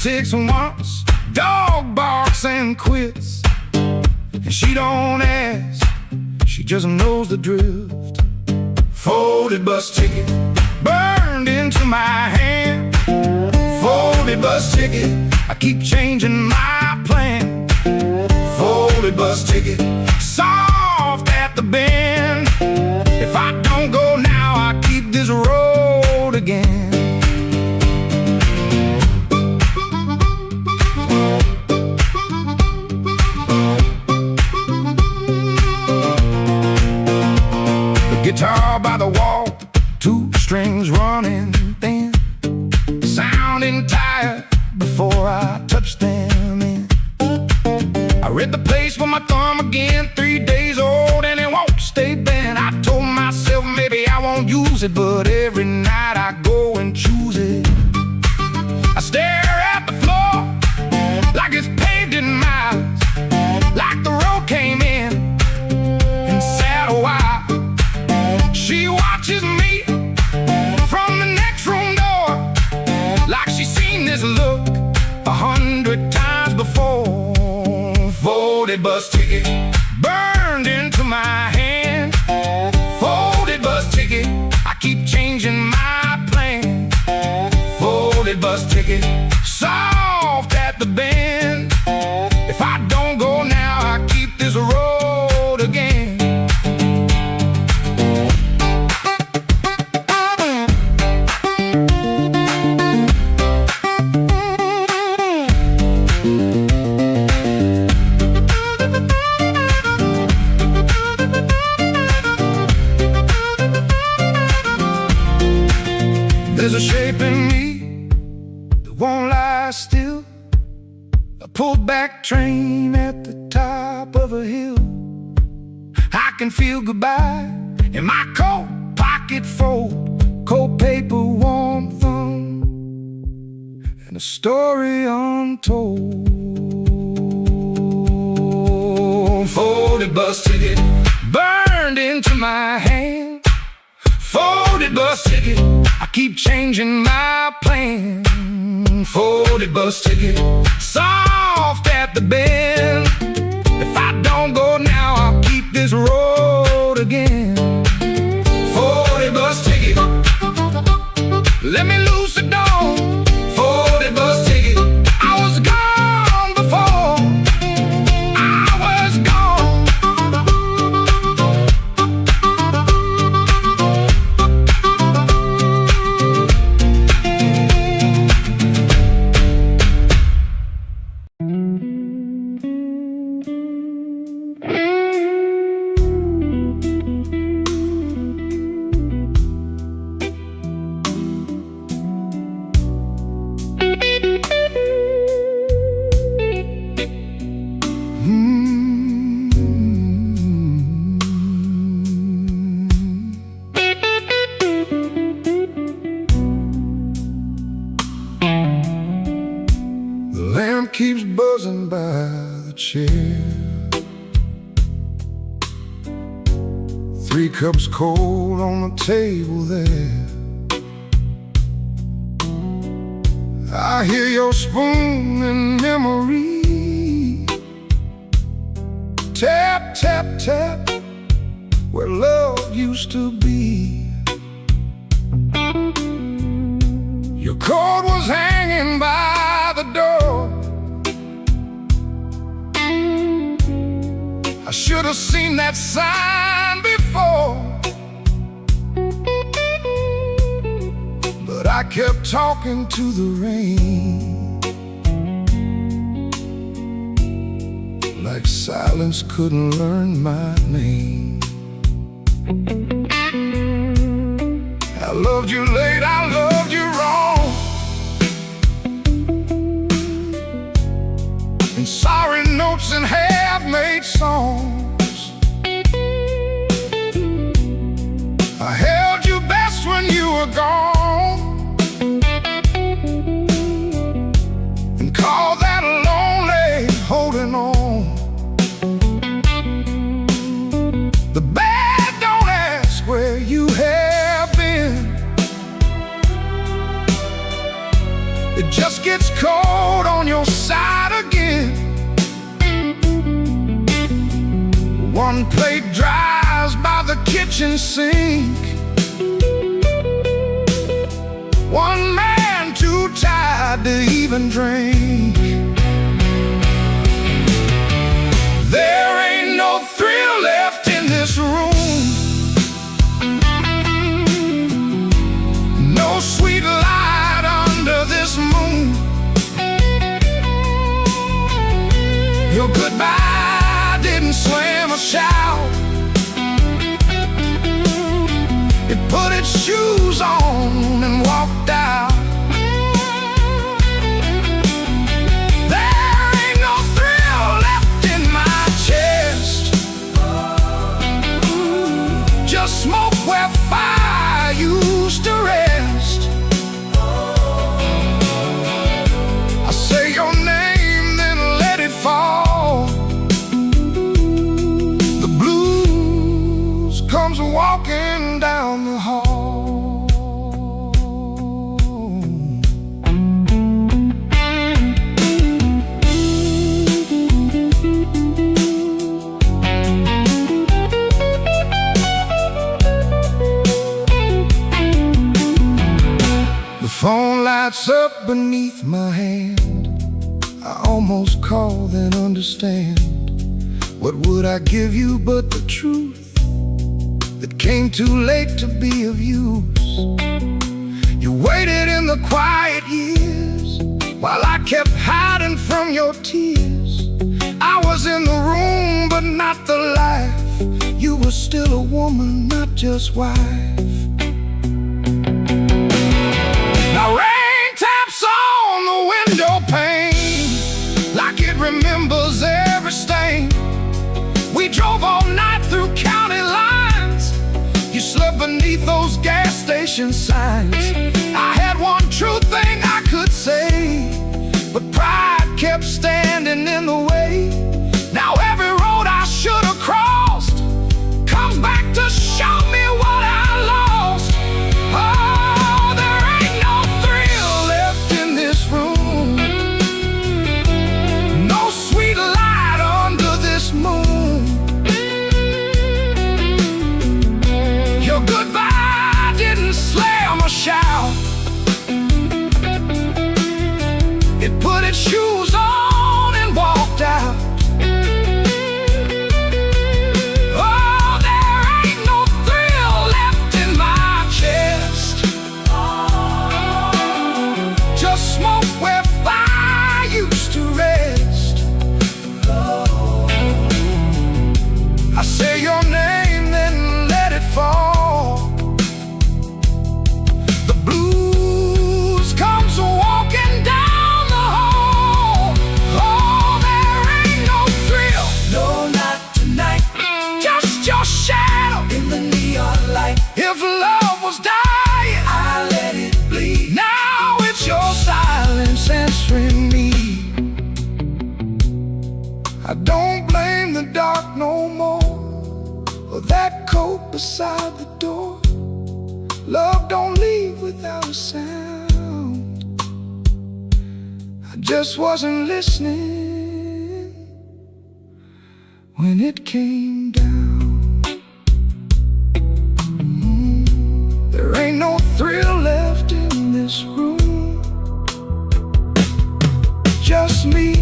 politics once, dog barks and quits. And she don't ask, she just knows the drift. Folded bus ticket, burned into my hand. Folded bus ticket, I keep changing my plan. Folded bus ticket, soft at the bend. If I don't go now, I keep this road again. The guitar by the wall, two strings running thin, sounding tired before I touch them in. I read the place with my thumb again, 3 days old and it won't stay bent. I told myself maybe I won't use it, but every night I go and choose it. I stare at the floor like it's paved in miles, like the road came in and sat a while. She watches me from the next room door, like she's seen this look 100 times before. Folded bus ticket, burned into my hand. Folded bus ticket, I keep changing my plan. Folded bus ticket, soft at the bend. If I don't go now, I keep this road again. There's a shape in me that won't lie still, a pulled back train at the top of a hill. I can feel goodbye in my coat pocket fold, cold paper, warm thumb, and a story untold. Folded bus ticket, burned into my hand. Folded bus ticket, I keep changing my plan. Folded bus ticket, soft at the bend. If I don't go now, I'll keep this road again. Folded bus ticket, let me loose the door. Folded bus ticket, I was gone before. I was gone. The lamp keeps buzzing by the chair. 3 cups cold on the table there. I hear your spoon in memory. Tap, tap, tap, where love used to be. Your coat was hanging by the door. I should have seen that sign before, but I kept talking to the rain, like silence couldn't learn my name. I loved you late, I loved you wrong, and sorry notes and half-made songs. I held you best when you were gone, and called that lonely holding on. The bad don't ask where you have been. It just gets cold on your side again. One plate dries by the kitchen sink. One man too tired to even drink. There ain't no thrill left in this room. No sweet light under this moon. Your goodbye didn't slam or shout. It put its shoes on and walked out. There ain't no thrill left in my chest. Just smoke where fire used to rest. I say your name, then let it fall. The blues comes walking down the hall. The phone lights up beneath my hand. I almost call, then understand. What would I give you but the truth that came too late to be of use? You waited in the quiet years while I kept hiding from your tears. I was in the room but not the life. You were still a woman, not just wife. Now rain taps on the window pane like it remembers every stain. We drove all night through county lines. You slept beneath those gas station signs. I had one true thing I could say, but pride kept standing in the way. Now every road I should have crossed comes back to show me what I lost. Oh, there ain't no thrill left in this room. No sweet light under this moon. Your goodbye didn't slam or shout. It put its shoes on and walked out. Oh, there ain't no thrill left in my chest. Just smoke where fire used to rest. I say your name, then let it fall. The blues comes walking down the hall. Oh, there ain't no thrill, no, not tonight. Just your shadow in the neon light. If love was dying, I let it bleed. Now it's your silence answering me. I don't blame the dark no more, or that coat beside the door. Love don't leave without a sound. I just wasn't listening when it came down. There ain't no thrill left in this room. Just me,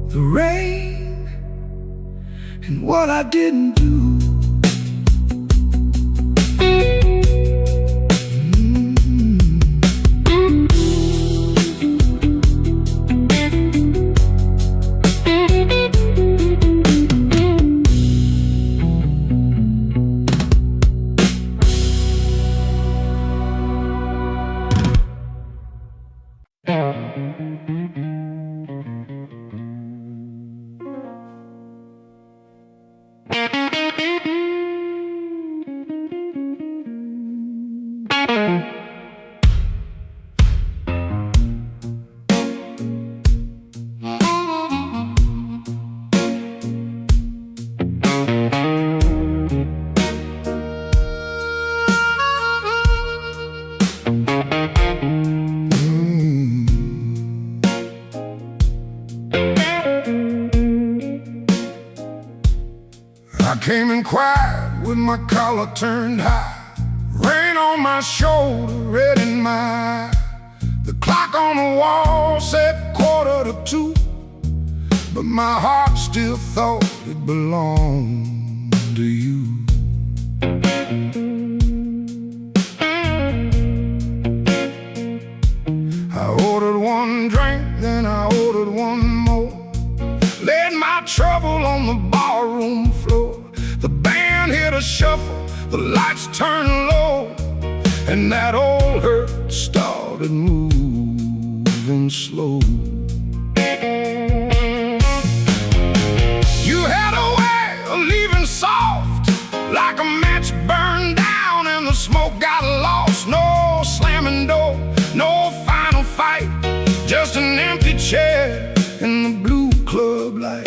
the rain, and what I didn't do. came in quiet with my collar turned high, rain on my shoulder, red in my eye. The clock on the wall said 1:45, but my heart still thought it belonged to you. I ordered one drink, then I ordered one more, laid my trouble on the barroom floor. The band hit a shuffle, the lights turned low, and that old hurt started moving slow. You had a way of leaving soft, like a match burned down and the smoke got lost. No slamming door, no final fight, just an empty chair in the blue club light.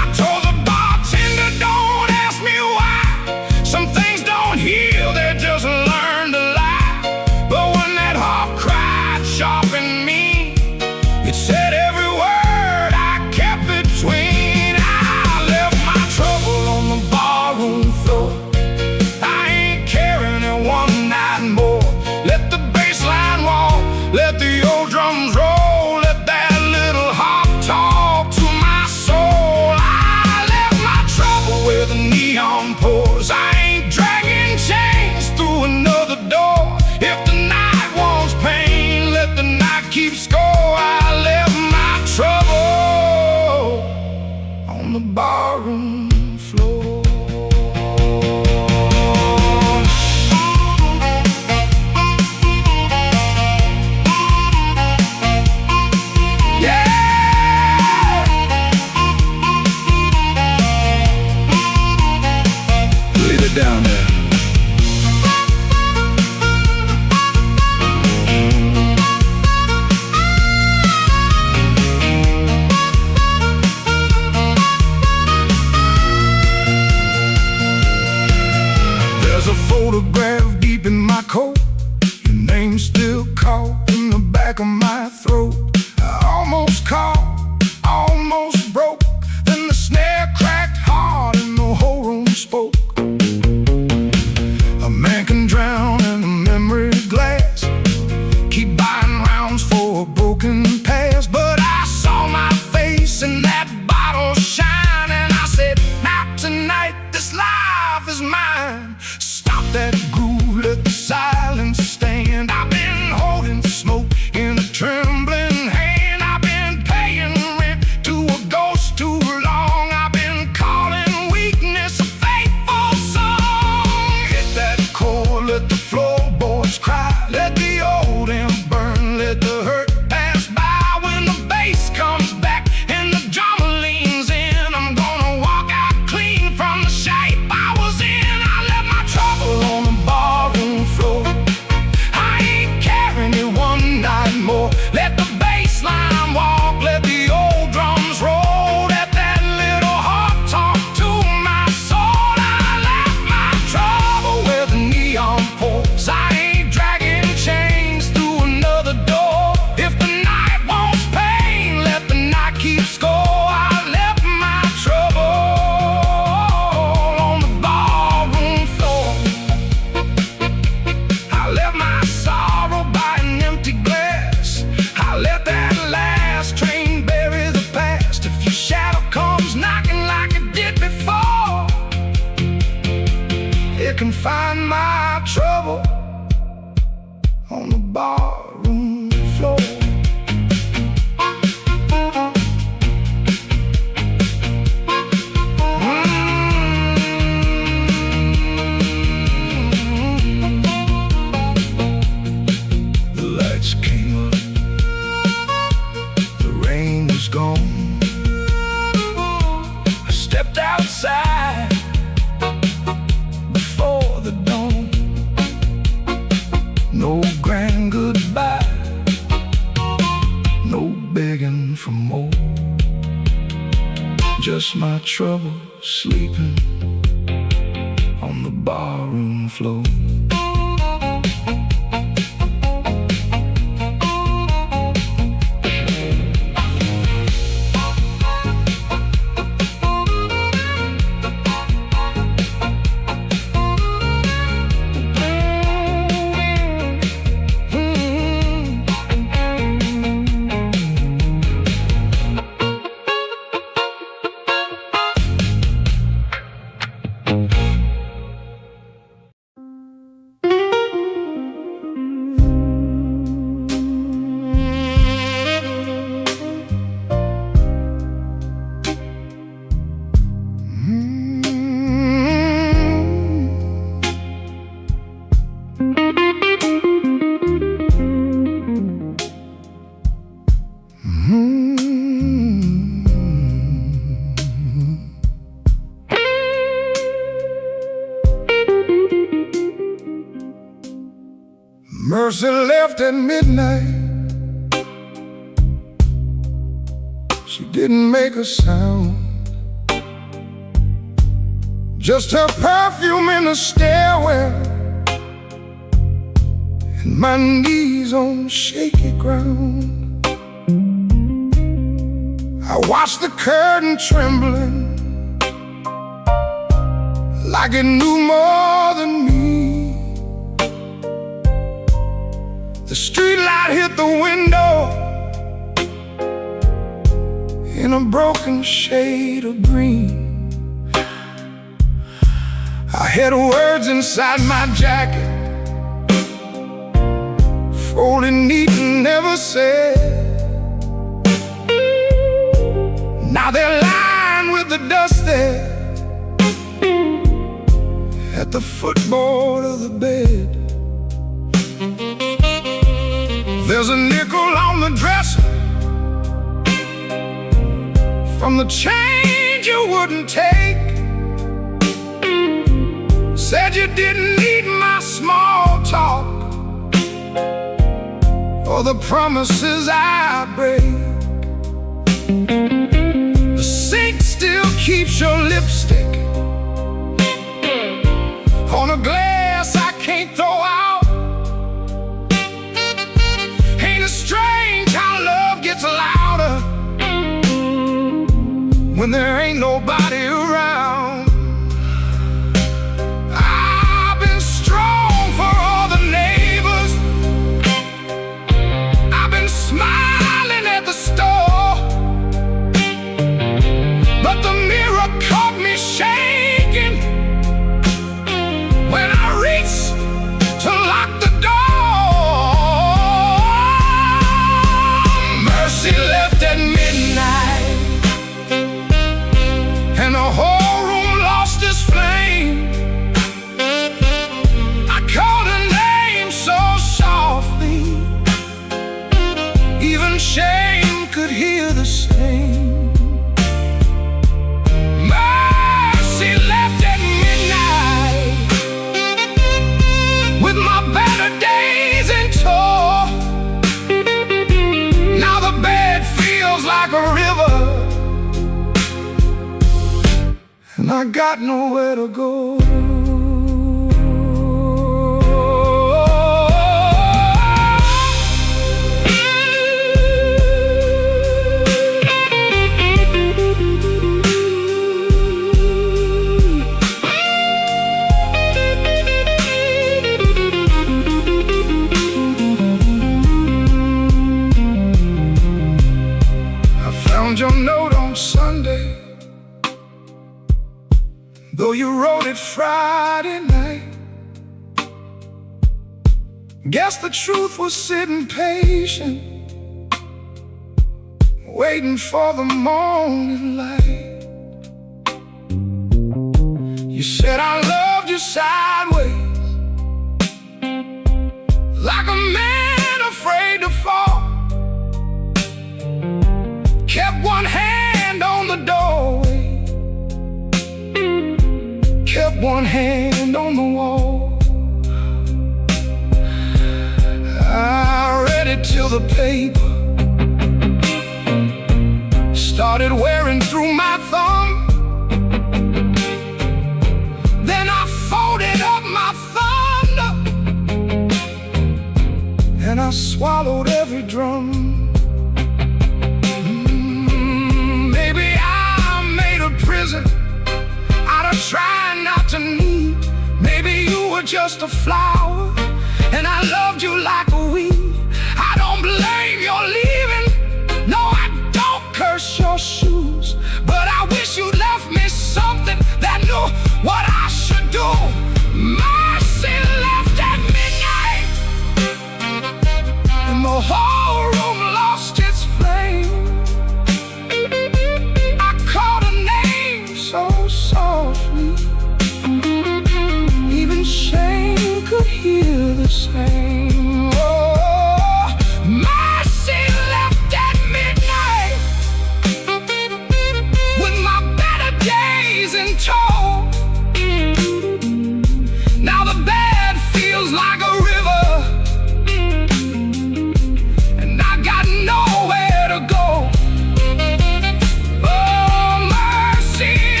I told the bartender, don't ask me why. Some things don't heal, they just learn to lie. But when that heart cried sharp in me, it said every word I kept between. I left my trouble on the barroom floor. I ain't carrying it one night more. Let the bass line walk, let the old drums roll, let that little heart talk to my soul. I left my trouble where the neon pours. I ain't dragging chains through another door. If the night wants pain, let the night keep score. I left my trouble on the barroom floor. Leave it down there. There's a photograph deep in my coat, your name still caught in the back of my throat. I almost caught, almost broke, then the snare cracked hard and the whole room spoke. A man can drown in a memory glass, keep buying rounds for a broken past. But I saw my face in that bottle shine, and I said, not tonight, this life is mine. Stop that groove, let the silence stand. I've been holding smoke in a trembling hand. I've been paying rent to a ghost too long. I've been calling weakness a faithful song. Hit that chord, let the floorboards cry, let the old amp burn, let the hurt pass by. When the bass comes back and the drummer leans in, I'm gonna walk out clean from the shape I was in. I left my trouble on the barroom floor. I ain't carrying it one night more. Let the bass line walk, let the old drums roll, let that little heart talk to my soul. I left my trouble where the neon pours. I ain't dragging chains through another door. If the night wants pain, let the night keep score. I left my trouble on the barroom floor. I left my sorrow by an empty glass. I let that last train bury the past. If your shadow comes knocking like it did before, it can find my trouble on the barroom floor. The lights came up, the rain was gone. I stepped outside before the dawn. No grand goodbye, no begging for more. Just my trouble sleeping on the barroom floor. Mercy left at midnight. She didn't make a sound, just her perfume in the stairwell and my knees on shaky ground. I watched the curtain trembling like it knew more than me. The streetlight hit the window in a broken shade of green. I had words inside my jacket, folded neat and never said. Now they're lying with the dust there at the footboard of the bed. There's a nickel on the dresser from the change you wouldn't take. Said you didn't need my small talk or the promises I break. The sink still keeps your lipstick on a glass I can't throw out. Ain't it strange how love gets louder when there ain't nobody around? I've been strong for all the neighbors, I've been smiling at the store, but the mirror caught me shaking when I reached to lock the door. Mercy left at midnight, and the whole room lost its flame. I called her name so softly, even shame could hear the same. Mercy left at midnight, with my better days in tow. Now the bed feels like a river, and I got nowhere to go. I found your note on Sunday, though you wrote it Friday night. Guess the truth was sitting patient, waiting for the morning light. You said I loved you sideways, like a man afraid to fall. Kept one hand on the doorway, kept one hand on the wall. I read it till the paper started wearing through my thumb. Then I folded up my thunder, and I swallowed every drum. Maybe I made a prison out of trying not to need. Maybe you were just a flower, and I loved you like a weed. I don't blame your leaving, no, I don't curse your shoes, but I wish you left me something that knew what I should do. Mercy left at midnight, and the whole room lost its flame. I called her name so softly, even shame could hear the same. Oh,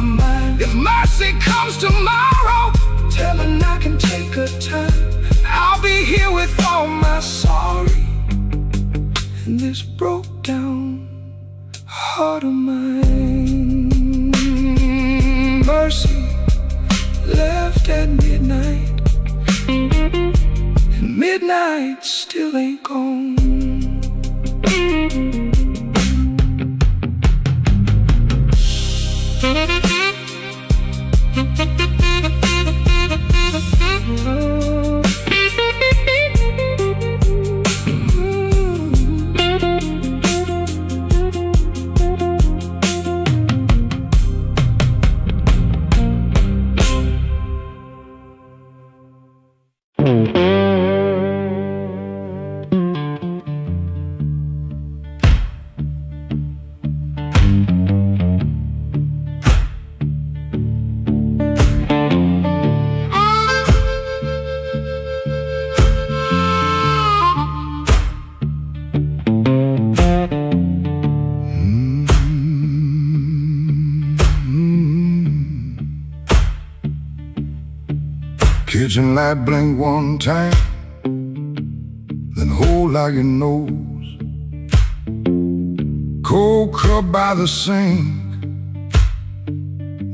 my mind. If mercy comes tomorrow, tell her I can take her time. I'll be here with all my sorry and this broke down heart of mine. Mercy left at midnight, and midnight still ain't gone. Kitchen light blink one time, then hold out your nose. Cold cup by the sink,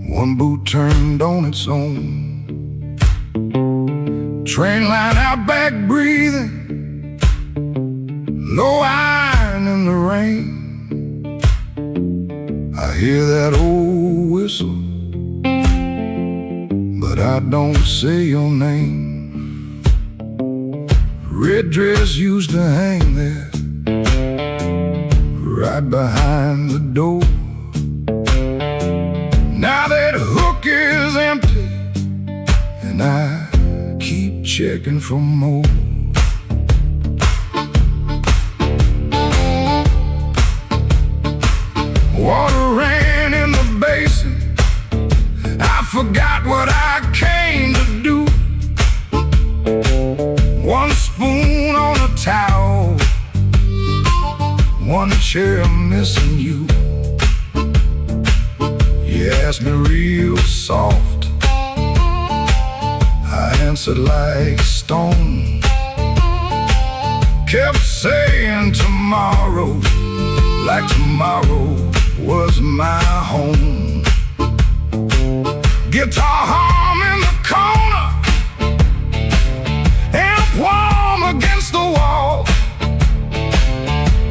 one boot turned on its own. Train line out back breathing, low iron in the rain. I hear that old whistle, but I don't say your name. Red dress used to hang there, right behind the door. Now that hook is empty, and I keep checking for more. Water ran in the basin, I forgot what I came to do. One spoon on a towel, one chair missing you. You asked me real soft, I answered like stone. Kept saying tomorrow, like tomorrow was my home. Guitar hum in the corner, amp warm against the wall.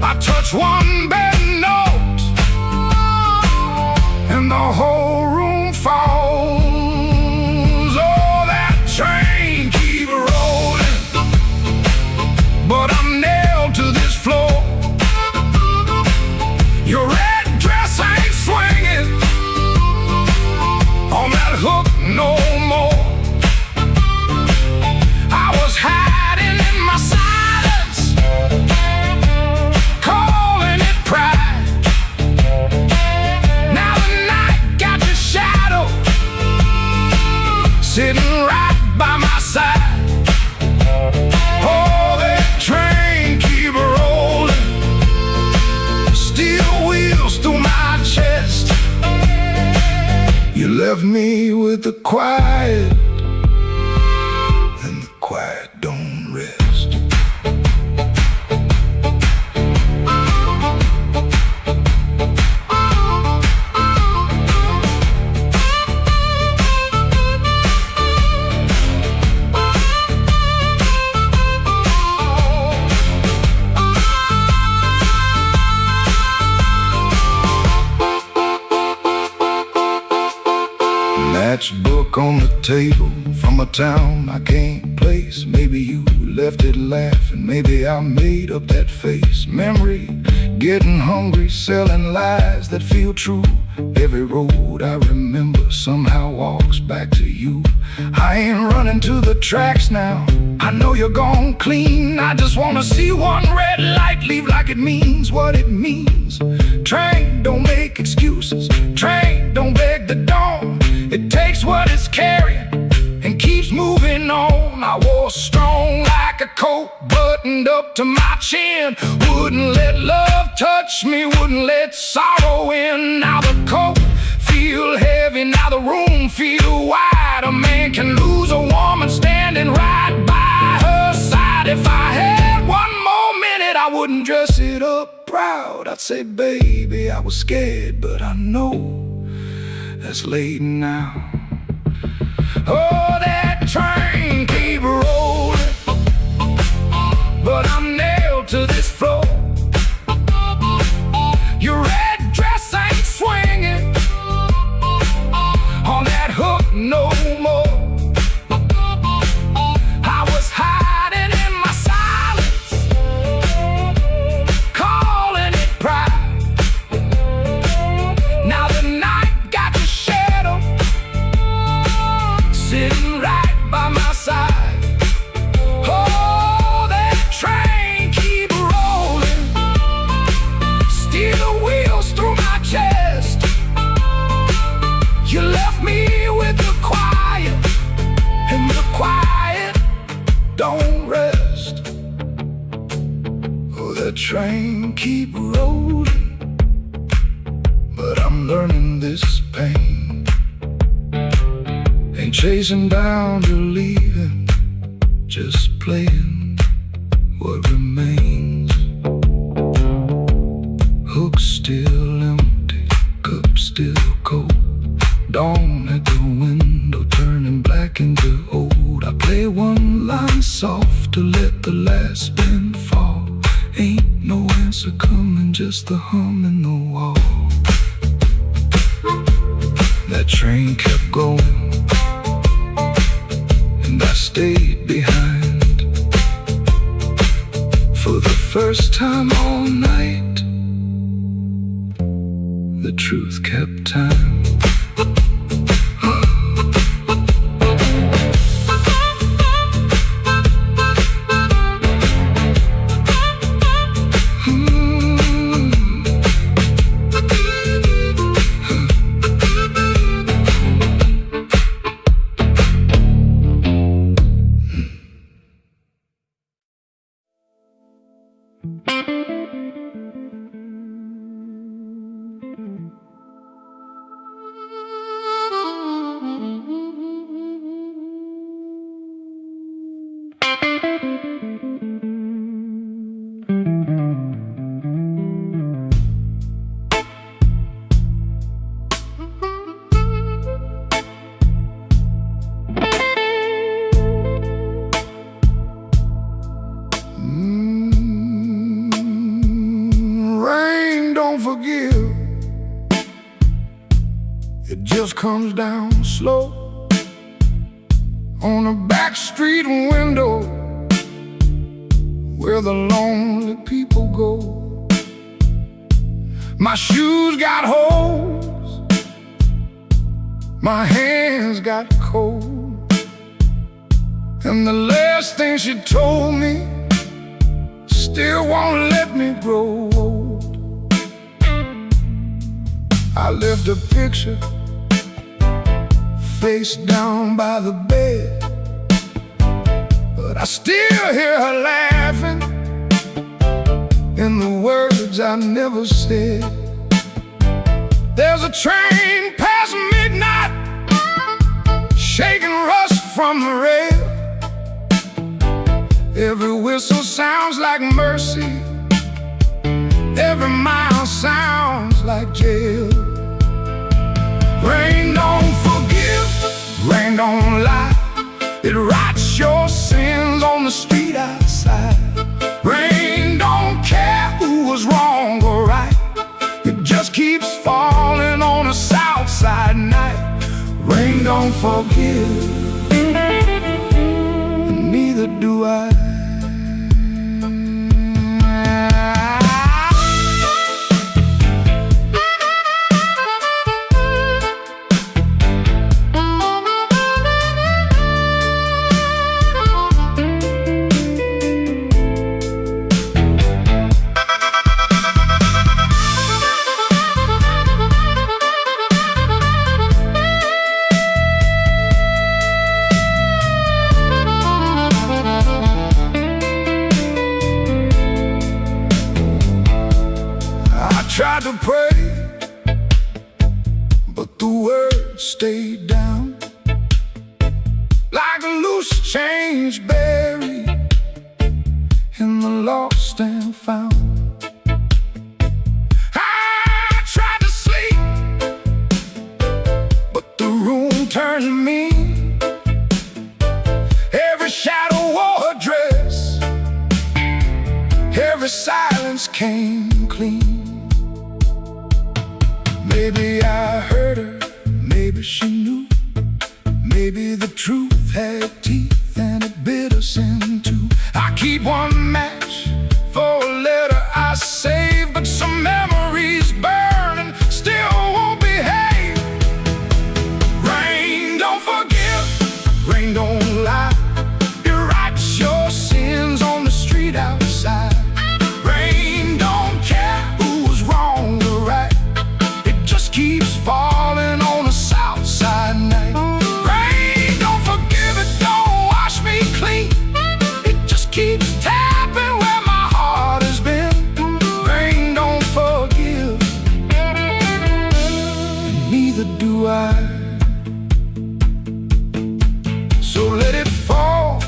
I touch one bad note, and the whole room falls. Oh, that train keep rolling, but I'm nailed to this floor. Your red dress ain't swinging on that hook no more. I was hiding in my silence, calling it pride. Now the night got your shadow sitting right by my side. Oh, that train keep rolling, steel wheels through my chest. You left me with the quiet, and the quiet don't rest. Matchbook on the table from a town I can't place. Maybe you left it laughing, maybe I made up that face. Memory, getting hungry, selling lies that feel true. Every road I remember somehow walks back to you. I ain't running to the tracks now, I know you're gone clean. I just wanna see one red light leave like it means what it means. Train, don't make excuses. Train, don't beg the dawn. It takes what it's carrying and keeps moving on. I wore strong like a coat, buttoned up to my chin. Wouldn't let love touch me, wouldn't let sorrow in. Now the coat feel heavy, proud, I'd say, baby, I was scared, but I know that's late now. Oh, that train keep rolling, but I'm nailed to this floor. Your red dress ain't swinging on that hook no more. I was hiding in my silence, calling it pride. Now the night got your shadow sitting right by my side. Oh, that train keep rolling, steel wheels through my chest. You left me with the quiet, and the quiet don't rest. Oh, that train keep rolling, but I'm learning this pain ain't chasing down, believing, just playing what remains. Hook still empty, cup still cold. Dawn at the window, turning black into old. I play one line soft to let the last spin fall. Ain't no answer coming, just the hum in the wall. That train kept going, and I stayed behind. For the first time all night, the truth kept time. Rain don't forgive, it just comes down slow on a back street window where the lonely people go. My shoes got holes, my hands got cold, and the last thing she told me still won't let me grow old. I left a picture face down by the bed, but I still hear her laughing in the words I never said. There's a train past midnight, shaking rust from the rail. Every whistle sounds like mercy, every mile sounds like jail. Rain don't forgive, rain don't lie, it writes your sins on the street outside. Rain don't care who was wrong or right, it just keeps falling on a south side night. Rain don't forgive, and neither do I. Tried to pray, but the words stayed down like a loose change buried in the lost and found. turned mean. Every shadow wore her dress. Every silence came clean. Maybe I hurt her, maybe she knew. Maybe the truth had teeth and it bit us in two. I keep one match for a letter I saved, but some memories burn and still won't behave. Rain don't forgive, rain don't lie. It writes your sins on the street outside. Rain don't care who's wrong or right. It just keeps falling on a south side night. Rain don't forgive, it don't wash me clean. It just keeps tapping where my heart has been. Rain don't forgive, and neither do I. So let it fall,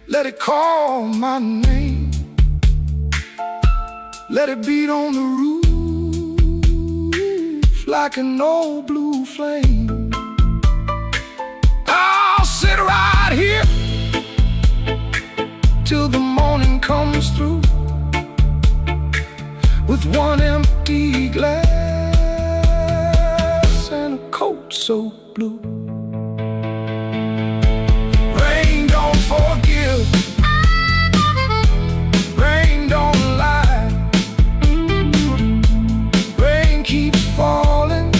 let it call my name. Let it beat on the roof like an old blue flame. I'll sit right here till the morning comes through, with one empty glass and a coat so blue. Rain don't forgive, rain don't lie. Rain keeps falling,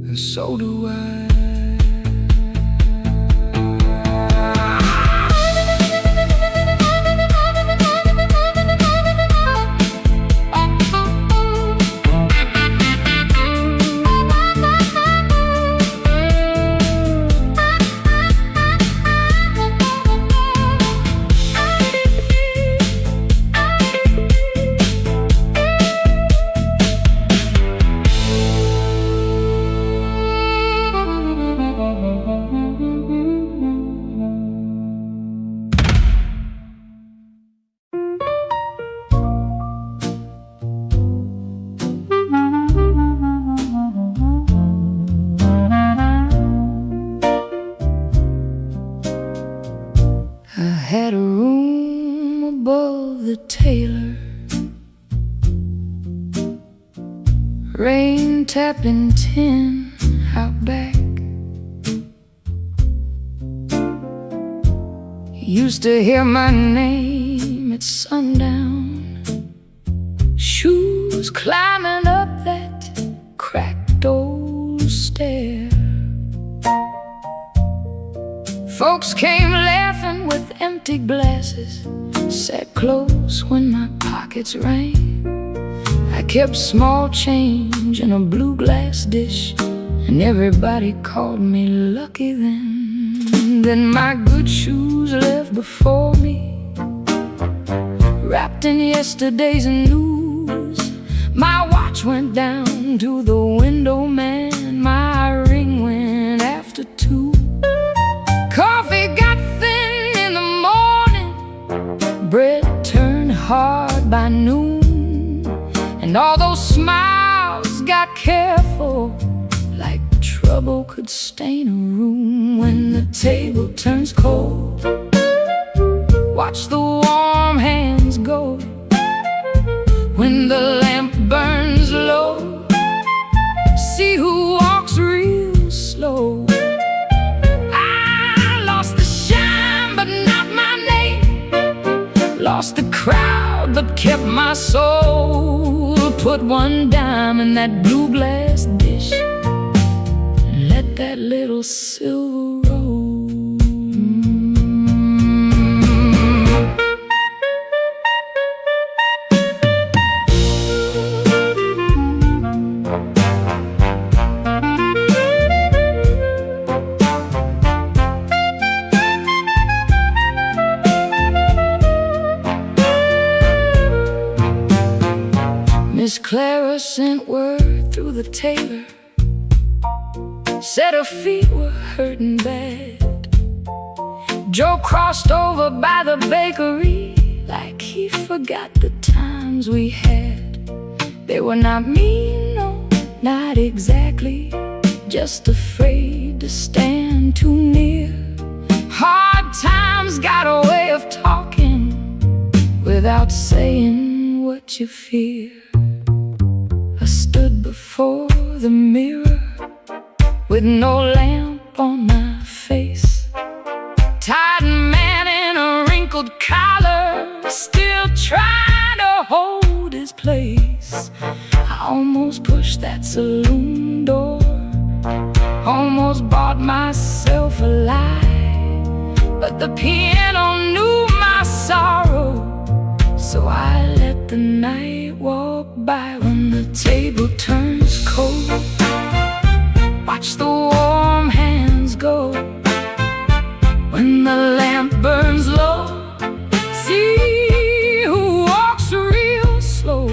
and so do I. I had a room above the tailor. Rain tapping tin out back. Used to hear my name at sundown. Shoes climbing up that cracked old stair. Folks came laughing with empty glasses, sat close when my pockets rang. I kept small change in a blue glass dish, and everybody called me lucky then. Then my good shoes left before me, wrapped in yesterday's news. My watch went down to the window man, my ring went after 2. Coffee got thin in the morning, bread turned hard by noon, and all those smiles got careful, like trouble could stain a room. When the table turns cold, watch the warm hands go. When the lamp burns low, see who walks real slow. Lost the crowd but kept my soul. Put one dime in that blue glass dish and let that little silver roll. Miss Clara sent word through the tailor, said her feet were hurting bad. Joe crossed over by the bakery like he forgot the times we had. They were not mean, no, Not exactly, just afraid to stand too near. Hard times got a way of talking without saying what you fear. I stood before the mirror with no lamp on my face. Tired man in a wrinkled collar, still trying to hold his place. I almost pushed that saloon door, almost bought myself a lie, but the piano knew my sorrow, so I let the night walk by. When the table turns cold, watch the warm hands go. When the lamp burns low, see who walks real slow.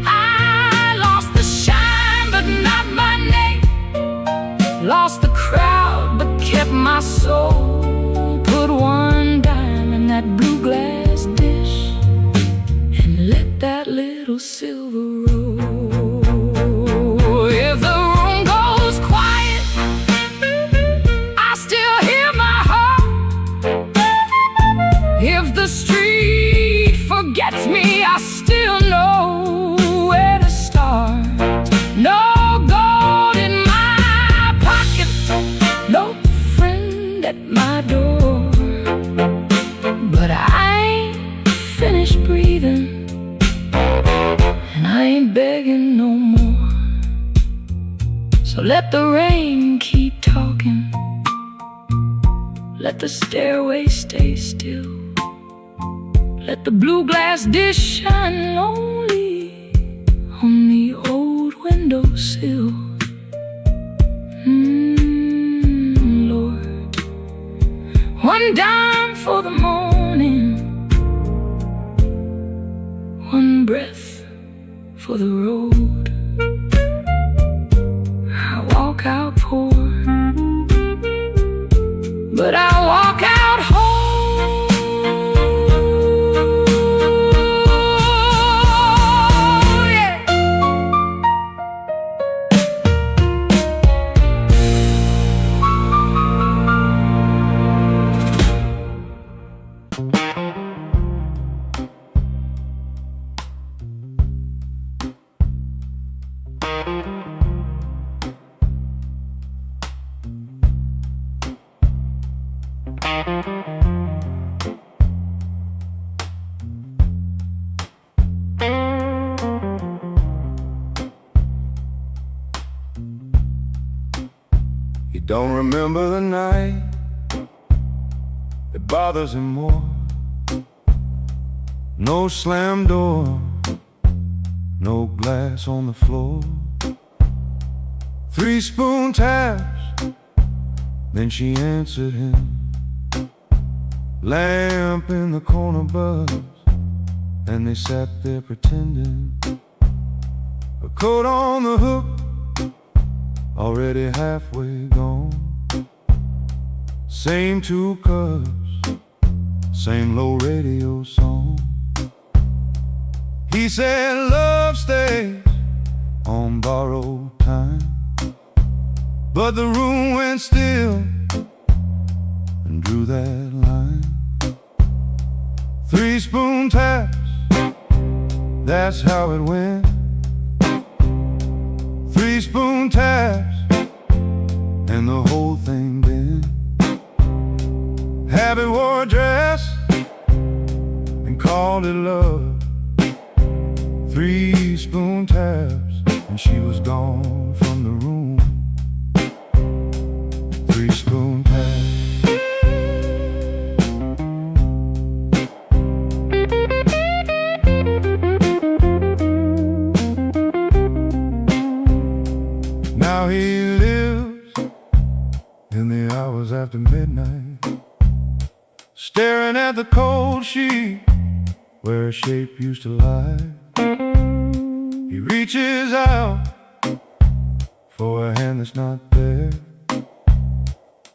I lost the shine, but not my name. Lost the crowd, but kept my soul. Put one dime in that blue glass dish and let that little silver roll. If the room goes quiet, I still hear my heart. If the street forgets me, I still know where to start. No gold in my pocket, no friend at my door, but I ain't finished breathing, and I ain't begging no more. So let the rain keep talking, let the stairway stay still, let the blue glass dish shine lonely on the old windowsill. Lord, one dime for the morning, one breath for the road. I walk out poor, but I walk out whole. Yeah. He don't remember the night, it bothers him more. No slam door, no glass on the floor. 3 spoon taps, then she answered him. Lamp in the corner buzzed, and they sat there pretending. A coat on the hook, already halfway gone. Same 2 cups, same low radio song. He said love stays on borrowed time, but the room went still and drew that line. 3 spoon taps, that's how it went. 3 spoon taps, and the whole thing bent. Habit wore a dress and called it love. 3 spoon taps, and she was gone from the room. 3 spoon taps. Now he lives in the hours after midnight, staring at the cold sheet where a shape used to lie. He reaches out for a hand that's not there.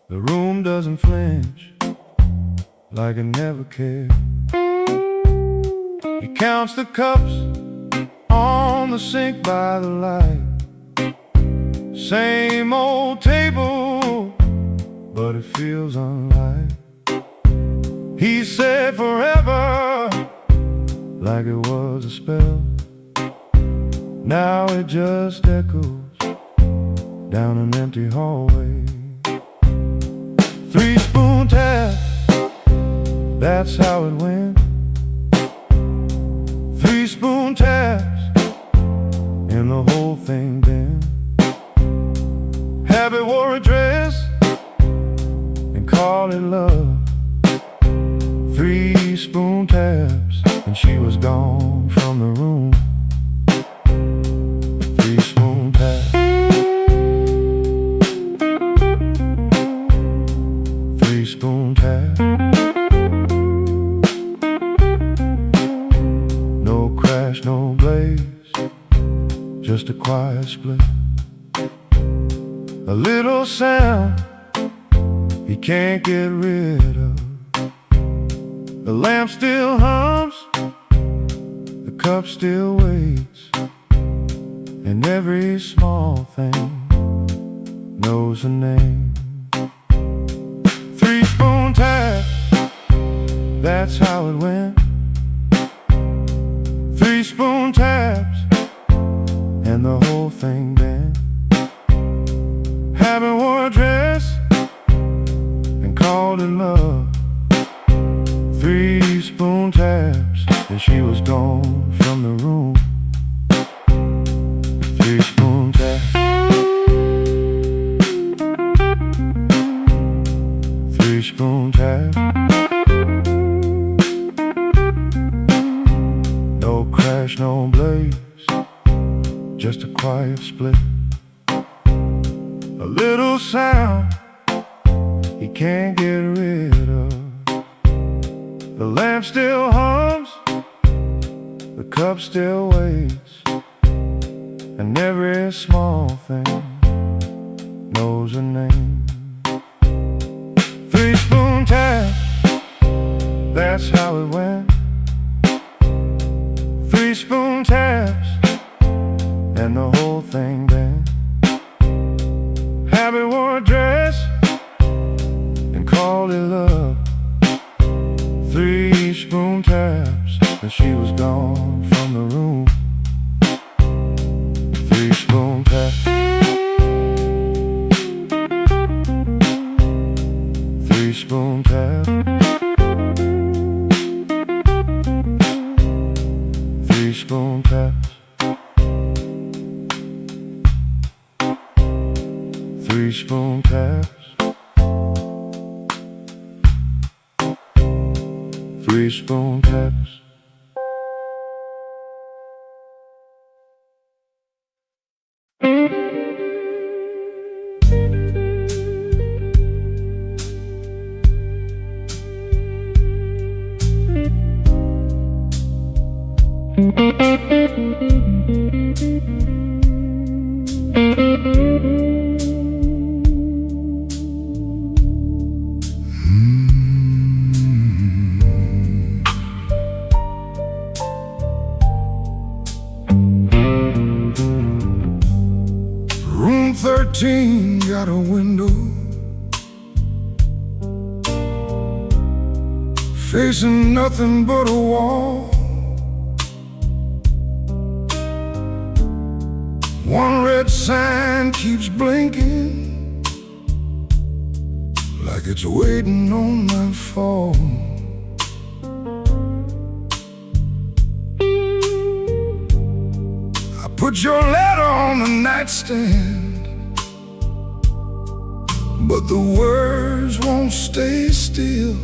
The room doesn't flinch, like it never cared. He counts the cups on the sink by the light. Same old table, but it feels unlike. He said forever, like it was a spell. Now it just echoes down an empty hallway. 3-spoon tap, that's how it went. 3-spoon taps, and the whole thing bent. Habit wore a dress and called it love. 3-spoon taps, and she was gone from the room. 3-spoon taps. 3-spoon taps. No crash, no blaze, just a quiet split. A little sound he can't get rid of. The lamp still hums, the cup still waits, and every small thing knows a name. 3-spoon tap, that's how it went. 3-spoon taps, and the whole thing bent. Habit wore a dress and called it love. 3-spoon taps, and she was gone from the room. 3-spoon taps. 3-spoon taps. No crash, no blaze, just a quiet split. A little sound he can't get rid of. The lamp still hums, the cup still waits, and every small thing knows a name. 3-spoon tap, that's how it went. 3-spoon taps, and the whole thing bent. Habit wore a dress and called it love. 3-spoon taps, and she was gone from the room. 3-spoon taps. 3-spoon taps. 3-spoon taps. 3-spoon taps. 3-spoon taps. Room 13 got a window facing nothing but a wall. One red sign keeps blinking like it's waiting on my fall. I put your letter on the nightstand, but the words won't stay still.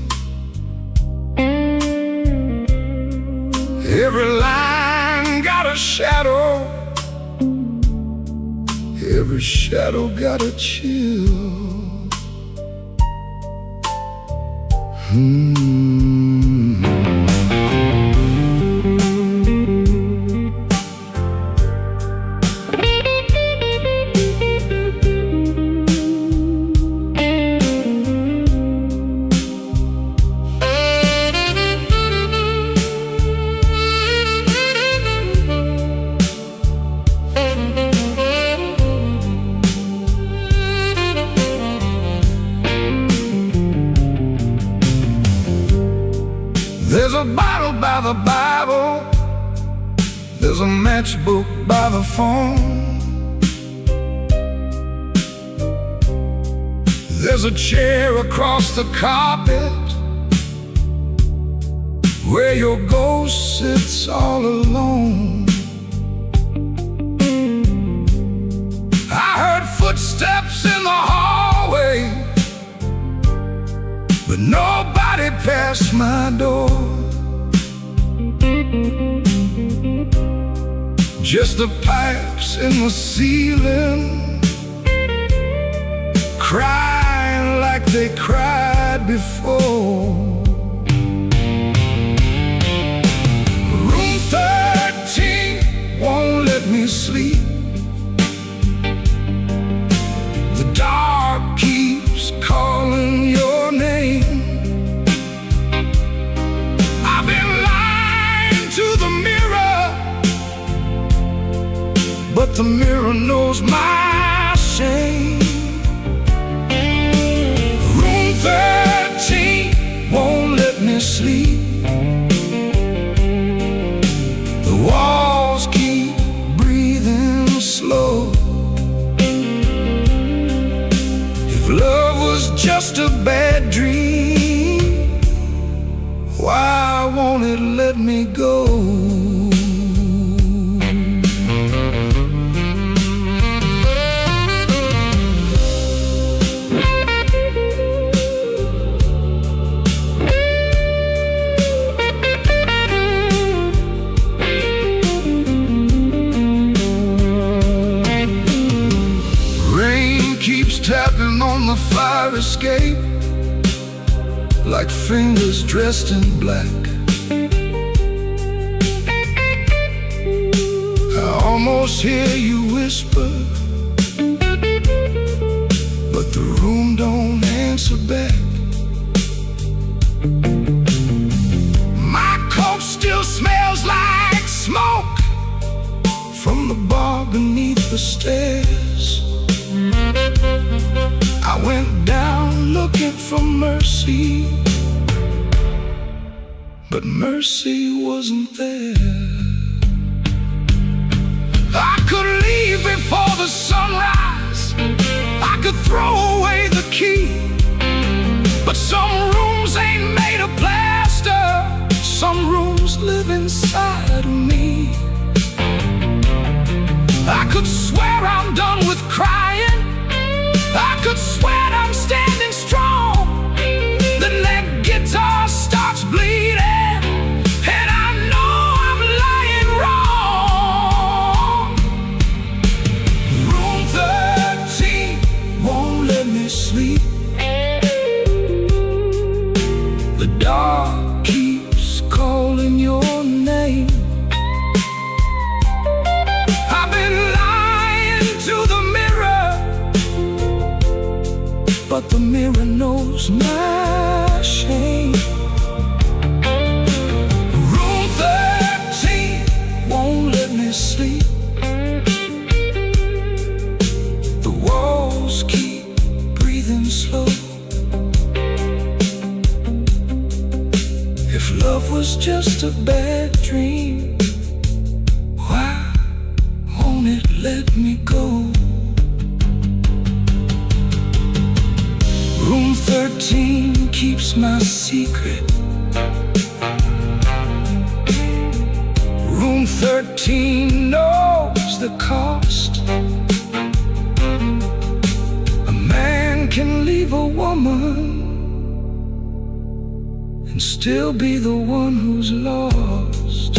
Every line got a shadow, every shadow got a chill. There's a matchbook by the phone. There's a chair across the carpet where your ghost sits all alone. I heard footsteps in the hallway, but nobody passed my door. Just the pipes in the ceiling, crying like they cried before. Room 13 won't let me sleep. The dark keeps calling your name. I've been lying to the mirror, but the mirror knows my shame. Room 13 won't let me sleep. The walls keep breathing slow. If love was just a bad dream, why won't it let me go? Tapping on the fire escape like fingers dressed in black. I almost hear you whisper, but the room don't answer back. My coat still smells like smoke from the bar beneath the stairs. I went down looking for mercy, but mercy wasn't there. I could leave before the sunrise, I could throw away the key, but some rooms ain't made of plaster. Some rooms live inside of me. I could swear I'm done with crying, I could swear I'm standing strong. Then that guitar starts bleeding, and I know I'm lying wrong. Room 13 won't let me sleep. The dark keeps calling your name. I've been lying to the mirror, but the mirror knows my shame. Room 13 won't let me sleep. The walls keep breathing slow. If love was just a bad dream, why won't it let me go? Room 13 keeps my secret. Room 13 knows the cost. A man can leave a woman and still be the one who's lost.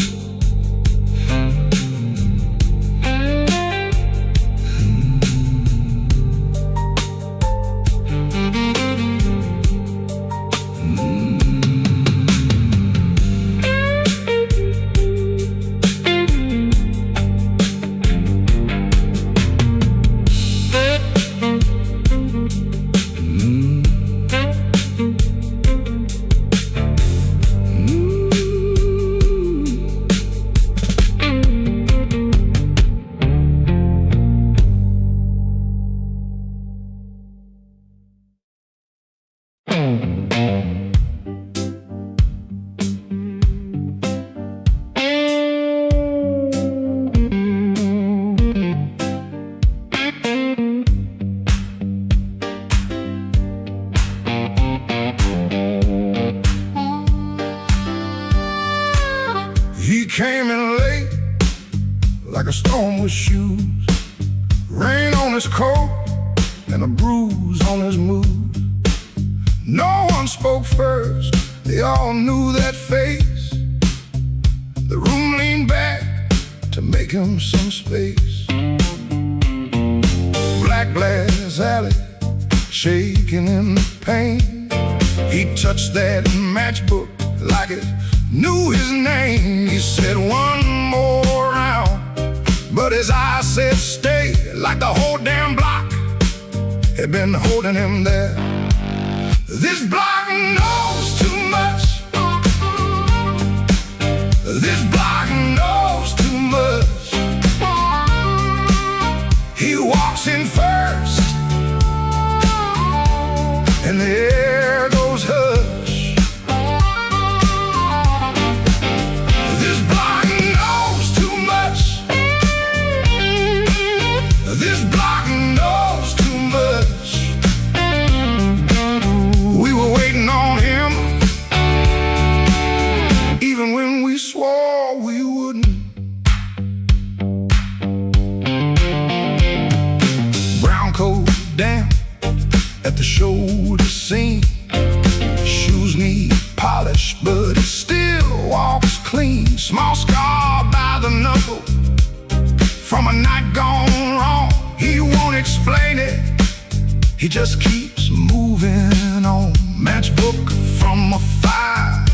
like a storm with shoes. Rain on his coat and a bruise on his mood. No one spoke first, they all knew that face. The room leaned back to make him some space. Black glass alley, shaking in the pain. He touched that matchbook like it knew his name. He said one more round, but his eyes said stay, like the whole damn block had been holding him there. This block knows too much. This block knows too much. He walks in first, and the air goes hush. This block knows too much. This block knows too much. We were waiting on him, even when we swore we wouldn't. Brown coat damp at the shoulder seam. Shoes need polish, but he still walks clean. Small scar by the knuckle from a night gone wrong. He won't explain it, he just keeps moving on. Matchbook from a fire,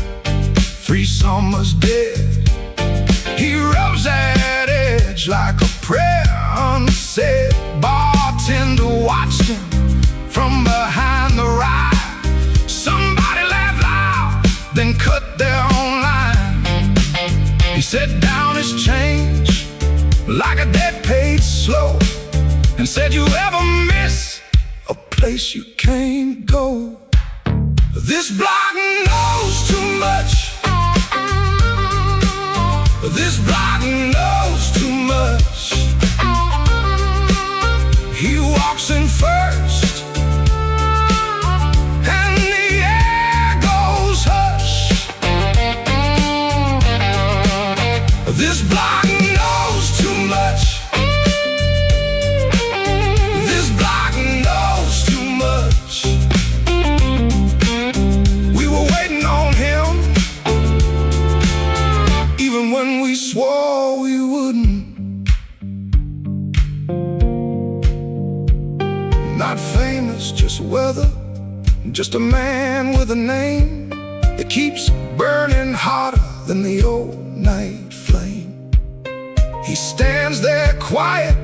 3 summers dead. He rubs that edge like a prayer unsaid. Bartender watched him from behind the ride. Somebody laughed loud, then cut their own line. He set down his change like a debt paid slow, and said, you ever miss a place you can't go? This block knows too much. This block knows too much. He walks in first, and the air goes hush. This block knows too much. This block knows too much. We were waiting on him, even when we swore we wouldn't. Not famous, just weather, just a man with a name that keeps burning hotter than the old night flame. He stands there quiet,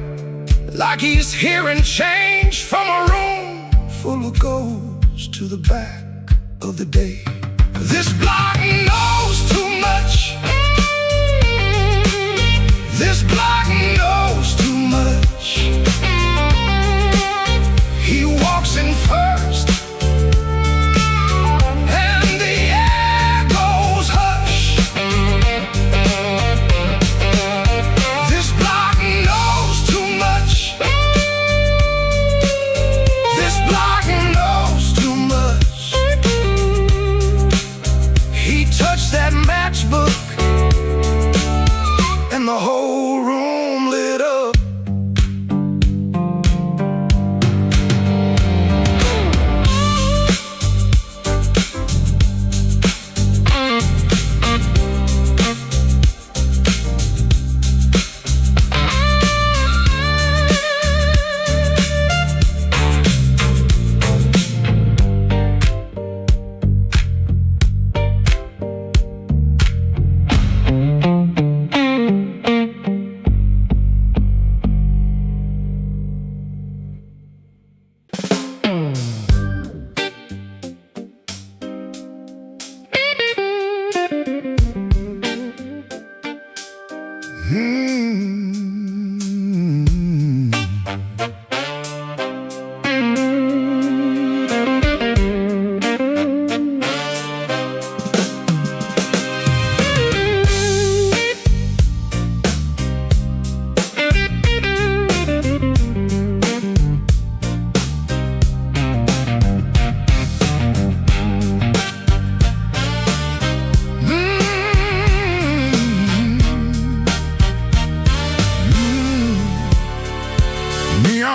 like he's hearing change from a room full of ghosts to the back of the day. This block knows too much. This block knows too much. He walks in first, and the air goes hush. This block knows too much. This block knows too much. He touched that matchbook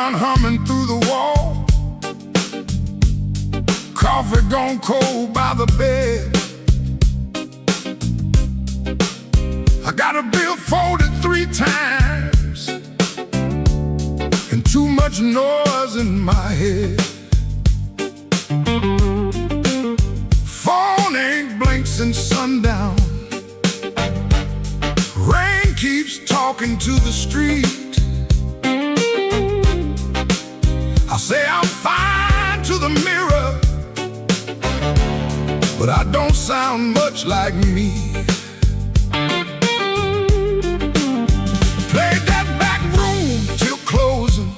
sound humming through the wall. Coffee gone cold by the bed. I got a bill folded 3 times and too much noise in my head. Phone ain't blinked since sundown. Rain keeps talking to the street. I say I'm fine to the mirror, but I don't sound much like me. Played that back room till closing,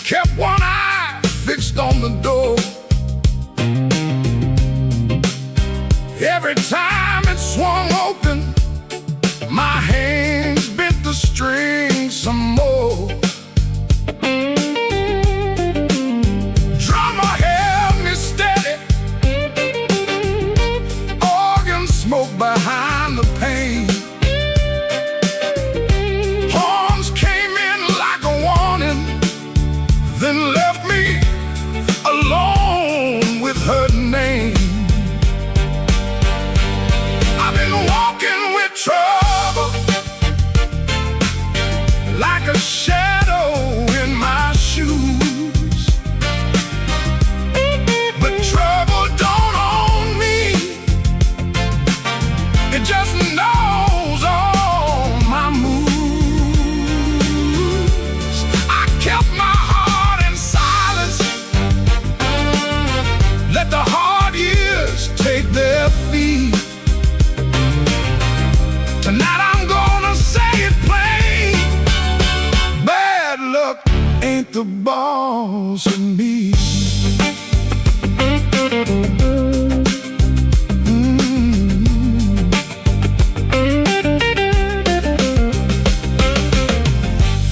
kept one eye fixed on the door. Every time it swung open, my hands bent the string some more. Drummer held me steady, organ smoke behind the pane. Horns came in like a warning, then left me alone with her name. I've been walking with trouble, like a shadow in my shoes. But trouble don't own me, it just knows all my moves. I kept my heart in silence, let the hard years take their feet. Tonight I'm gonna say it plain, bad luck ain't the boss of me.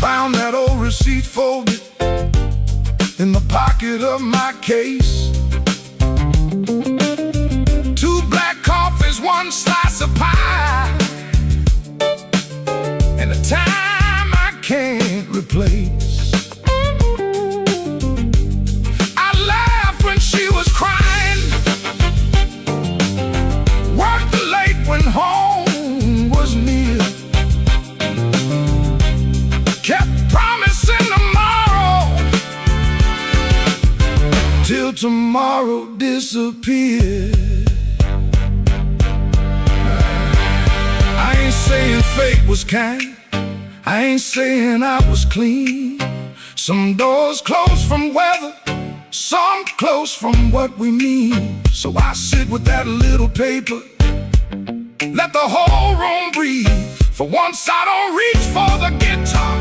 Found that old receipt folded in the pocket of my case. 2 black coffees, 1 slice of pie, and a time I can't replace. I laughed when she was crying, worked late when home was near, kept promising tomorrow till tomorrow disappeared. I ain't saying fate was kind, I ain't saying I was clean. Some doors close from weather, some close from what we mean. So I sit with that little paper, let the whole room breathe. For once I don't reach for the guitar,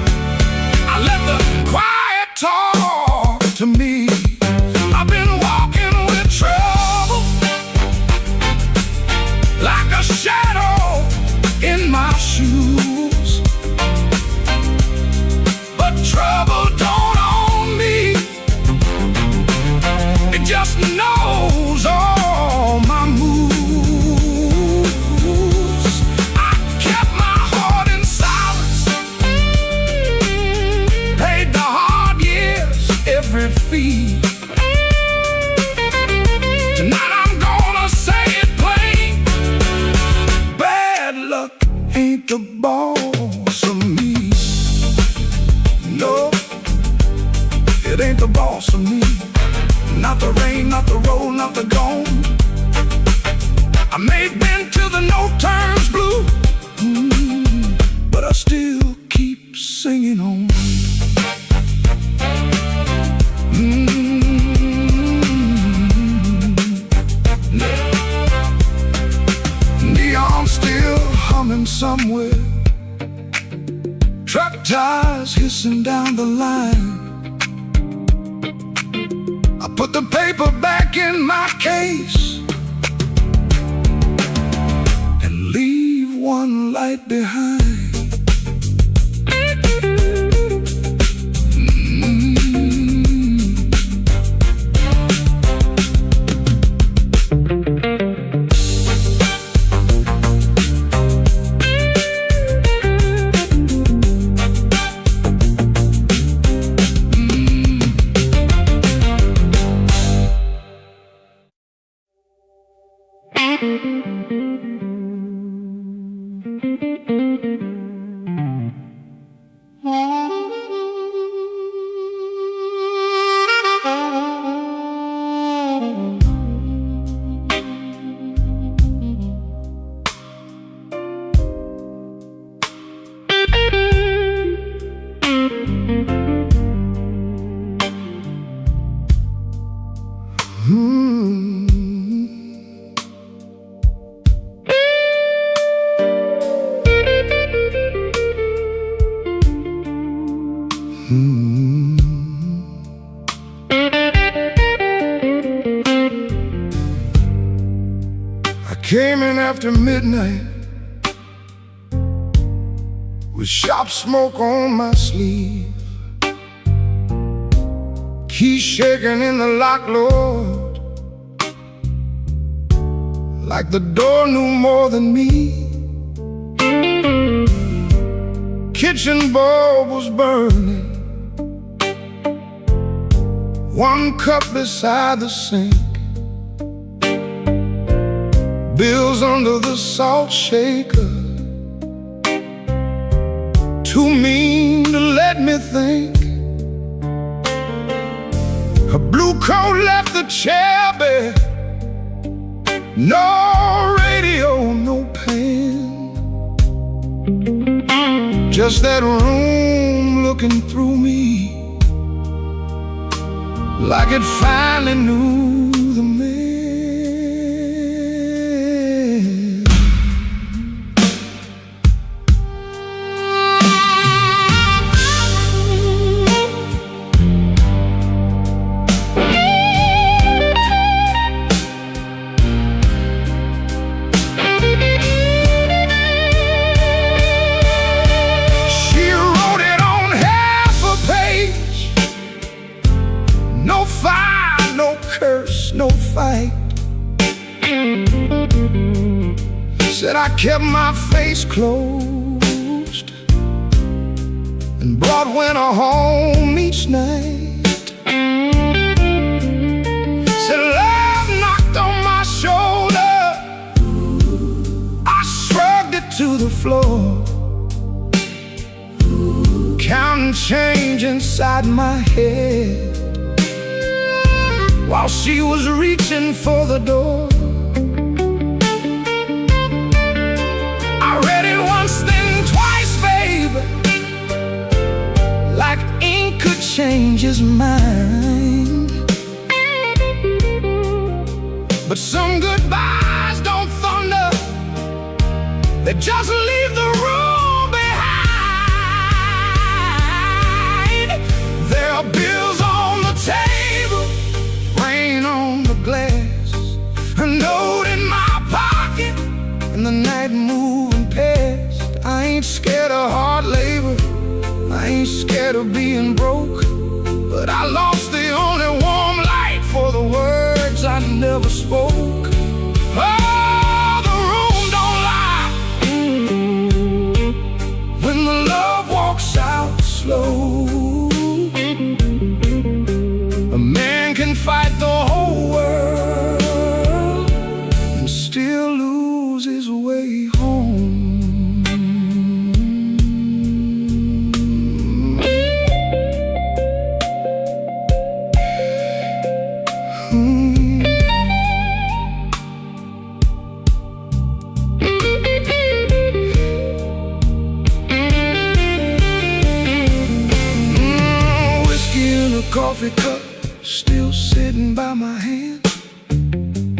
I let the quiet talk to me. I've been walking with trouble, like a shadow in my shoes. But trouble don't own me, it just knows all my moves. I kept my heart in silence, paid the hard years every fee. Tonight I'm gonna say it plain, bad luck ain't the boss of me. No, it ain't the boss of me. Not the rain, not the road, not the gone. I may bend till the note turns blue, but I still keep singing on. Neon still humming somewhere, truck tires hissing down the line. I put the paper back in my case and leave one light behind. I came in after midnight with shop smoke on my sleeve, keys shaking in the lock, Lord, like the door knew more than me. Kitchen bulb was burning, one cup beside the sink, bills under the salt shaker, too mean to let me think. Her blue coat left the chair bare, no radio, no pen, just that room looking through me like it finally knew the man. No fire, no curse, no fight. Said I kept my face closed and brought winter home each night. Said love knocked on my shoulder, I shrugged it to the floor, counting change inside my head while she was reaching for the door. I read it once, then twice, baby, like ink could change his mind. But some goodbyes don't thunder, they just leave the room behind. There are bills on the table, rain on the glass, a note in my pocket, and the night moving past. I ain't scared of hard labor, I ain't scared of being broke, but I lost the only warm light for the words I never spoke. Oh, the room don't lie when the love walks out slow. A man can fight the whole world and still lose his way home. Whiskey in a coffee cup, still sitting by my hand.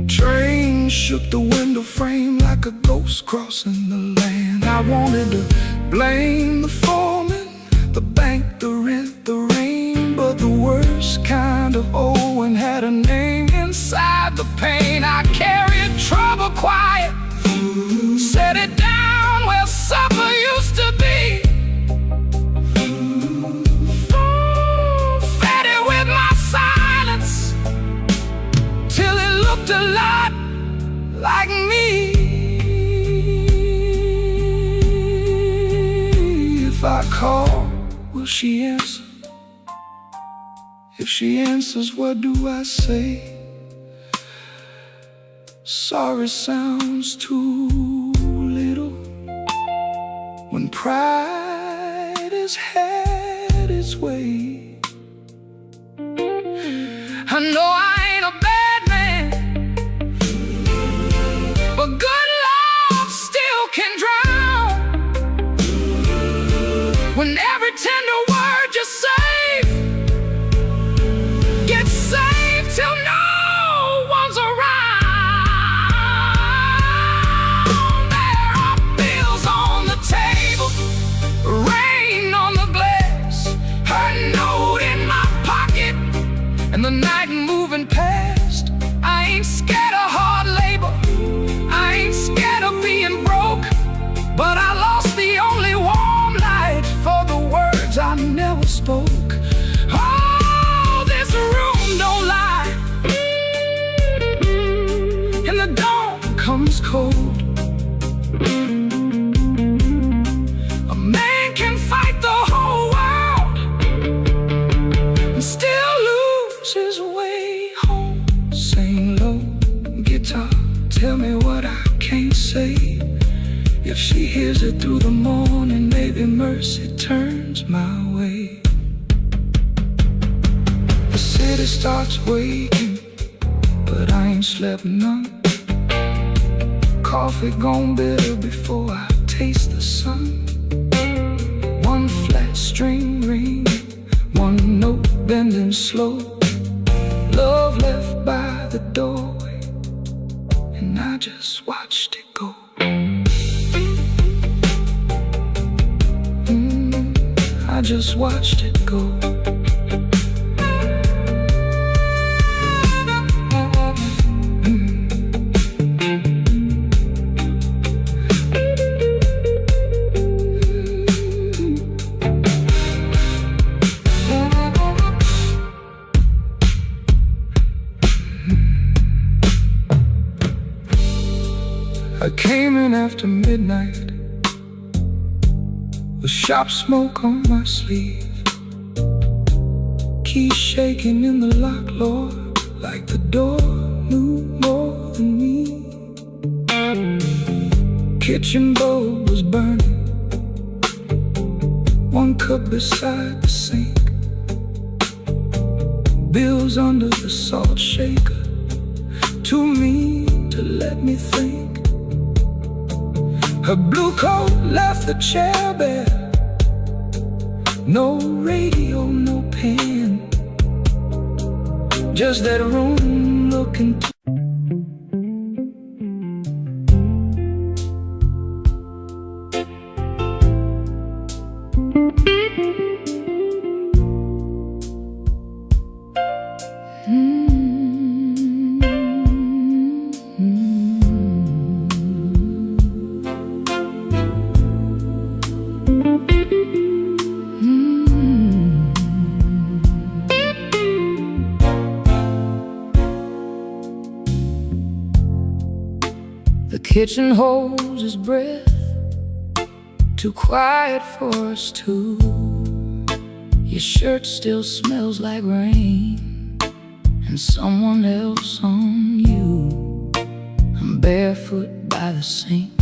Train shook the window frame like a ghost crossing the land. I wanted to blame the foreman, the bank, the rent, the rain, but the worst kind of Owen had a name inside the pain. I carried trouble quiet, set it down where supper used to be. Fed it with my silence till it looked a lot like me. If I call, will she answer? If she answers, what do I say? Sorry sounds too little when pride has had its way. I know I ain't a bad man, but good love still can drown. When every tender word you save gets saved till no one's around. There are bills on the table, rain on the glass, her starts waking, but I ain't slept none. Coffee gone bitter before I taste the sun. One flat string ringing, one note bending slow. Love left by the doorway, and I just watched it go. I just watched it go. I came in after midnight with sharp smoke on my sleeve, keys shaking in the lock, Lord, like the door knew more than me. Kitchen bulb was burning, one cup beside the sink, bills under the salt shaker, too mean to let me think. Her blue coat left the chair bare, no radio, no pen, just that room looking The kitchen holds his breath, too quiet for us two. Your shirt still smells like rain and someone else on you. I'm barefoot by the sink,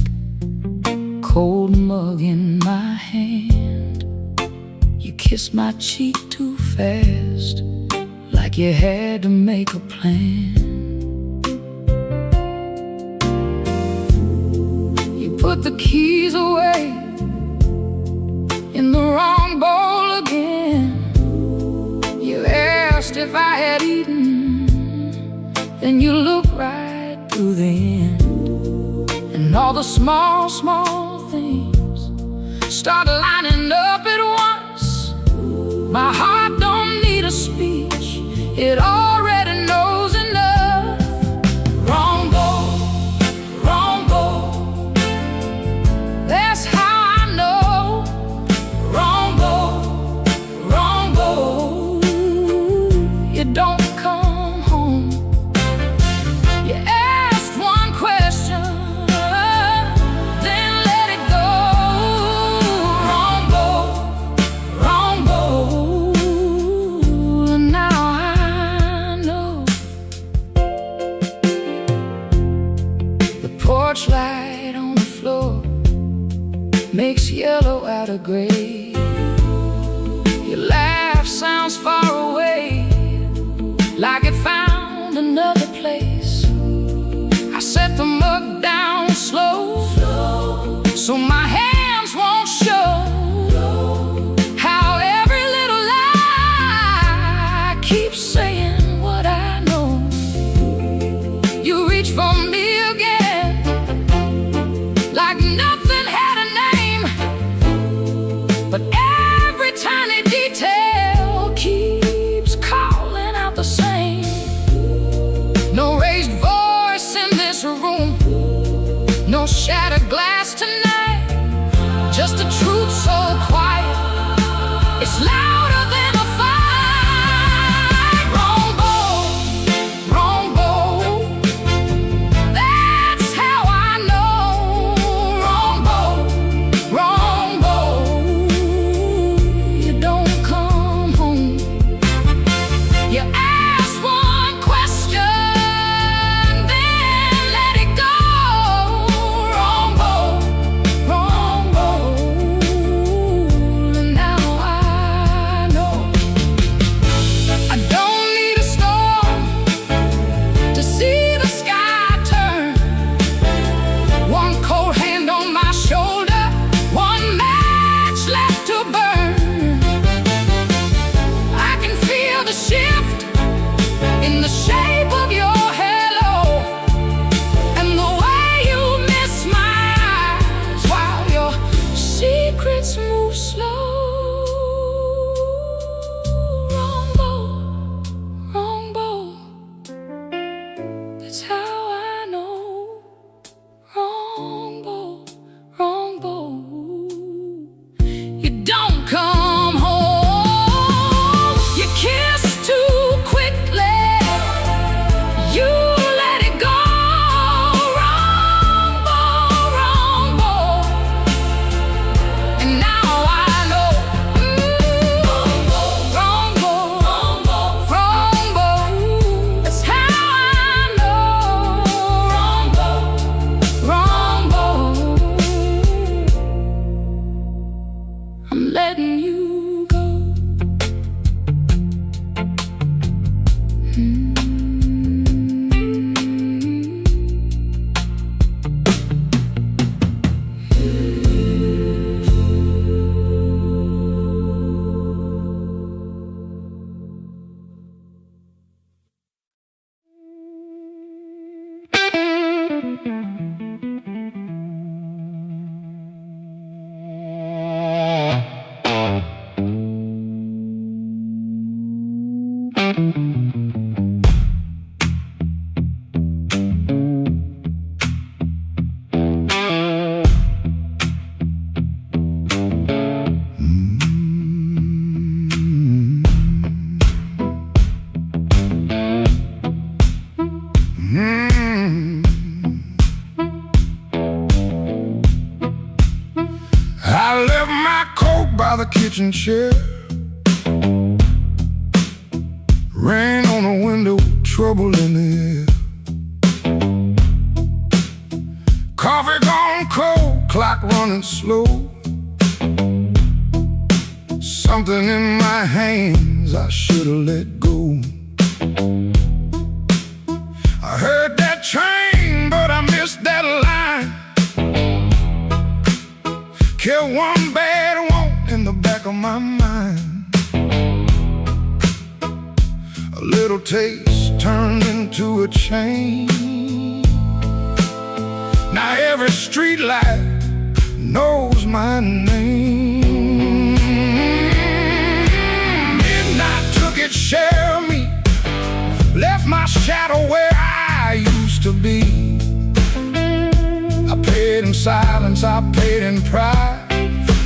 cold mug in my hand. You kiss my cheek too fast, like you had to make a plan. Put the keys away in the wrong bowl again. You asked if I had eaten, then you look right through the end. And all the small, small things start lining up at once. My heart don't need a speech, it already knows enough. Wrong bowl, wrong bowl, that's how I know. Wrong bowl, you don't come home. You asked one question, then let it go. Wrong bowl, and now I know. The porch light on the floor makes yellow out of gray. Your laugh sounds far away, like it found another place. I set the mug down slow, so my hands won't show how every little lie keeps saying what I know. You reach for me again, like nothing had a name, but every tiny detail keeps calling out the same. No raised voice in this room, no shattered glass tonight. letting you go. I left my coat by the kitchen chair. Rain on the window, trouble in the air. Coffee gone cold, clock running slow. Something in my hands I should've let go. I heard that train, but I missed that line. Kept one bad want in the back of my mind. A little taste turned into a chain. Now every street light knows my name. Midnight took its share of me, left my shadow where I used to be. I paid in silence, I paid in pride.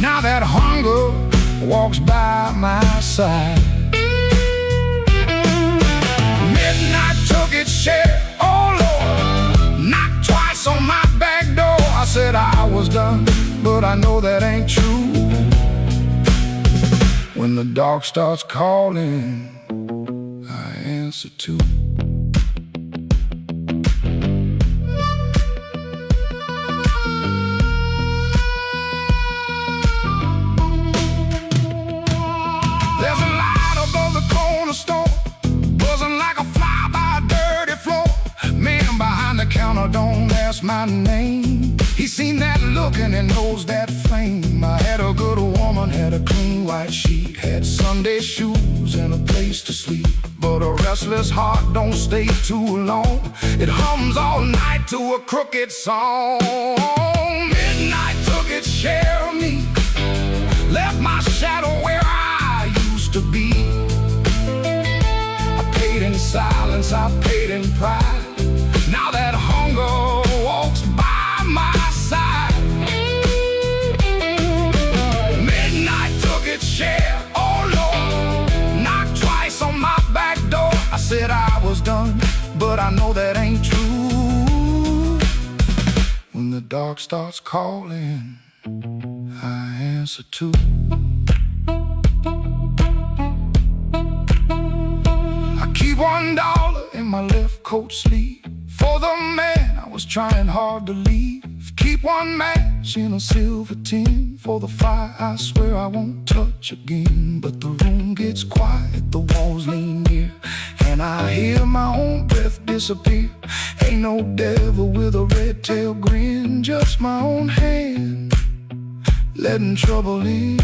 Now that hunger walks by my side. Midnight took its share, oh Lord, knocked twice on my back door. I said I was done, but I know that ain't true. When the dark starts calling, I answer to. There's a light above the corner store, buzzing like a fly by a dirty floor. Man behind the counter don't ask my name. He seen that look and he knows that flame. I had a good woman, had a clean white sheet, had Sunday shoes and a place to sleep. But a restless heart don't stay too long. It hums all night to a crooked song. Midnight took its share of me, left my shadow where I used to be. I paid in silence, I paid in pride. Now that hunger walks by my side. Midnight took its share, oh Lord, knocked twice on my back door. I said I was done, but I know that ain't true. When the dark starts calling, I answer to. I keep $1 in my left coat sleeve for the man I was trying hard to leave. Keep one match in a silver tin for the fire I swear I won't touch again. But the room gets quiet, the walls lean near, and I hear my own breath disappear. Ain't no devil with a red tail grin, just my own hand letting trouble in.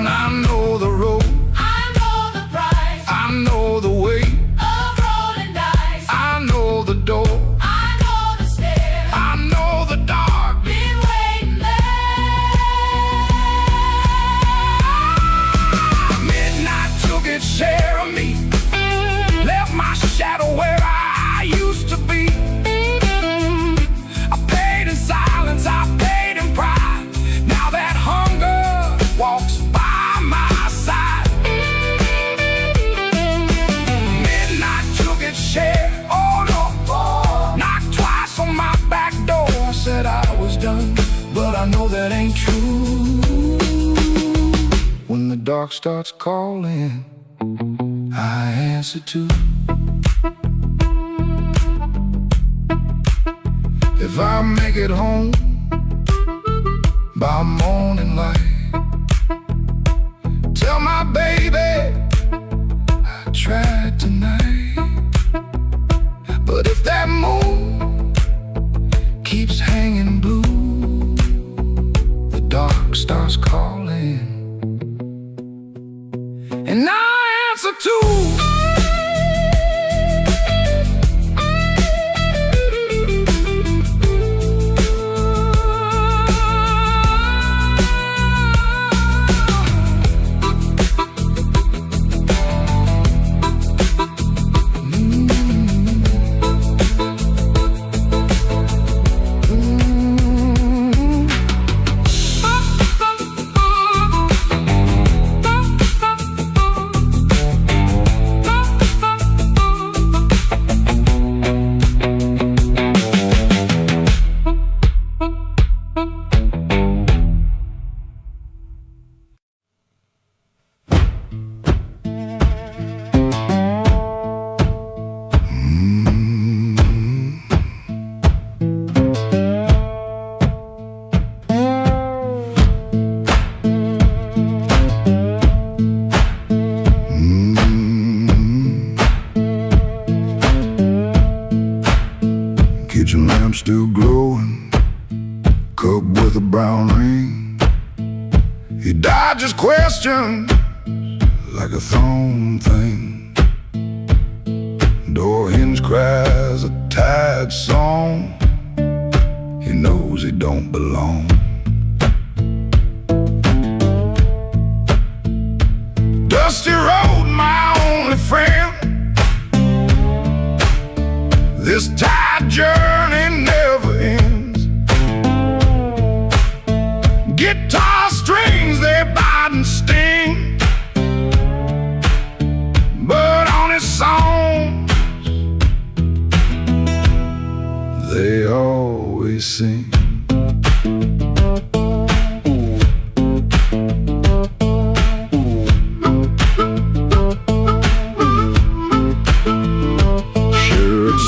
I know the road, I know the price I know the way, of rolling dice. I know the door, I know the stairs, I know the dark. been waiting there. Midnight took its share of me, left my shadow where I used to be. I paid in silence, I paid in pride. Now that hunger walks by my side. Midnight took its share, oh Lord, knocked twice on my back door. I said I was done, but I know that ain't true. When the dark starts calling, I answer to. If I make it home, cup with a brown ring. He dodges questions like a thrown thing. Door hinge cries a tired song. He knows he don't belong. Dusty road, my only friend. This tired journey never ends. Guitar strings, they bite and sting, but on his songs, they always sing.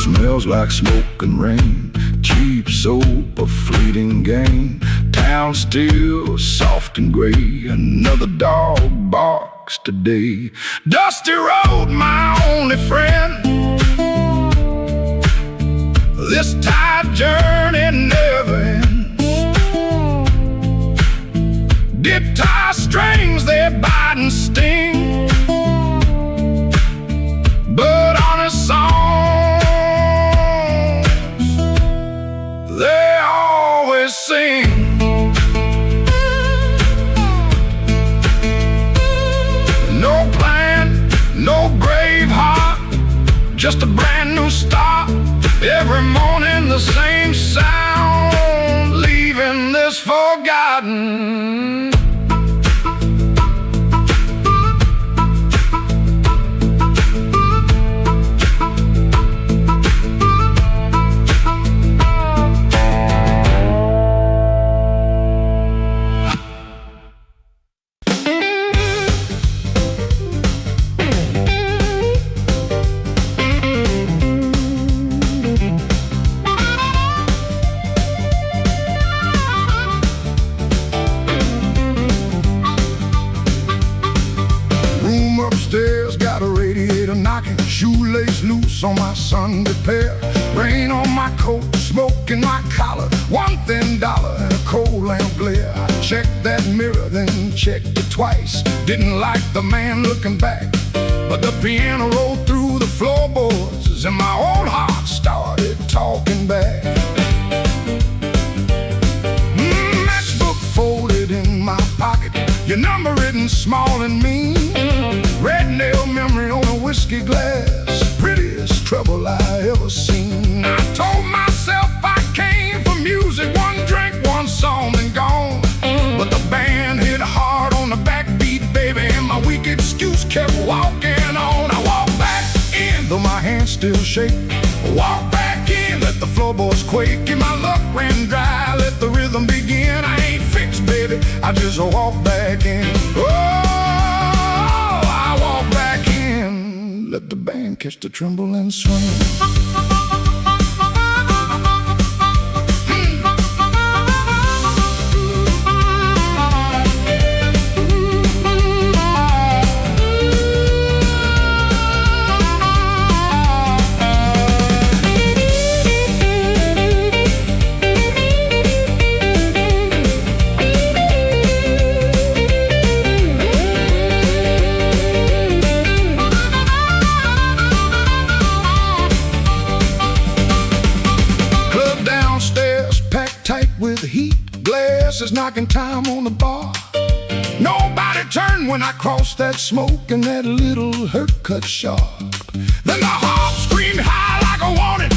Smells like smoke and rain, cheap soap, a fleeting gain. Town still soft and gray, another dog barks today. Dusty road, my only friend. This tired journey never ends. Guitar strings, they bite and sting, but on a song they always sing. No plan, no brave heart, just a brand new start. Every morning the same sound, leaving this forgotten. Upstairs got a radiator knocking, shoelace loose on my Sunday pair. Rain on my coat, smoke in my collar, one thin dollar and a cold lamp glare. I checked that mirror, then checked it twice. Didn't like the man looking back, but the piano rolled through the floorboards and my old heart started talking back. Matchbook folded in my pocket, your number written small and mean. Red nail memory on a whiskey glass, prettiest trouble I ever seen. I told myself I came for music, one drink, one song, then gone. But the band hit hard on the backbeat, baby, and my weak excuse kept walking on. I walked back in, though my hands still shake. Walk back in, let the floorboards quake, and my luck ran dry. Let the rhythm begin. I ain't fixed, baby, I just walk back in. Let the band catch the tremble and swing. With heat, glasses knocking time on the bar. Nobody turned when I crossed that smoke, and that little hurt cut sharp. Then the harp screamed high like a warning,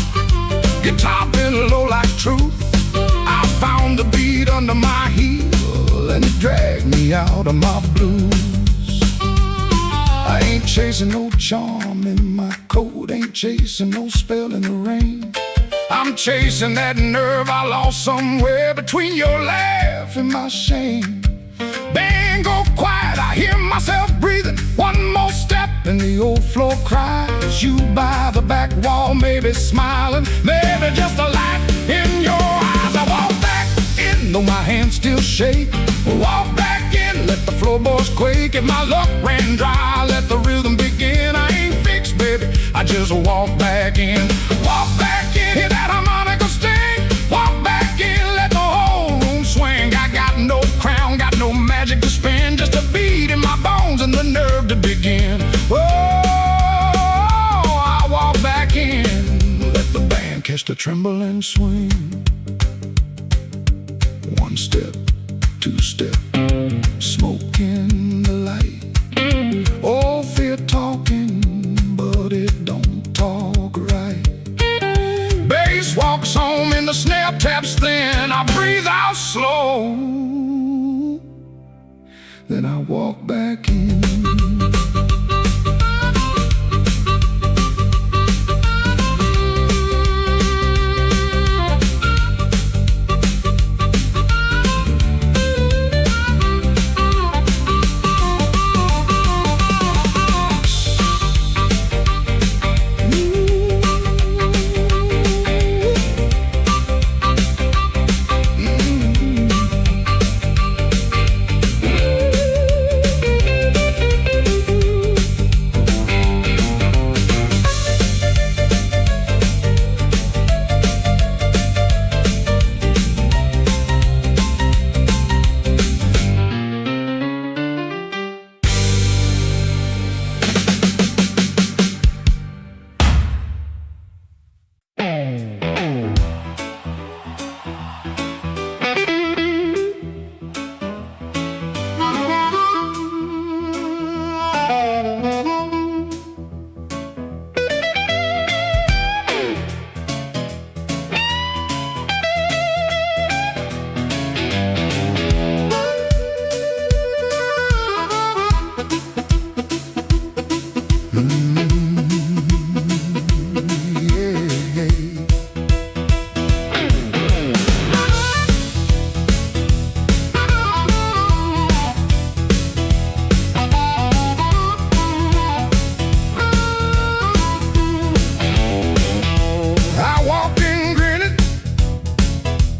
guitar bent low like truth. I found the beat under my heel, and it dragged me out of my blues. I ain't chasing no charm in my coat, ain't chasing no spell in the rain. I'm chasing that nerve I lost somewhere between your laugh and my shame. Band go quiet, I hear myself breathing. One more step and the old floor cries. You by the back wall, maybe smiling, maybe just a light in your eyes. I walk back in, though my hands still shake. Walk back in, let the floorboards quake. If my luck ran dry, let the rhythm begin. I ain't fixed, baby, I just walk back in. Walk back in, hear that harmonica sting. Walk back in, let the whole room tremble and swing. One step, two step, smoke in the light. Oh, fear talking, but it don't talk right. Bass walks home and the snare taps thin. I breathe out slow, then I walk back in.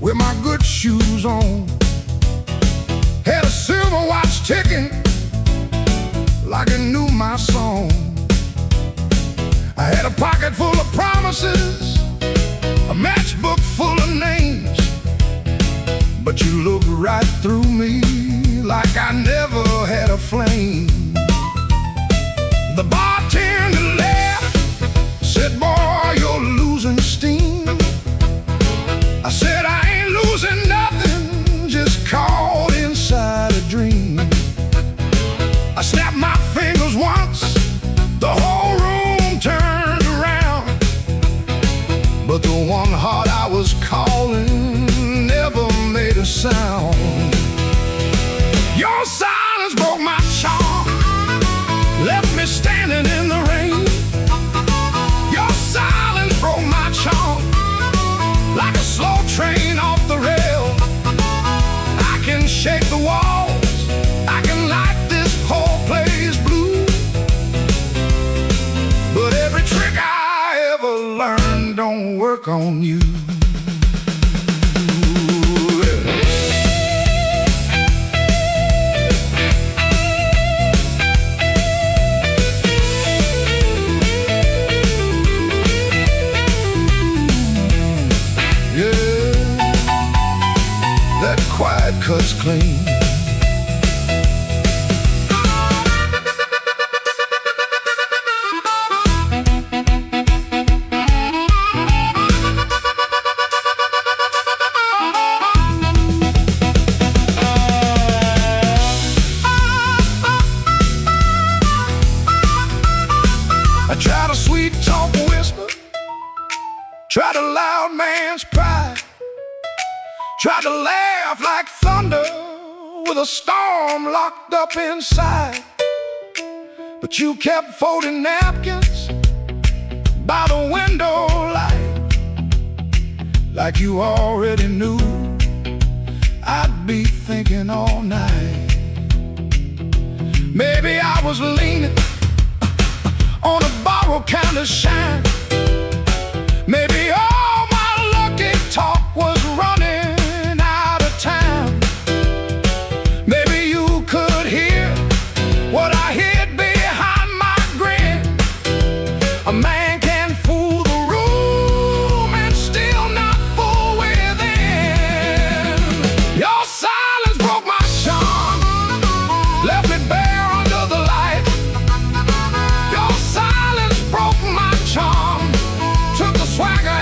With my good shoes on, had a silver watch ticking like it knew my song. I had a pocket full of promises, a matchbook full of names, but you looked right through me like I never had a flame. The bartender laughed, said, "Boy, you're losing steam." I said, "I ain't losing nothing, just caught inside a dream." I snapped my fingers once, the whole room turned around, but the one heart I was calling never made a sound. Your silence broke my charm, left me standing in the rain. Your silence broke my charm, like a slow train off the rail. I can shake the walls, I can light this whole place blue, but every trick I ever learned don't work on you. Quiet cuts clean. I tried a sweet talk whisper, tried a loud man's pride, tried to laugh like thunder with a storm locked up inside. But you kept folding napkins by the window light, like you already knew I'd be thinking all night. Maybe I was leaning on a borrowed kind of shine. Maybe all my lucky talk was running out of time. Maybe you could hear what I hid behind my grin. A man can fool the room and still not fool within. Your silence broke my charm, left me bare under the light. Your silence broke my charm, took the swagger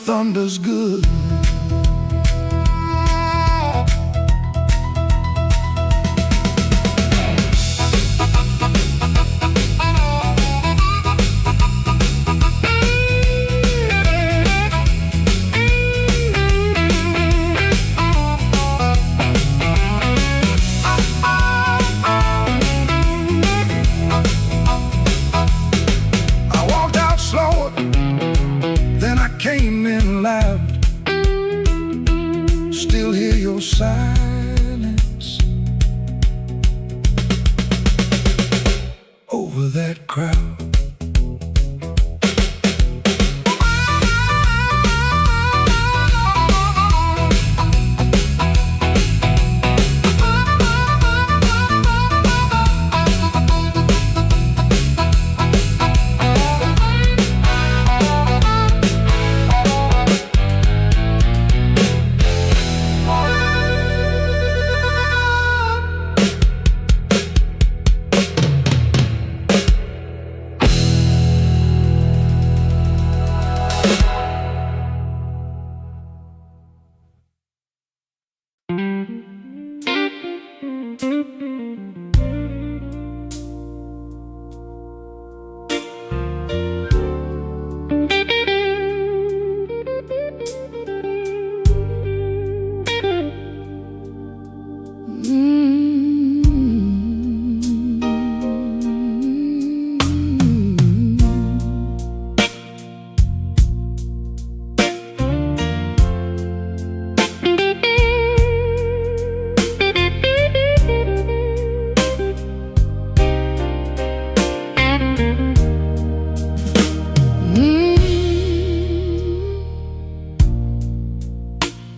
thunder's good. Came in loud, still hear your silence over that crowd.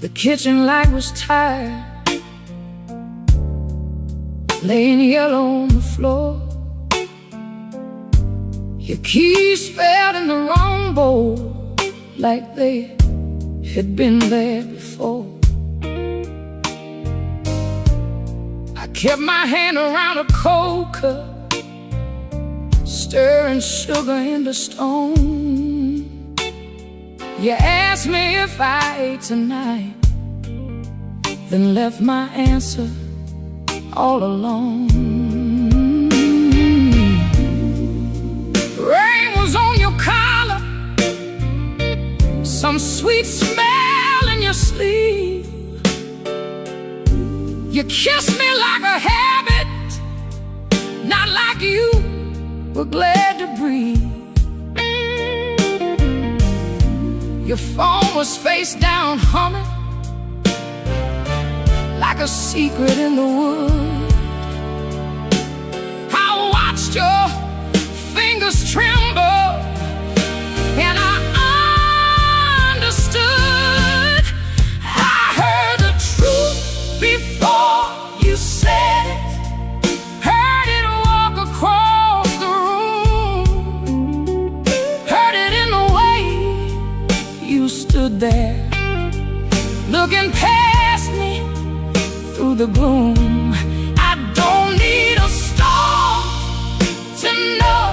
The kitchen light was tired, laying yellow on the floor. Your keys spelled in the wrong bowl, like they had been there before. I kept my hand around a cold cup, stirring sugar in the stone. You asked me if I ate tonight, then left my answer all alone. Rain was on your collar, some sweet smell in your sleeve. You kissed me like a habit, not like you were glad to breathe. Your phone was face down humming, like a secret in the wood. I watched your fingers tremble, and I understood. I heard the truth before you said it, heard it walk across the room, heard it in the way you stood there, looking past me through the gloom. I don't need a star to know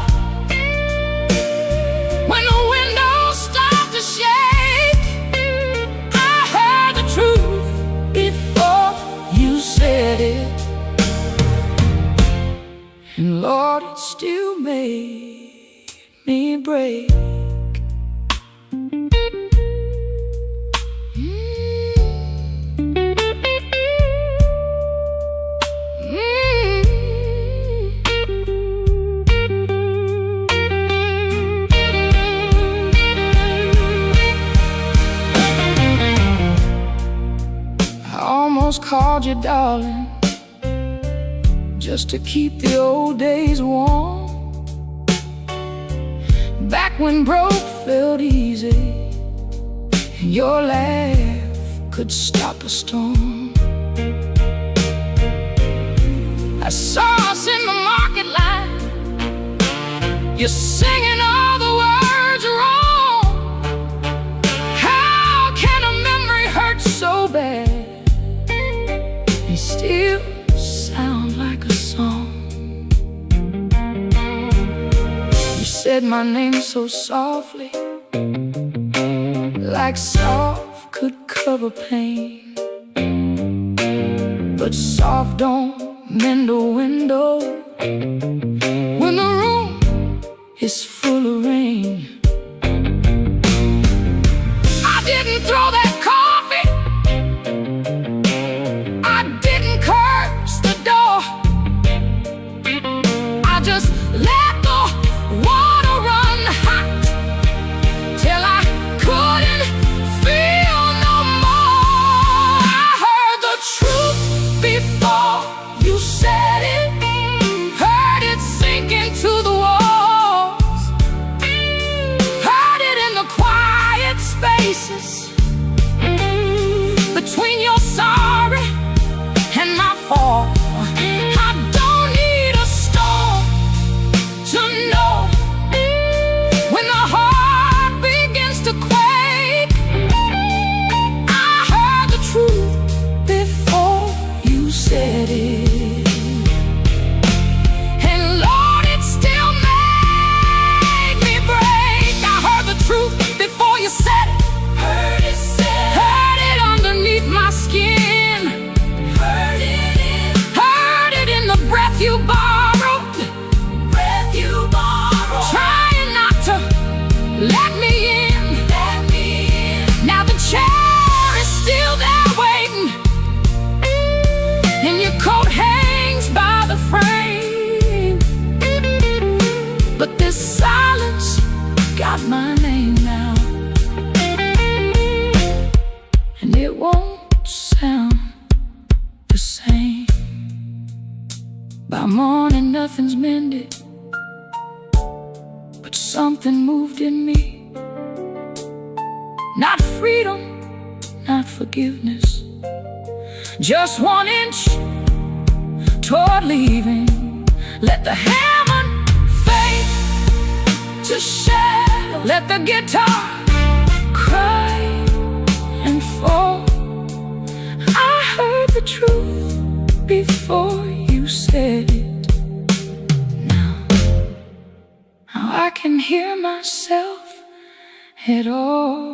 when the windows start to shake. I heard the truth before you said it, and Lord, it still made me break. Called you darling, just to keep the old days warm, back when broke felt easy and your laugh could stop a storm. I saw us in the market line, you're singing all the words wrong. How can a memory hurt so bad and still sound like a song? You said my name so softly, like soft could cover pain, but soft don't mend a window when the room is full of rain. I didn't throw that coffee, I didn't curse the door, I just let the water run hot till I couldn't feel no more. I heard the truth before you said it, heard it sink into the walls, heard it in the quiet spaces between your sorry and my fall. I don't need a storm to know when the heart begins to quake. I heard the truth before you said it, and Lord, it still made me break. I heard the truth before you said it, heard it said, heard it underneath my skin, heard it in the breath you borrowed, trying not to let me in. Now the chair is still there waiting, and your coat hangs by the frame, but this silence got my name now, and it won't sound the same. By morning nothing's mended, but something moved in me. Not freedom, not forgiveness, just 1 inch toward leaving. Let the hammer fade to shadow, let the guitar cry and fall. I heard the truth before you said it. Now I can hear myself at all.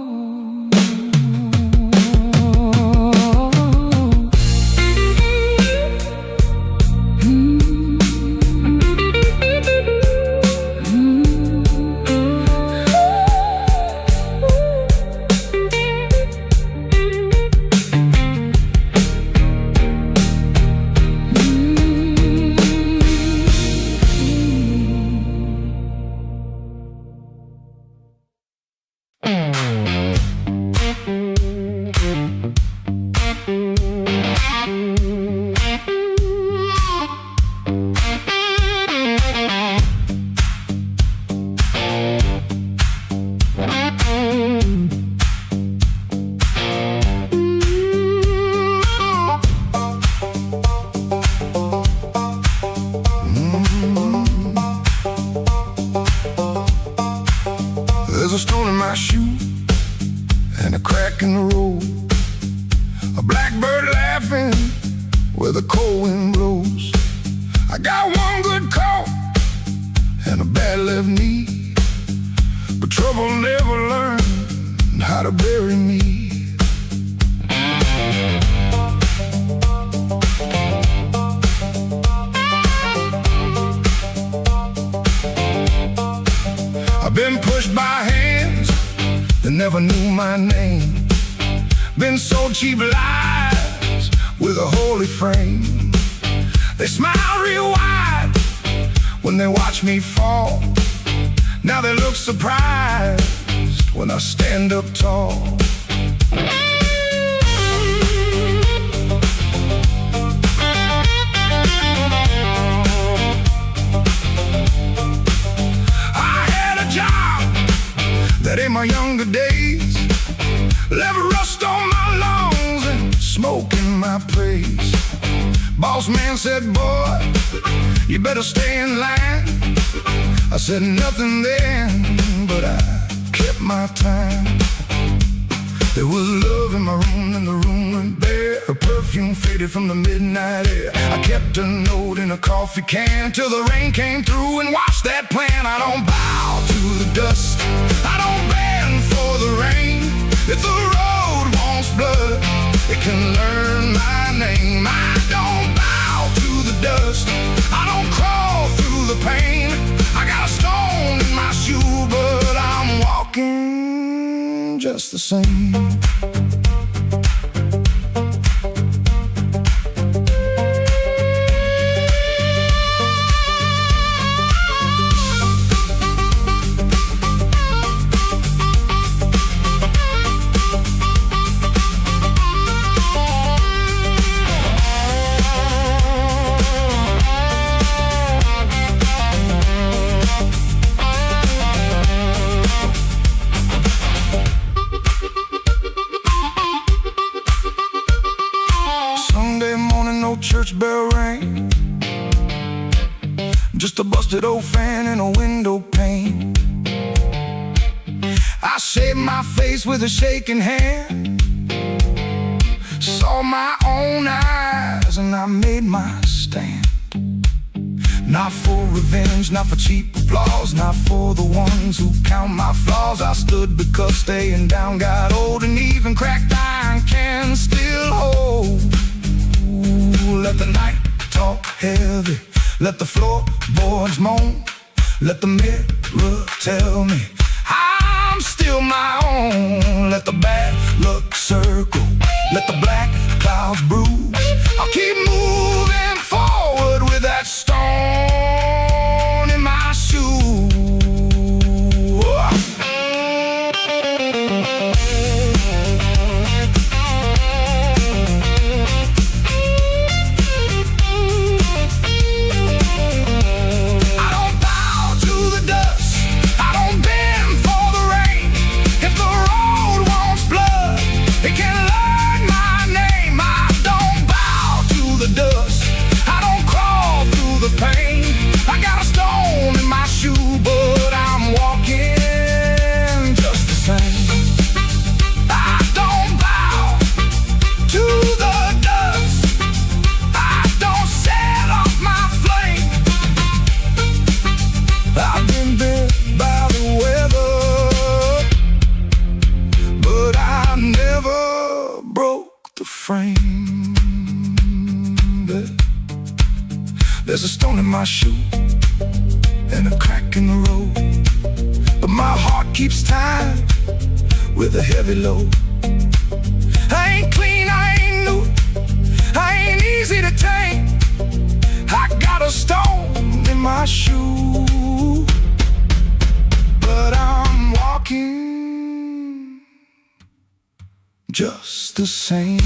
There's a stone in my shoe and a crack in the road, a blackbird laughing where the cold wind blows. I got one good coat and a bad left knee, but trouble never learned how to bury me. I've been pushed by hands that never knew my name, been sold cheap lies with a holy frame. They smile real wide when they watch me fall. Now they look surprised when I stand up tall. That in my younger days left rust on my lungs and smoke in my praise. Boss man said, boy, you better stay in line. I said nothing then, but I kept my time. There was love in my room and the room went bare. Her perfume faded from the midnight air. I kept a note in a coffee can till the rain came through and washed that plan. I don't bow to the dust, I don't bend for the rain. If can learn my name. I don't bow to the dust, I don't crawl through the pain. I got a stone in my shoe, but I'm walking just the same. Church bell rang, just a busted old fan and a window pane. I shaved my face with a shaking hand, saw my own eyes and I made my stand. Not for revenge, not for cheap applause, not for the ones who count my flaws. I stood because staying down got old, and even cracked iron can still hold. Let the night talk heavy, let the floorboards moan, let the mirror tell me I'm still my own. Let the bad luck circle, let the black clouds bruise. I'll keep moving forward with that stone in my shoe. There's a stone in my shoe and a crack in the road, but my heart keeps time with a heavy load. I ain't clean, I ain't new, I ain't easy to tame. I got a stone in my shoe, but I'm walking just the same.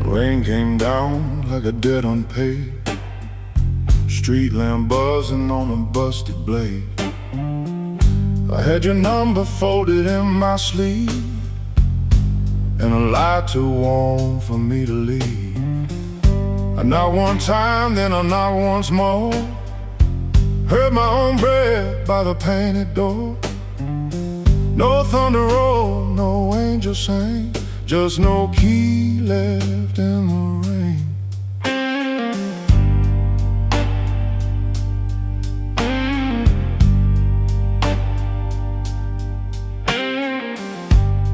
Rain came down like a debt unpaid, street lamp buzzing on a busted blade. I had your number folded in my sleeve, and a light too warm for me to leave. I knocked one time, then I knocked once more, heard my own breath by the painted door. No thunder roll, no angel sang, just no key left in the rain.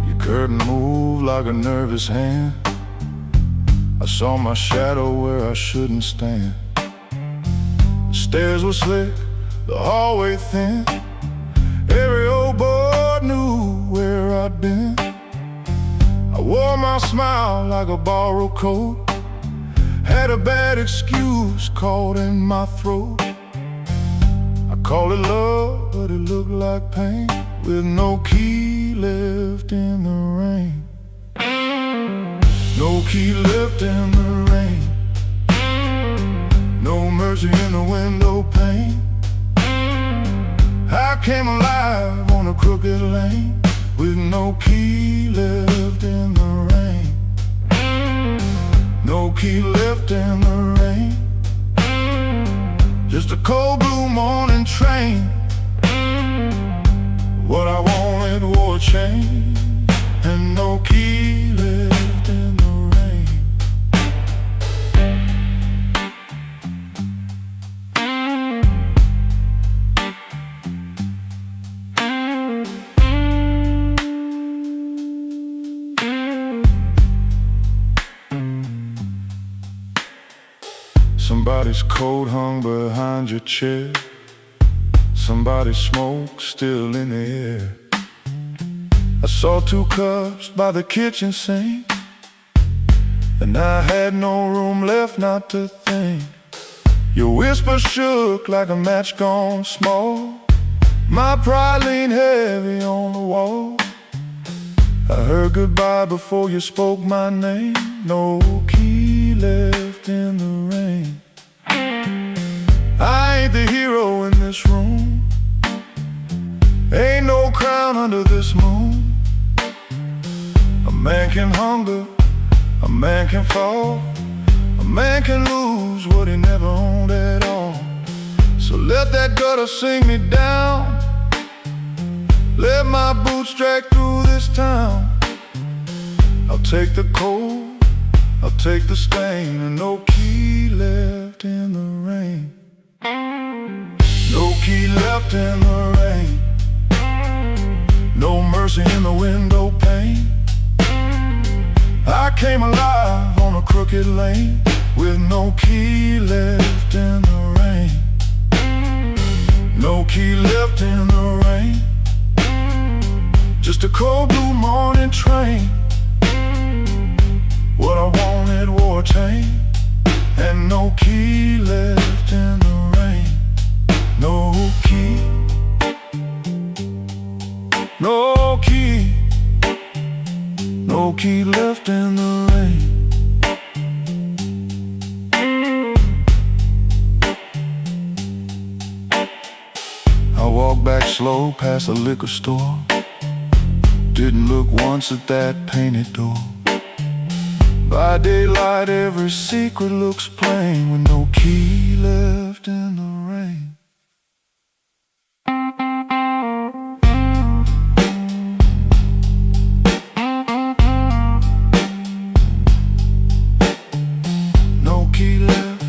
Your curtain moved like a nervous hand, I saw my shadow where I shouldn't stand. The stairs were slick, the hallway thin, every old boy knew where I'd been. I wore my smile like a borrowed coat, had a bad excuse caught in my throat. I call it love, but it looked like pain, with no key left in the rain. No key left in the rain. No mercy in the window pane. I came alive on a crooked lane, with no key left in the rain. No key left in the rain. Just a cold blue morning train. What I wanted wore a chain, and no key left in the rain. Somebody's coat hung behind your chair. Somebody's smoke still in the air. I saw 2 cups by the kitchen sink, and I had no room left not to think. Your whisper shook like a match gone small. My pride leaned heavy on the wall. I heard goodbye before you spoke my name. No key left in the rain. I ain't the hero in this room. Ain't no crown under this moon. A man can hunger, a man can fall, a man can lose what he never owned at all. So let that gutter sing me down. Let my boots drag through this town. I'll take the cold, I'll take the stain, and no key left in the rain. No key left in the rain. No mercy in the window pane. I came alive on a crooked lane, with no key left in the rain. No key left in the rain. Just a cold blue morning train. What I wanted wore a chain, and no key left in the rain. No key. No key. No key left in the rain. I walked back slow past the liquor store. Didn't look once at that painted door. By daylight every secret looks plain, with no key left in the rain. No key left.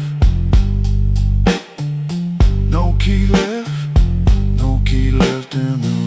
No key left. No key left in the rain.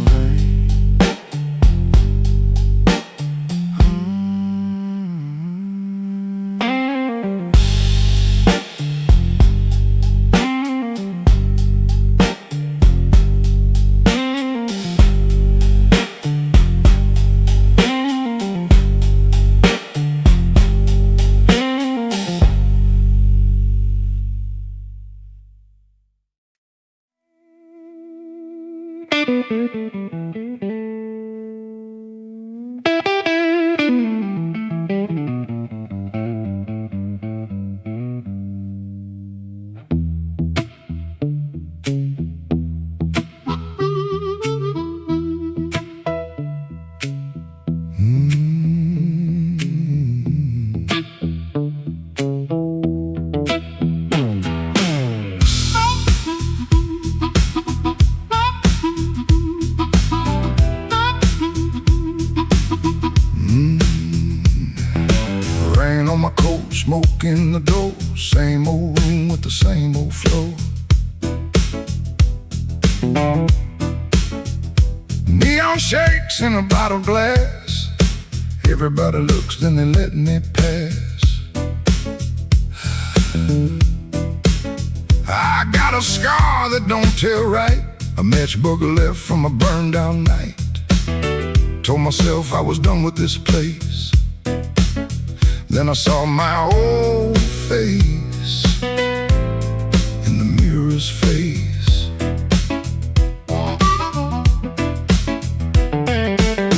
Smoke in the door, same old room with the same old flow. Neon shakes in a bottle glass. Everybody looks, then they letting it pass. I got a scar that don't tell right, a matchbook left from a burned out night. Told myself I was done with this place. Then I saw my old face in the mirror's face.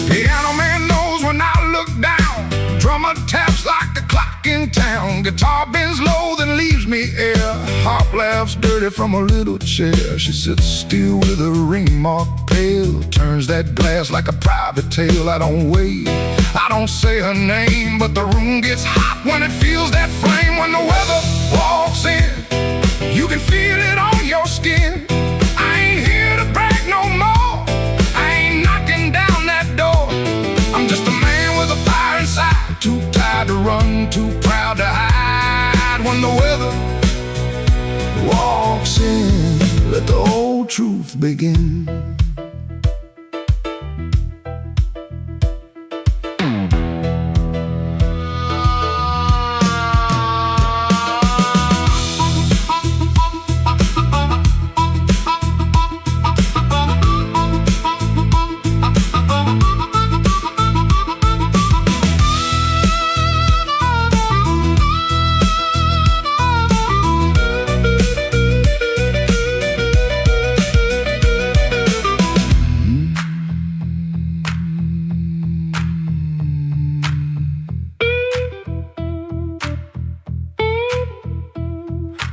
Piano man knows when I look down. Drummer taps like the clock in town. Guitar bends low, then leaves me air. Harp laughs dirty from a little chair. She sits still with her ring mark pale. Turns that glass like a private tale. I don't wait, I don't say her name, but the room gets hot when it feels that flame. When the weather walks in, you can feel it on your skin. I ain't here to brag no more. I ain't knocking down that door. I'm just a man with a fire inside. Too tired to run, too proud to hide. When the weather walks in, let the old truth begin.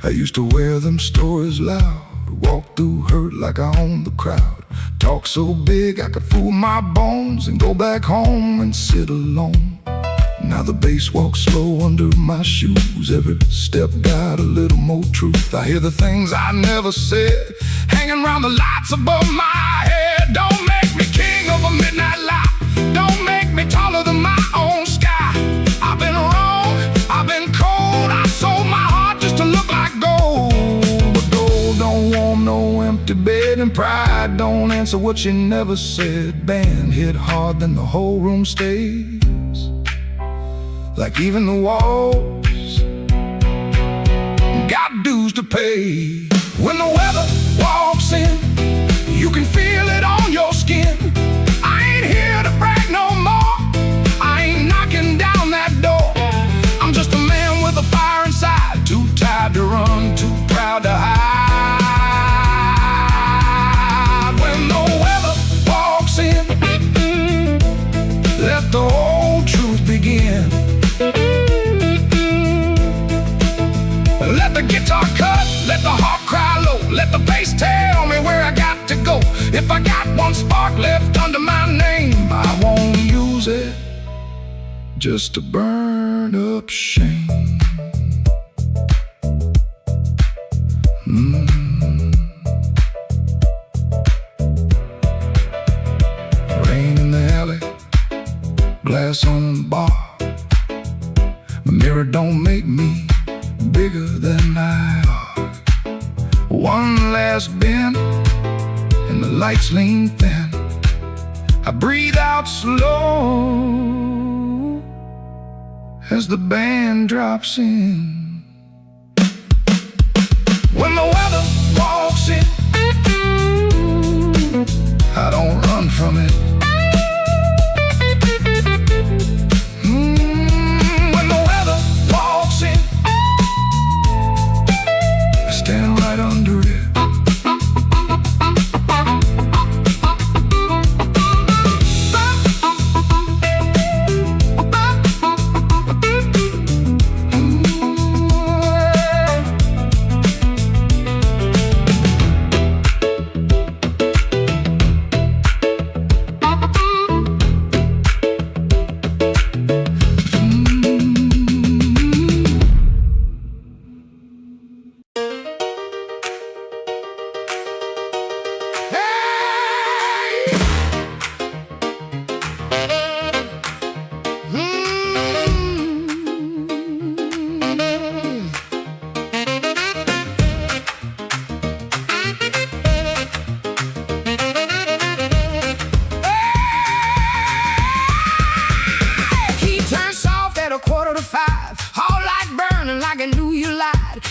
I used to wear them stories loud, walk through hurt like I owned the crowd. Talk so big I could fool my bones and go back home and sit alone. Now the bass walks slow under my shoes. Every step got a little more truth. I hear the things I never said hanging around the lights above my head. Don't make me king of a midnight lie. Don't make me taller than my own sky. I've been wrong, I've been cold. I sold my heart just to look like gold. But gold don't want no empty bed, and pride don't answer what you never said. Band hit hard, then the whole room stays like even the walls got dues to pay. When the weather walks in, you can feel it on your skin. I ain't here to brag no more. I ain't knocking down that door. I'm just a man with a fire inside. Too tired to run, too proud to hide. When the weather walks in, let the old truth begin. Let the guitar cut, let the harp cry low. Let the bass tell me where I got to go. If I got one spark left under my name, I won't use it just to burn up shame. Rain in the alley, glass on the bar. My mirror don't make me bigger than I are. One last bend and the lights lean thin. I breathe out slow as the band drops in. When the weather walks in, I don't run from it. When the weather walks in, stand right under it.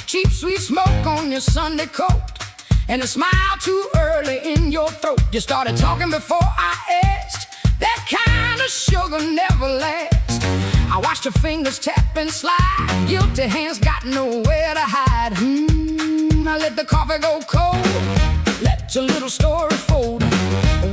Cheap sweet smoke on your Sunday coat, and a smile too early in your throat. You started talking before I asked. That kind of sugar never lasts. I watched her fingers tap and slide. Guilty hands got nowhere to hide. I let the coffee go cold. Let your little story fold.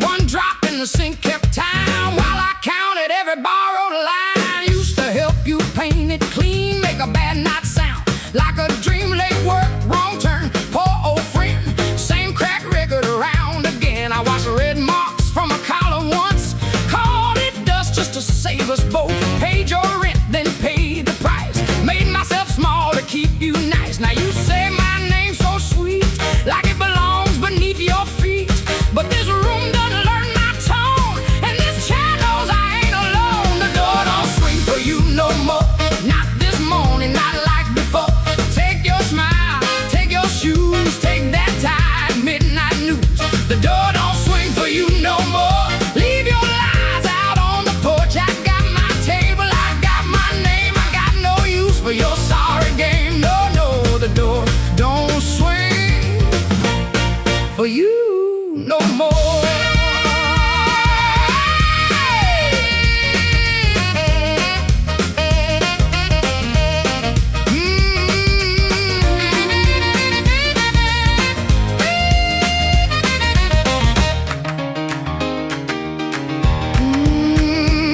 One drop in the sink kept time while I counted every borrowed line. Used to help you paint it clean, make a bad night sound like a dream. Late work, wrong turn, poor old friend. Same crack record around again. I watched red marks from a collar once. Called it dust just to save us both. Paid your rent, then paid the price. Made myself small to keep you nice. Now you say my name so sweet, like it belongs beneath your feet. But this room doesn't learn my tone, and this chair knows I ain't alone. The door don't swing for you no more. Not this morning, not like before. Take your smile, take your shoes, take that tie, midnight news. The door don't swing for you no more. Leave your lies out on the porch. I got my table, I got my name. I got no use for your sorry game. No, no, the door don't swing for you no more.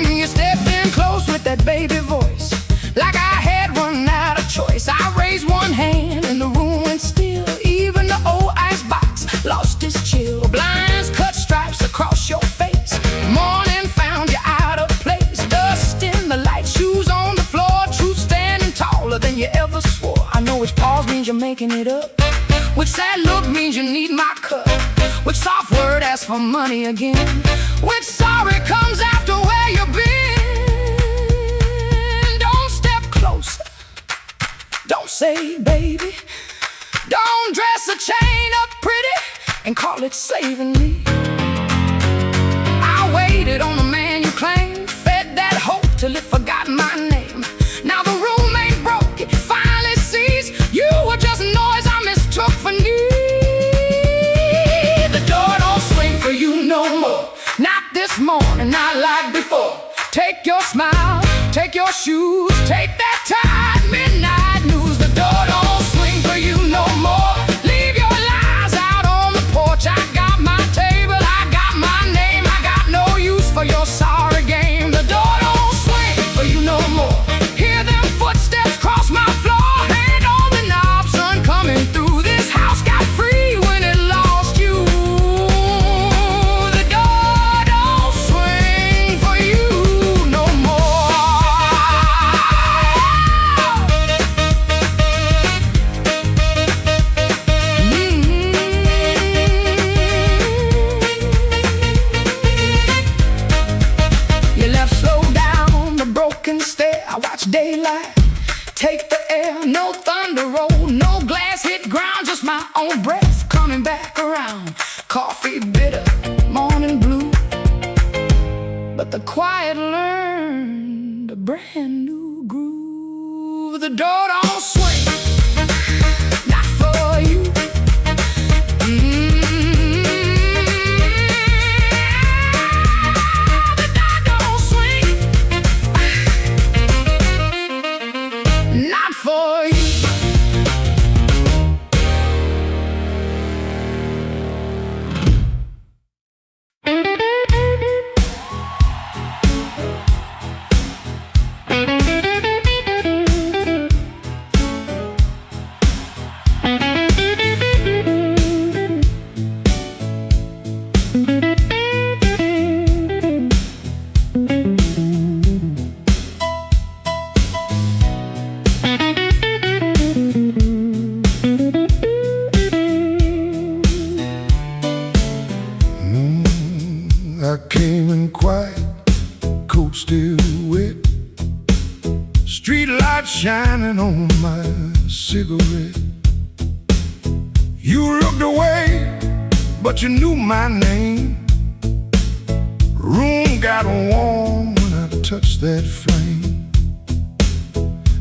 You stepped in close with that baby voice, like I had run out of choice. I raised one hand and the room went still. Even the old icebox lost its chill. Blinds cut stripes across your face. Morning found you out of place. Dust in the light, shoes on the floor. Truth standing taller than you ever swore. I know which pause means you're making it up. Which sad look means you need my cup. Which soft word asks for money again. Which sorry comes after where you've been. Don't step closer. Don't say baby. Don't dress a chain up pretty and call it saving me. I waited on the man you claimed, fed that hope till it forgot my name. Now the room ain't broke, it finally sees you were just noise I mistook for need. The door don't swing for you no more. Not this morning, not like before. Take your smile, take your shoes, take that tie, midnight news. The door don't swing for you no more. Leave your lies out on the porch. I got my table, I got my name. I got no use for your sorry game. The door don't swing for you no more. Hear them footsteps cross my floor. Hand on the knob, sun coming through. This house got free when it lost you. The door don't swing for you no more. You left slow down the broken stair. I watched daylight take the air. No thunder roll, no glass hit ground. Just my own breath coming back around. Coffee bitter, morning blue. But the quiet learned a brand new groove. The door don't swing, not for you. The door don't swing, not for you. I came in quiet, coat still wet, street light shining on my cigarette. You looked away, but you knew my name. Room got warm when I touched that flame.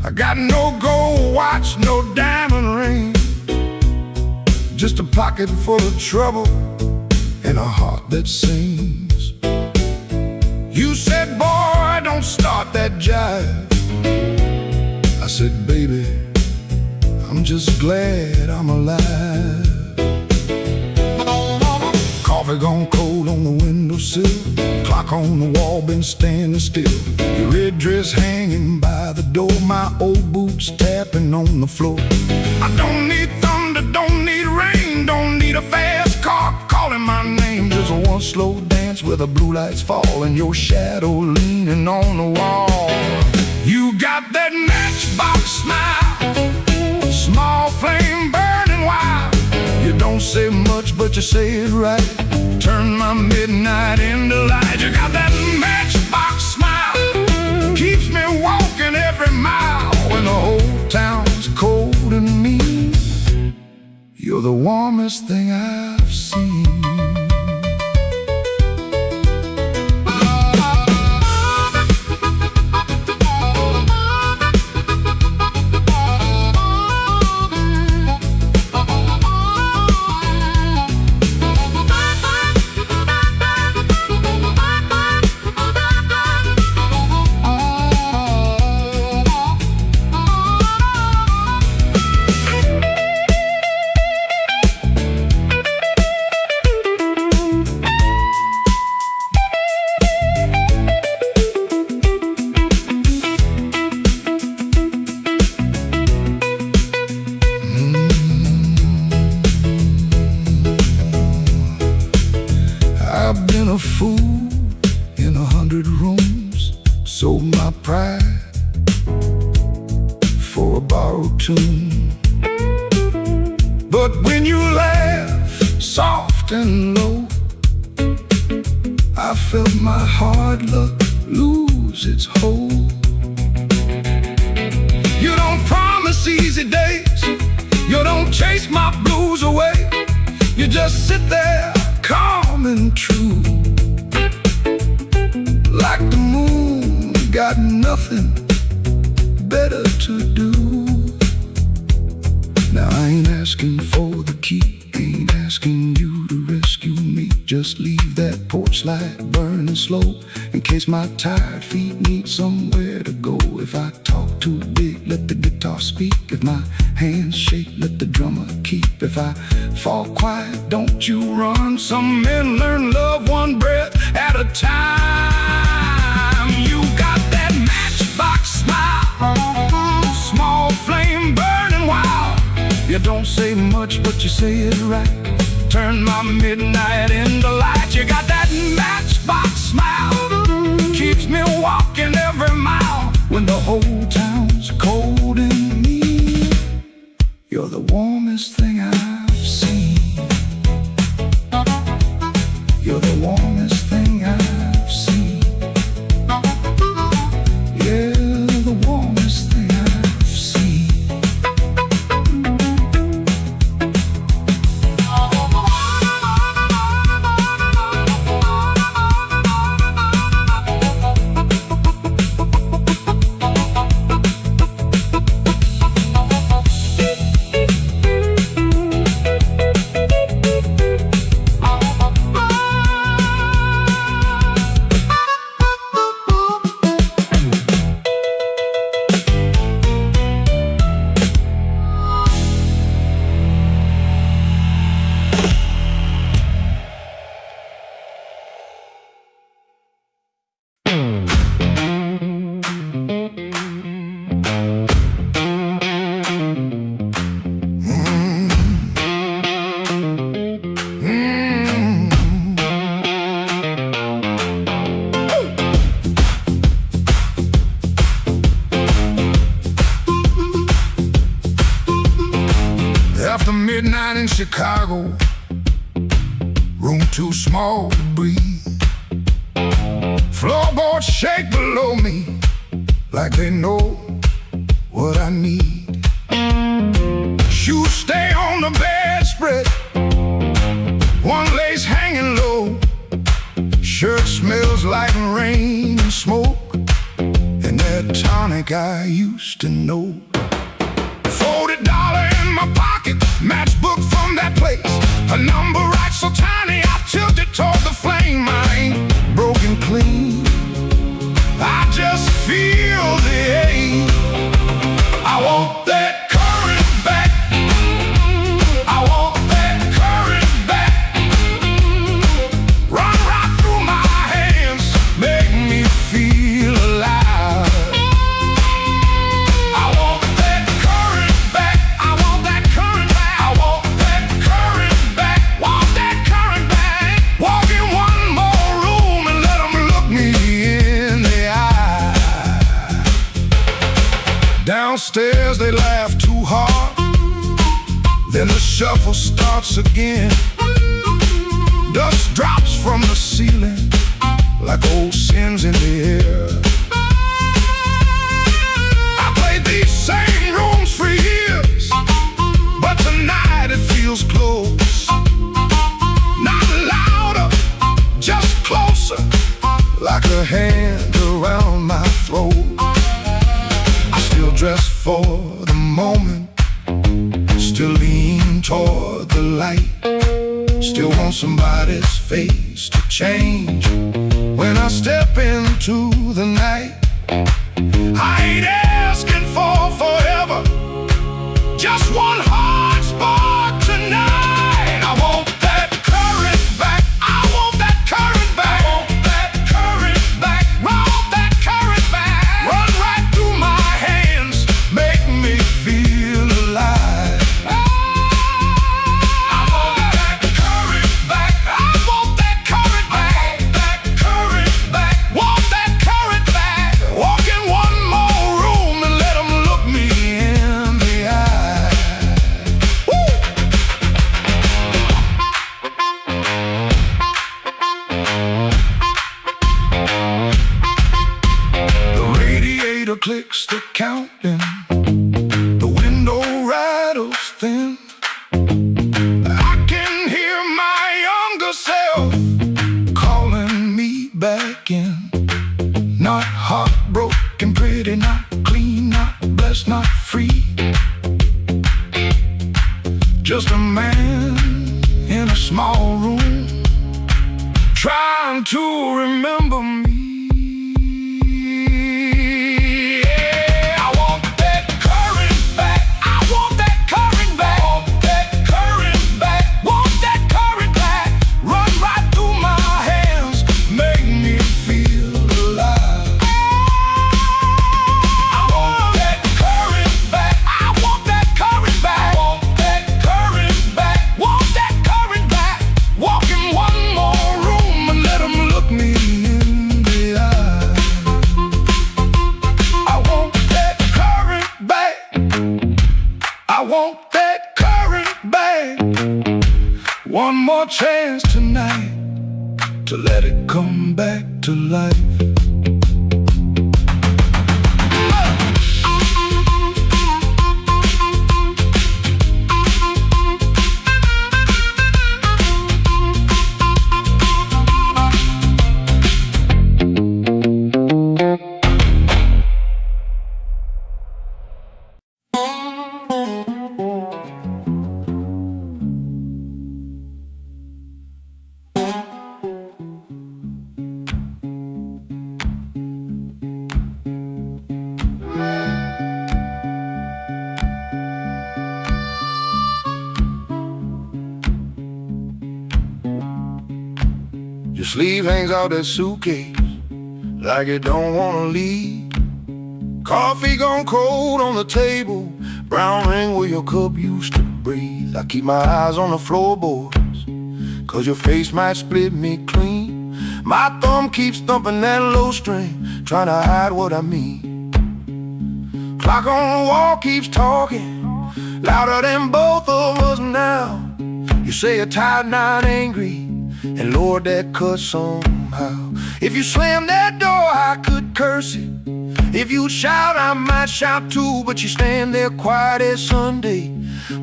I got no gold watch, no diamond ring, just a pocket full of trouble and a heart that sings. You said, boy, don't start that jive. I said, baby, I'm just glad I'm alive. Coffee gone cold on the windowsill, clock on the wall been standing still. Your red dress hanging by the door, my old boots tapping on the floor. I don't need thunder, don't need rain, don't need a fast car calling my name. Just one slow dance where the blue lights fall and your shadow leaning on the wall. You got that matchbox smile, small flame burning wild. You don't say much, but you say it right. Turn my midnight into light. You got that matchbox smile, keeps me walking every mile when the whole town's cold and mean. You're the warmest thing I've seen. I've been a fool in 100 rooms, sold my pride for a borrowed tune. But when you laugh soft and low, I felt my hard luck lose its hold. You don't promise easy days, you don't chase my blues away. You just sit there calm and true, like the moon got nothing better to do. Now I ain't asking for the key, ain't asking you to rescue me. Just leave that porch light burning slow, in case my tired feet need somewhere to go. If I talk too big, let the guitar speak. If my hands shake, let the drummer keep. If I fall quiet, don't you run. Some men learn love one breath at a time. You got that matchbox smile, small flame burning wild. You don't say much, but you say it right. Turn my midnight into light. You got that matchbox smile, keeps me walking every mile when the whole town's cold and mean. You're the warmest thing I've seen. You're the warmest thing I've seen. Yeah, the warmest thing I've seen. After midnight in Chicago, room too small to breathe. Floorboards shake below me like they know what I need. Shoes stay on the bedspread, one lace hanging low. Shirt smells like rain and smoke, and that tonic I used to know. $40 in my pocket, matchbook from that place. A number right so tiny I tilted toward the flame. I ain't broken clean, says they laugh too hard. Then the shuffle starts again. Dust drops from the ceiling like old sins in the air. I played these same rooms for years, but tonight it feels close. Not louder, just closer, like a hand around my throat. I still dress for the moment, still lean toward the light, still want somebody's face to change when I step into the night. I ain't asking for forever, just one hard spark tonight. I want that current back, I want that current back, I want that current back, I want that current back. Run right through my hands, make me feel alive. I want that current back, I want that current back, that current back, want that current back. Walk in one more room and let them look me in the eye. Woo! The radiator clicks the counting, the window rattles thin. I can hear my younger self calling me back in. Not heartbroken, pretty, not clean, not blessed, not free. Just a man in a small room trying to remember me. Yeah, I want that current back, I want that current back, want that current back, want that current back. Run right through my hands, make me feel alive. I want that current back, I want that current back, want that current back, want that current back. Walk in one more room and let them look me in the eye. I want that current back, I want that current back. One more chance tonight to let it come back to life. Your sleeve hangs out that suitcase like it don't wanna leave. Coffee gone cold on the table, brown ring where your cup used to breathe. I keep my eyes on the floorboards, cause your face might split me clean. My thumb keeps thumping that low string, trying to hide what I mean. Clock on the wall keeps talking, louder than both of us now. You say you're tired, not angry, and Lord, that cuts somehow. If you slam that door, I could curse it. If you shout, I might shout too. But you stand there quiet as Sunday,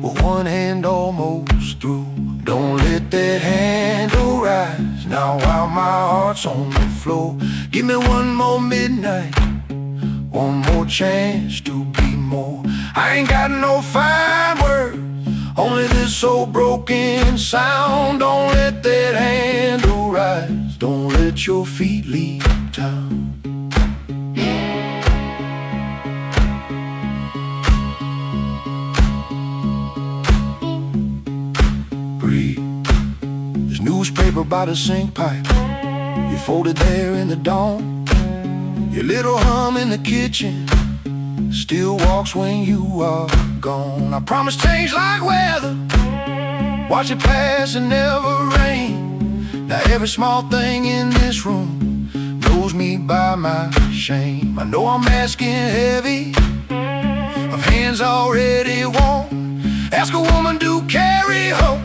with one hand almost through. Don't let that handle rise now while my heart's on the floor. Give me one more midnight, one more chance to be more. I ain't got no fine words, only this old broken sound. Don't let that handle rise, don't let your feet leave town. Breathe. There's newspaper by the sink pipe, you folded there in the dawn. Your little hum in the kitchen still walks when you are gone. I promise change like weather, watch it pass and never rain. Now every small thing in this room knows me by my shame. I know I'm asking heavy of hands already warm. Ask a woman to carry her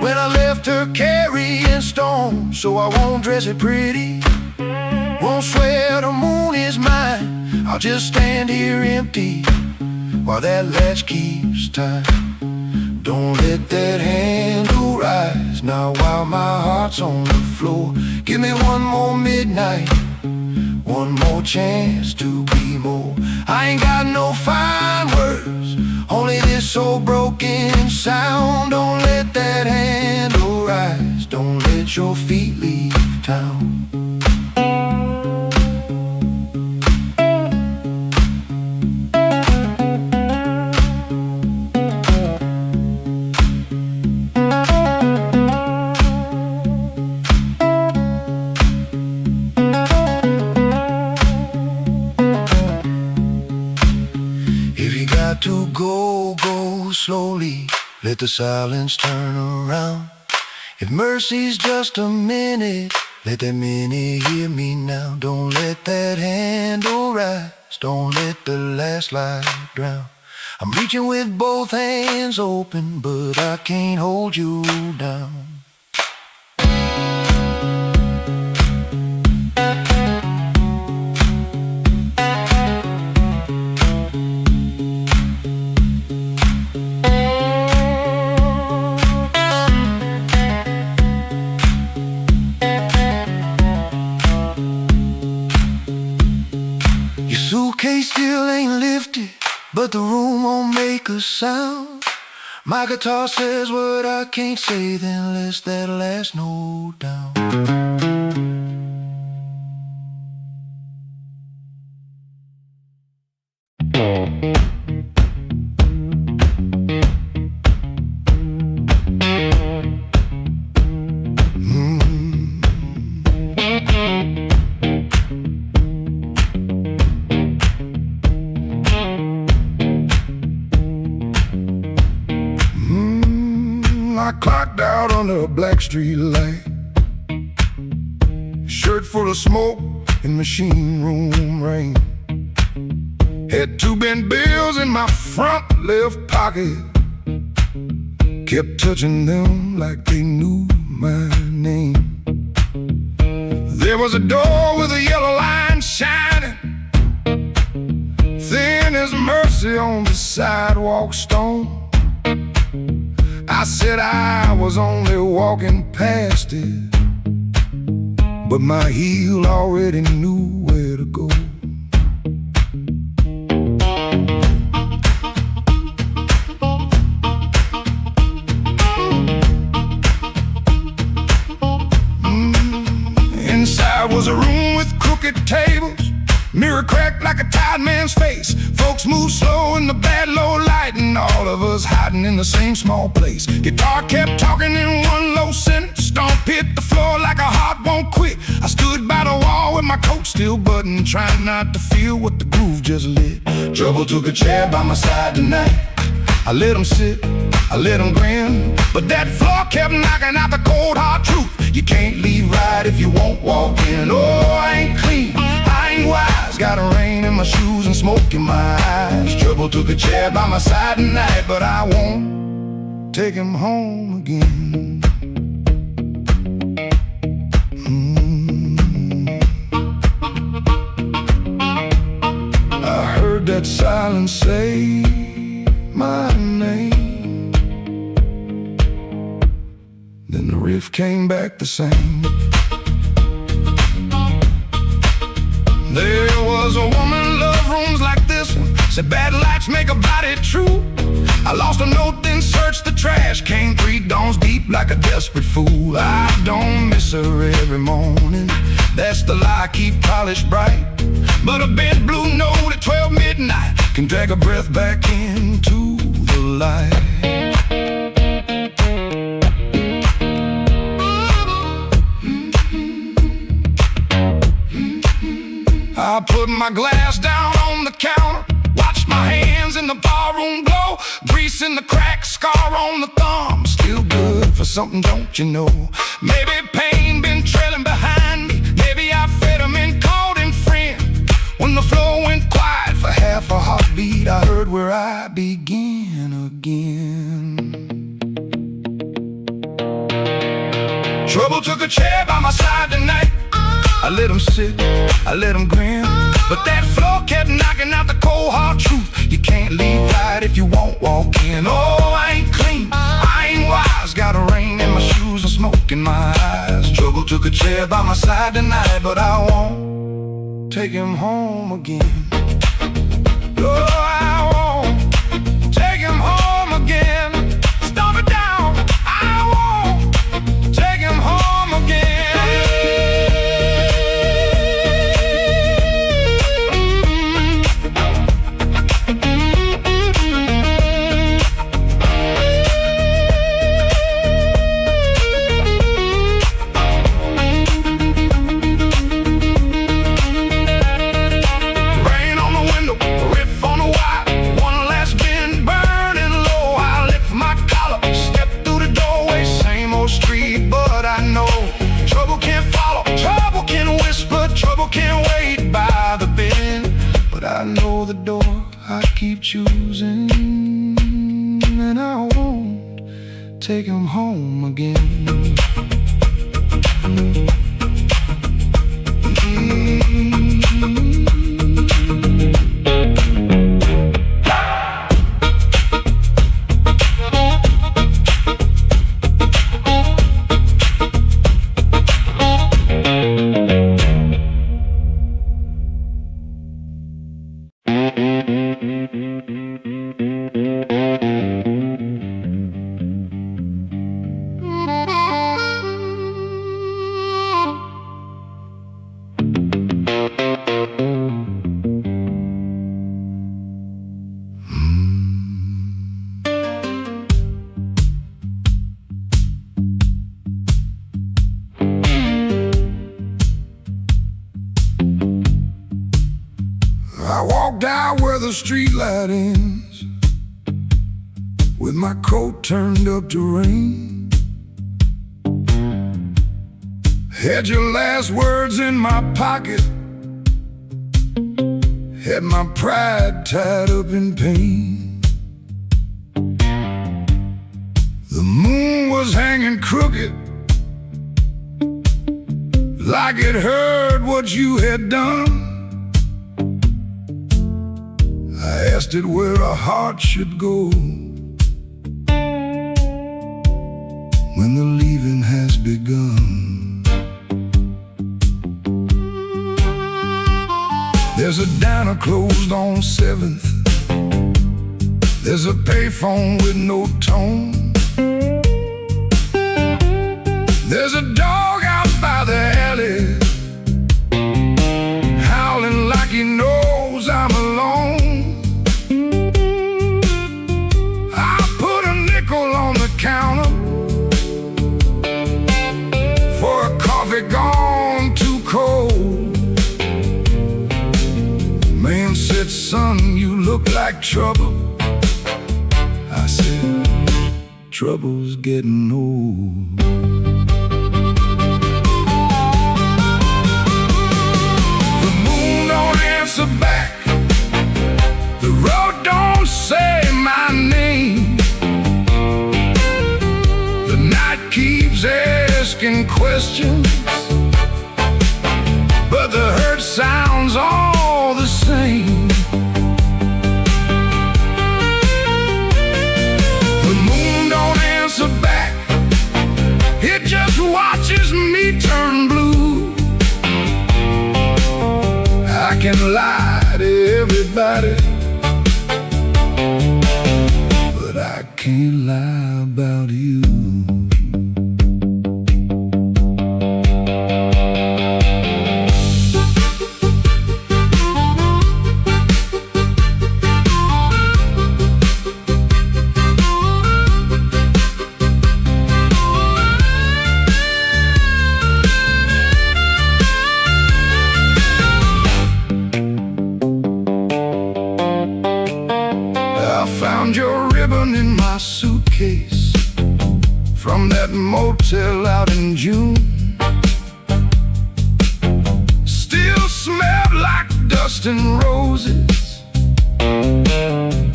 when I left her carrying storm. So I won't dress it pretty, won't swear the moon is mine. I'll just stand here empty while that latch keeps time. Don't let that handle rise now while my heart's on the floor. Give me one more midnight, one more chance to be more. I ain't got no fine words, only this old broken sound. Don't let that handle rise, don't let your feet leave town. To go, go slowly, let the silence turn around. If mercy's just a minute, let that minute hear me now. Don't let that handle rise, don't let the last light drown. I'm reaching with both hands open, but I can't hold you down. Suitcase still ain't lifted, but the room won't make a sound. My guitar says what I can't say, then let's that last note down. I clocked out under a black street light, shirt full of smoke and machine room rain. Had 2 bent bills in my front left pocket, kept touching them like they knew my name. There was a door with a yellow line shining, thin as mercy on the sidewalk stone. I said I was only walking past it, but my heel already knew where to go. Inside was a room with crooked tables, mirror cracked like a tired man's face. Folks move slow in the bad low light, and all of us hiding in the same small place. Guitar kept talking in one low sentence, stomp hit the floor like a heart won't quit. I stood by the wall with my coat still buttoned, trying not to feel what the groove just lit. Trouble took a chair by my side tonight. I let him sit, I let him grin, but that floor kept knocking out the cold hard truth. You can't leave right if you won't walk in. Oh, I ain't clean, I ain't wise, got a rain in my shoes and smoke in my eyes. Trouble took a chair by my side tonight, but I won't take him home again. I heard that silence say my name, then the riff came back the same. There was a woman love rooms like this one, said bad lights make a body true. I lost a note, then searched the trash, came 3 dawns deep like a desperate fool. I don't miss her every morning, that's the lie I keep polished bright. But a bent blue note at 12 midnight can drag a breath back into the light. I put my glass down on the counter, watched my hands in the barroom glow, grease in the crack, scar on the thumb, still good for something, don't you know? Maybe pain been trailing behind me, maybe I fed him and called him friend. When the floor went quiet for half a heartbeat, heartbeat, I heard where I began again. Trouble took a chair by my side tonight. I let him sit, I let him grin, but that floor kept knocking out the cold hard truth. You can't leave right if you won't walk in. Oh, I ain't clean, I ain't wise. Got a rain in my shoes and smoke in my eyes. Trouble took a chair by my side tonight, but I won't take him home again. Oh, I won't take him home again. Stomp it down, I won't take him home again. I know the door I keep choosing, and I won't take him home again. I walked out where the street light ends, with my coat turned up to rain. Had your last words in my pocket, had my pride tied up in pain. The moon was hanging crooked, like it heard what you had done. I asked it where a heart should go when the leaving has begun. There's a diner closed on 7th. There's a payphone with no tone. There's a dog out by the alley, howling like he knows I'm alone. Counter for a coffee gone too cold. Man said, son, you look like trouble. I said, trouble's getting old. The moon don't answer back, the road don't say my name. Keeps asking questions, but the hurt sounds all the same. The moon don't answer back, it just watches me turn blue. I can lie to everybody, but I can't lie about you. Found your ribbon in my suitcase from that motel out in June. Still smelled like dust and roses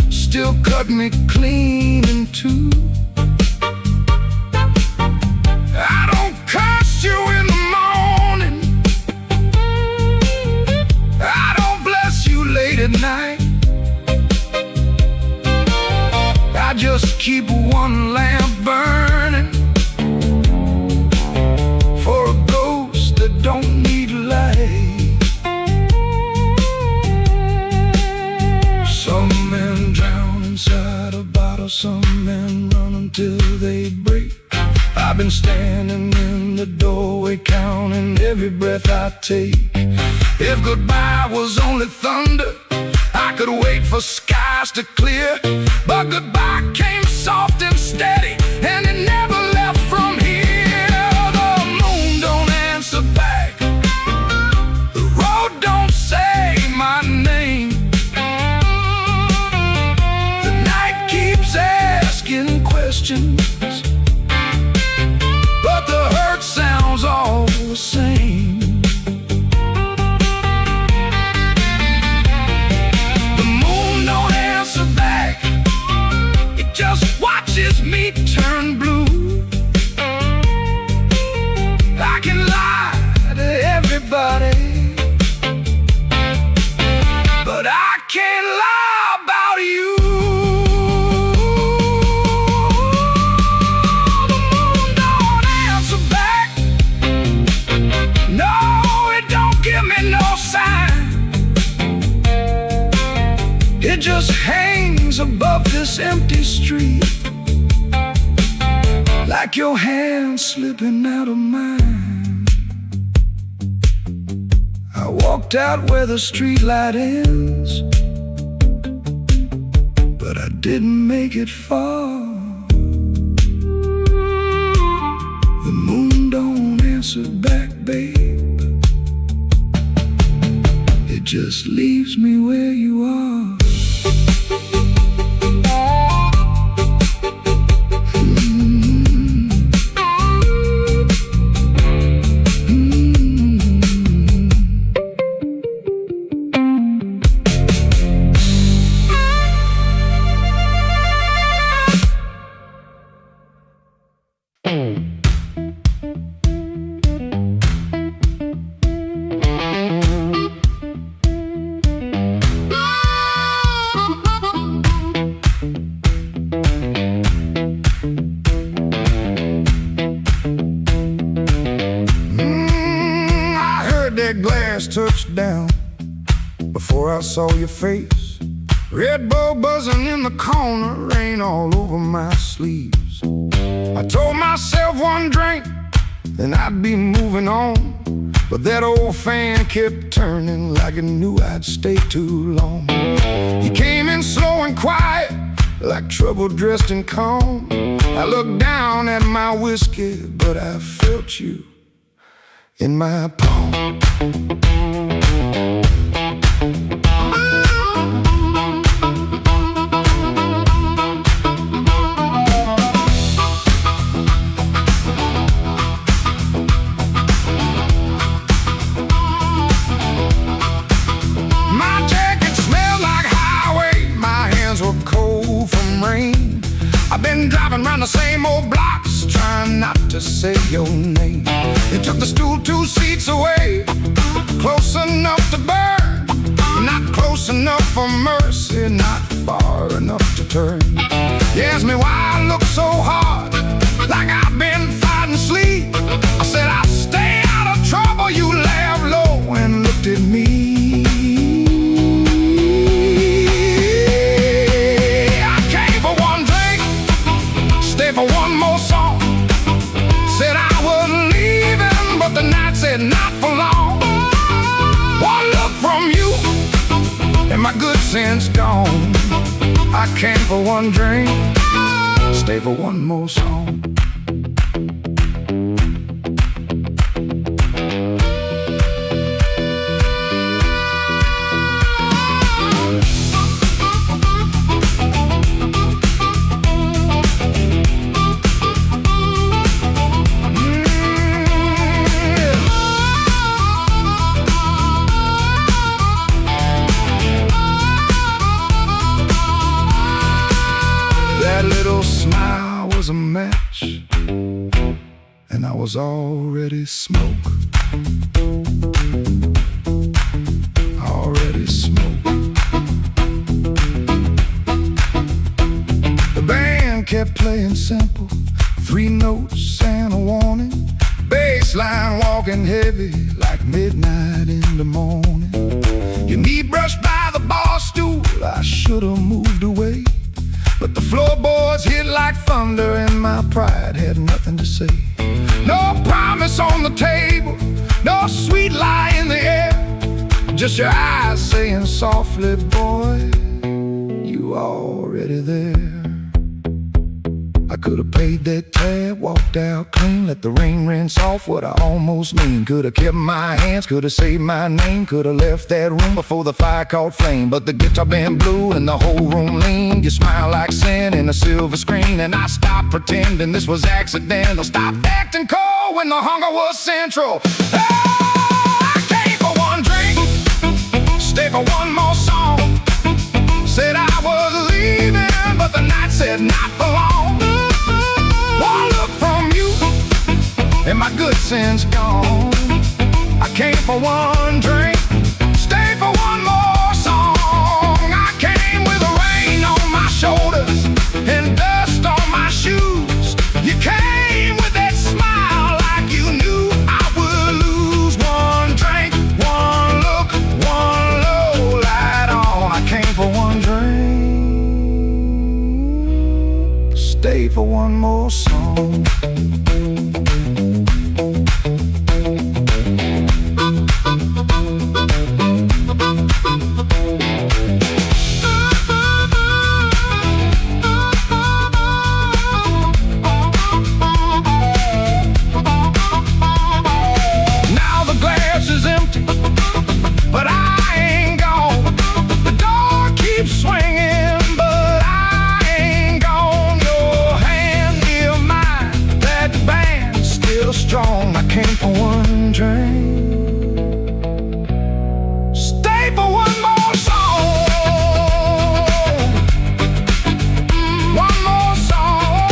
still cut me clean in two. I don't curse you in the morning, I don't bless you late at night. I just keep one lamp burning for a ghost that don't need light. Some men drown inside a bottle, some men run until they break. I've been standing in the doorway counting every breath I take. If goodbye was only thunder, I could wait for skies to clear. But goodbye came soft and steady, and it never left from here. The moon don't answer back, the road don't say my name. The night keeps asking questions, but the hurt sounds all the same. Just watches me turn blue. I can lie to everybody, but I can't lie about you. The moon don't answer back, no, it don't give me no sign. It just hangs above this empty street, like your hand slipping out of mine. I walked out where the street light ends, but I didn't make it far. The moon don't answer back, babe, it just leaves me where you are. Glass touched down before I saw your face. Red Bull buzzing in the corner, rain all over my sleeves. I told myself one drink, then I'd be moving on. But that old fan kept turning like it knew I'd stay too long. You came in slow and quiet, like trouble dressed in calm. I looked down at my whiskey, but I felt you in my palm. My jacket smelled like highway, my hands were cold from rain. I've been driving around the same old blocks, trying not to say your name. You took the stool 2 seats away, close enough to burn, not close enough for mercy, not far enough to turn. You asked me why I look so hard, like I've been fighting sleep. I said I'll stay out of trouble. You laughed low and looked at me. I came for one drink, stay for one more song. Said I was leaving, but the night said not for long. One look from you, and my good sense gone. I came for one drink, stay for one more song. and I was already smoke. Already smoke. The band kept playing simple, 3 notes and a warning. Bass line walking heavy like midnight in the morning. Your knee brushed by the bar stool, I should've moved away, but the floorboards hit like thunder and my pride had nothing to say. No promise on the table, no sweet lie in the air, just your eyes saying softly, boy, you already there. I could've paid that tab, walked out clean, let the rain rinse off what I almost mean. Could've kept my hands, could've saved my name, could've left that room before the fire caught flame. But the guitar band blew and the whole room leaned. You smile like sin in a silver screen, and I stopped pretending this was accidental. Stopped acting cold when the hunger was central. Oh, I came for one drink, stay for one more song. Said I was leaving, but the night said not for long. One look from you, and my good sense gone. I came for one drink, stay for one more song. I came with the rain on my shoulders and dust on my shoes. You came with that smile like you knew I would lose. One drink, one look, one low light on. I came for one drink, stay for one more song. Now the glass is empty, but I ain't gone. The door keeps swinging, but I ain't gone. Your hand near mine, that band's still strong. I came for one drink, stay for one more song. One more song.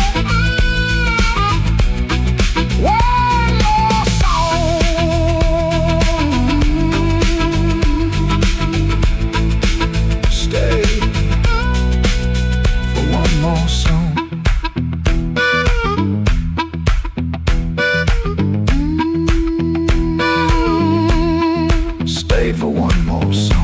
One more song. Stay for one more song. Stay for one more song.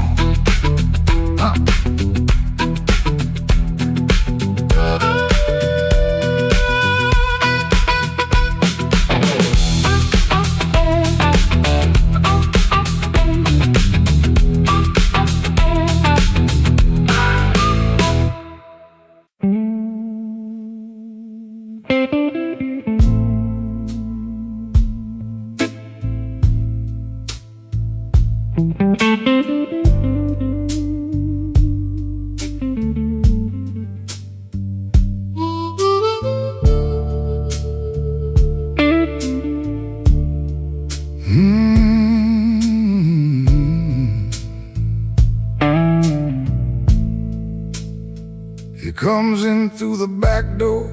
He comes in through the back door,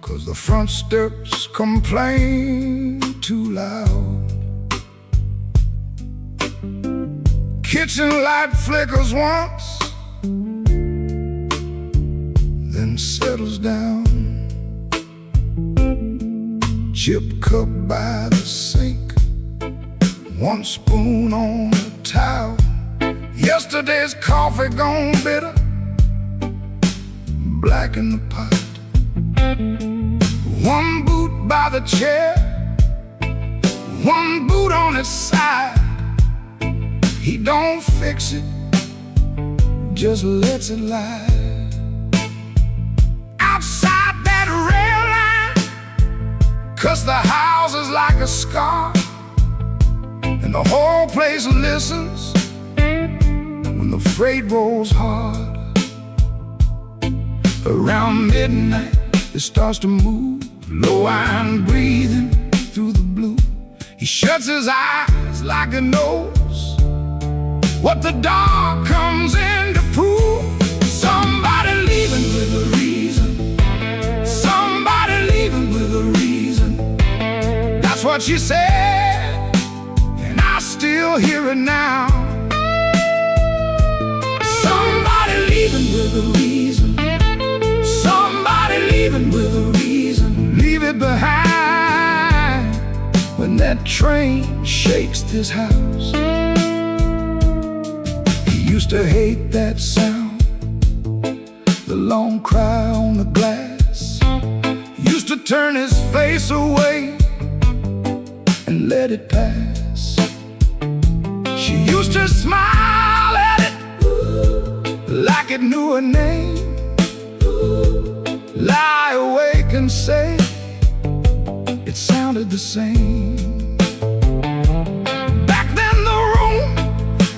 'cause the front steps complain too loud. Kitchen light flickers once, then settles down. Chip cup by the sink, one spoon on the towel. Yesterday's coffee gone bitter, black in the pot. One boot by the chair, one boot on its side. He don't fix it, just lets it lie. Outside that rail line, 'cause the house is like a scar, and the whole place listens when the freight rolls hard. Around midnight, it starts to move, low iron breathing through the blue. He shuts his eyes like he knows what the dark comes in to prove. Somebody leaving with a reason, what she said, and I still hear it now. Somebody leaving with a reason. Somebody leaving with a reason. Leave it behind when that train shakes this house. He used to hate that sound, the long cry on the glass. Used to turn his face away and let it pass. She used to smile at it like it knew her name. Lie awake and say it sounded the same. Back then the room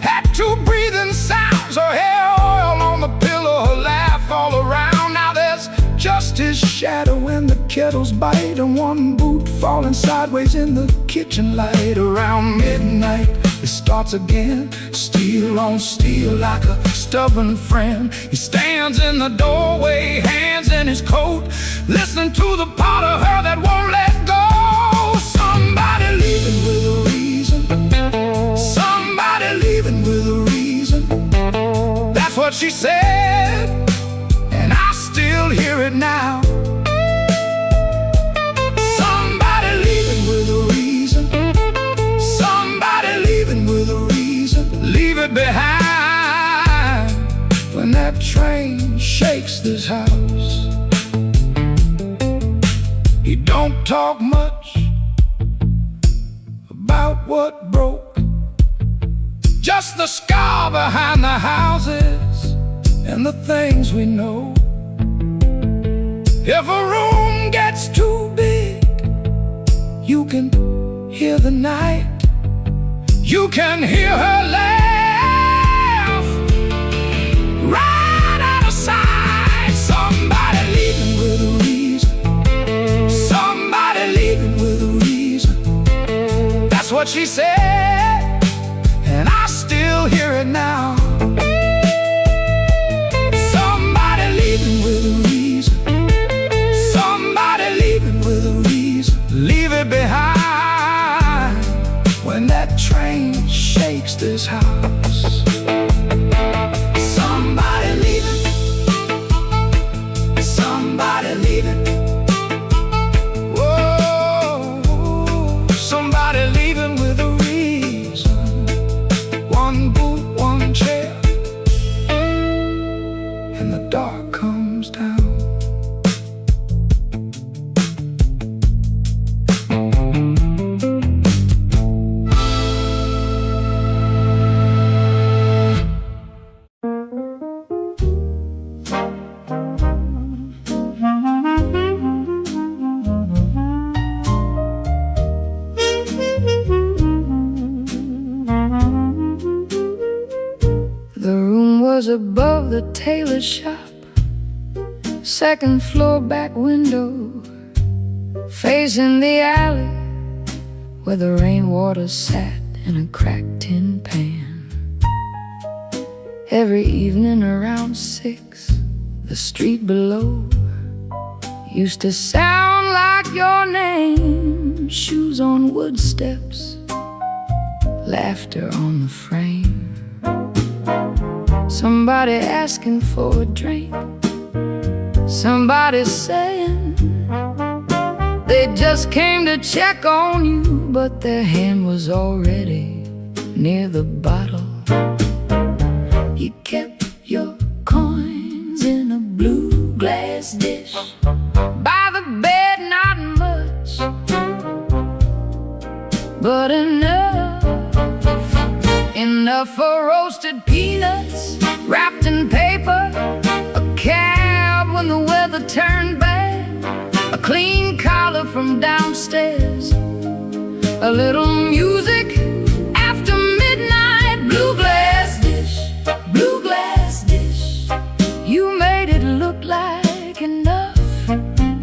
had two breathing sounds. Her hair oil on the pillow, her laugh all around. Now there's just his shadow and the kettle's bite, and one boot falling sideways in the kitchen light. Around midnight it starts again, steel on steel like a stubborn friend. He stands in the doorway, hands in his coat, listening to the part of her that won't let go. Somebody leaving with a reason. Somebody leaving with a reason. That's what she said, and I still hear it now. Somebody leaving with a reason. Somebody leaving with a reason. Leave it behind when that train shakes this house. He don't talk much about what broke, just the scar behind the houses and the things we know. If a room gets too big, you can hear the night. You can hear her laugh right out of sight. Somebody leaving with a reason. Somebody leaving with a reason. That's what she said, and I still hear it now. Somebody leaving with a reason. Somebody leaving with a reason. Leave it behind when that train shakes this house. Somebody leaving. Somebody leaving. Whoa, somebody leaving with a reason. One boot, one chair, and the dark comes down. The room was above the tailor shop, second floor back window, facing the alley where the rainwater sat in a cracked tin pan. Every evening around 6, the street below used to sound like your name. Shoes on wood steps, laughter on the frame. Somebody asking for a drink, somebody saying they just came to check on you, but their hand was already near the bottle. You kept your coins in a blue glass dish by the bed, not much, but enough for roasted peanuts wrapped in paper, a cab when the weather turned bad, a clean collar from downstairs, a little music after midnight. Blue glass dish, blue glass dish, you made it look like enough.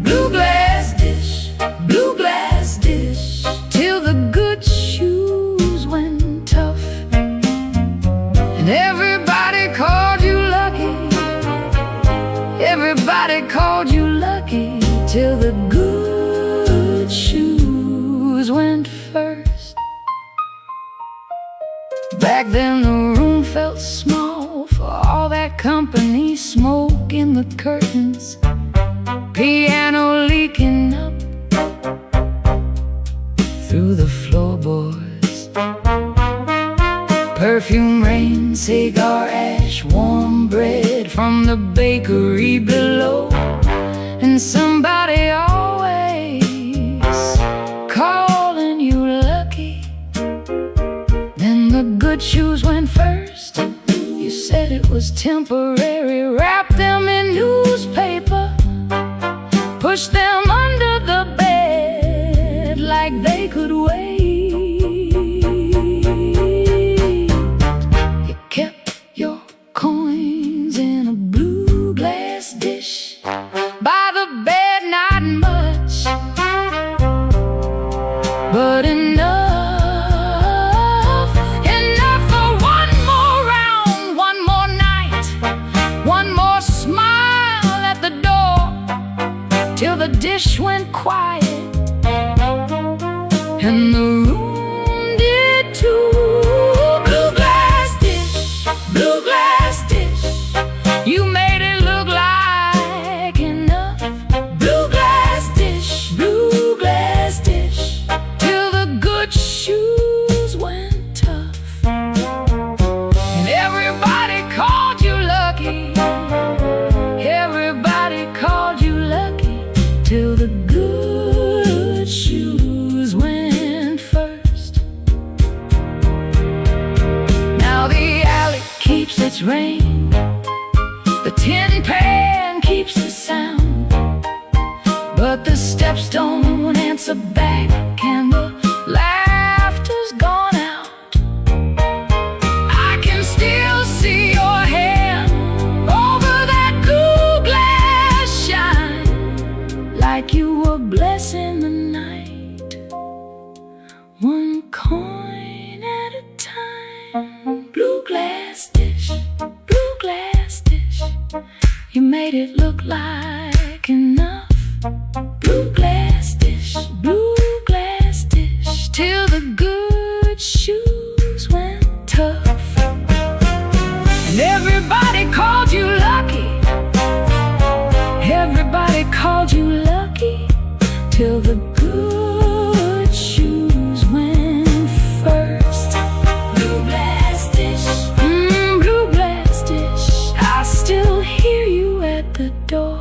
Blue glass dish, blue glass dish, till the good shoes went tough, and everybody called you lucky. Everybody called you lucky till the good shoes went Back then the room felt small for all that company, smoke in the curtains, piano leaking up through the floorboards, perfume rain, cigar ash, warm bread from the bakery below, and somebody always calling you lucky. Then the good shoes went first. You said it was temporary. Wrap them in newspaper, push them under the bed like they could wait. You kept your coins in a blue glass dish by the bed, not much, but enough for one more round, one more night, one more smile at the door, till the dish went quiet and the room did too. Blue glass dish, blue glass dish, you made it look like enough. Blue glass dish, till the good shoes went tough, and everybody called you lucky. Everybody called you lucky, till the good shoes went first. Now the alley keeps its rain, the tin pan keeps the sound, but the steps don't answer back and the laughter's gone out. I can still see your hand over that blue glass shine, like you were blessing the night, one coin at a time. Blue glass dish, you made it look like enough. Blue glass dish, till the good shoes went tough, and everybody called you lucky. Everybody called you lucky, till the good shoes went first. Blue glass dish, blue glass dish, I still hear you at the door.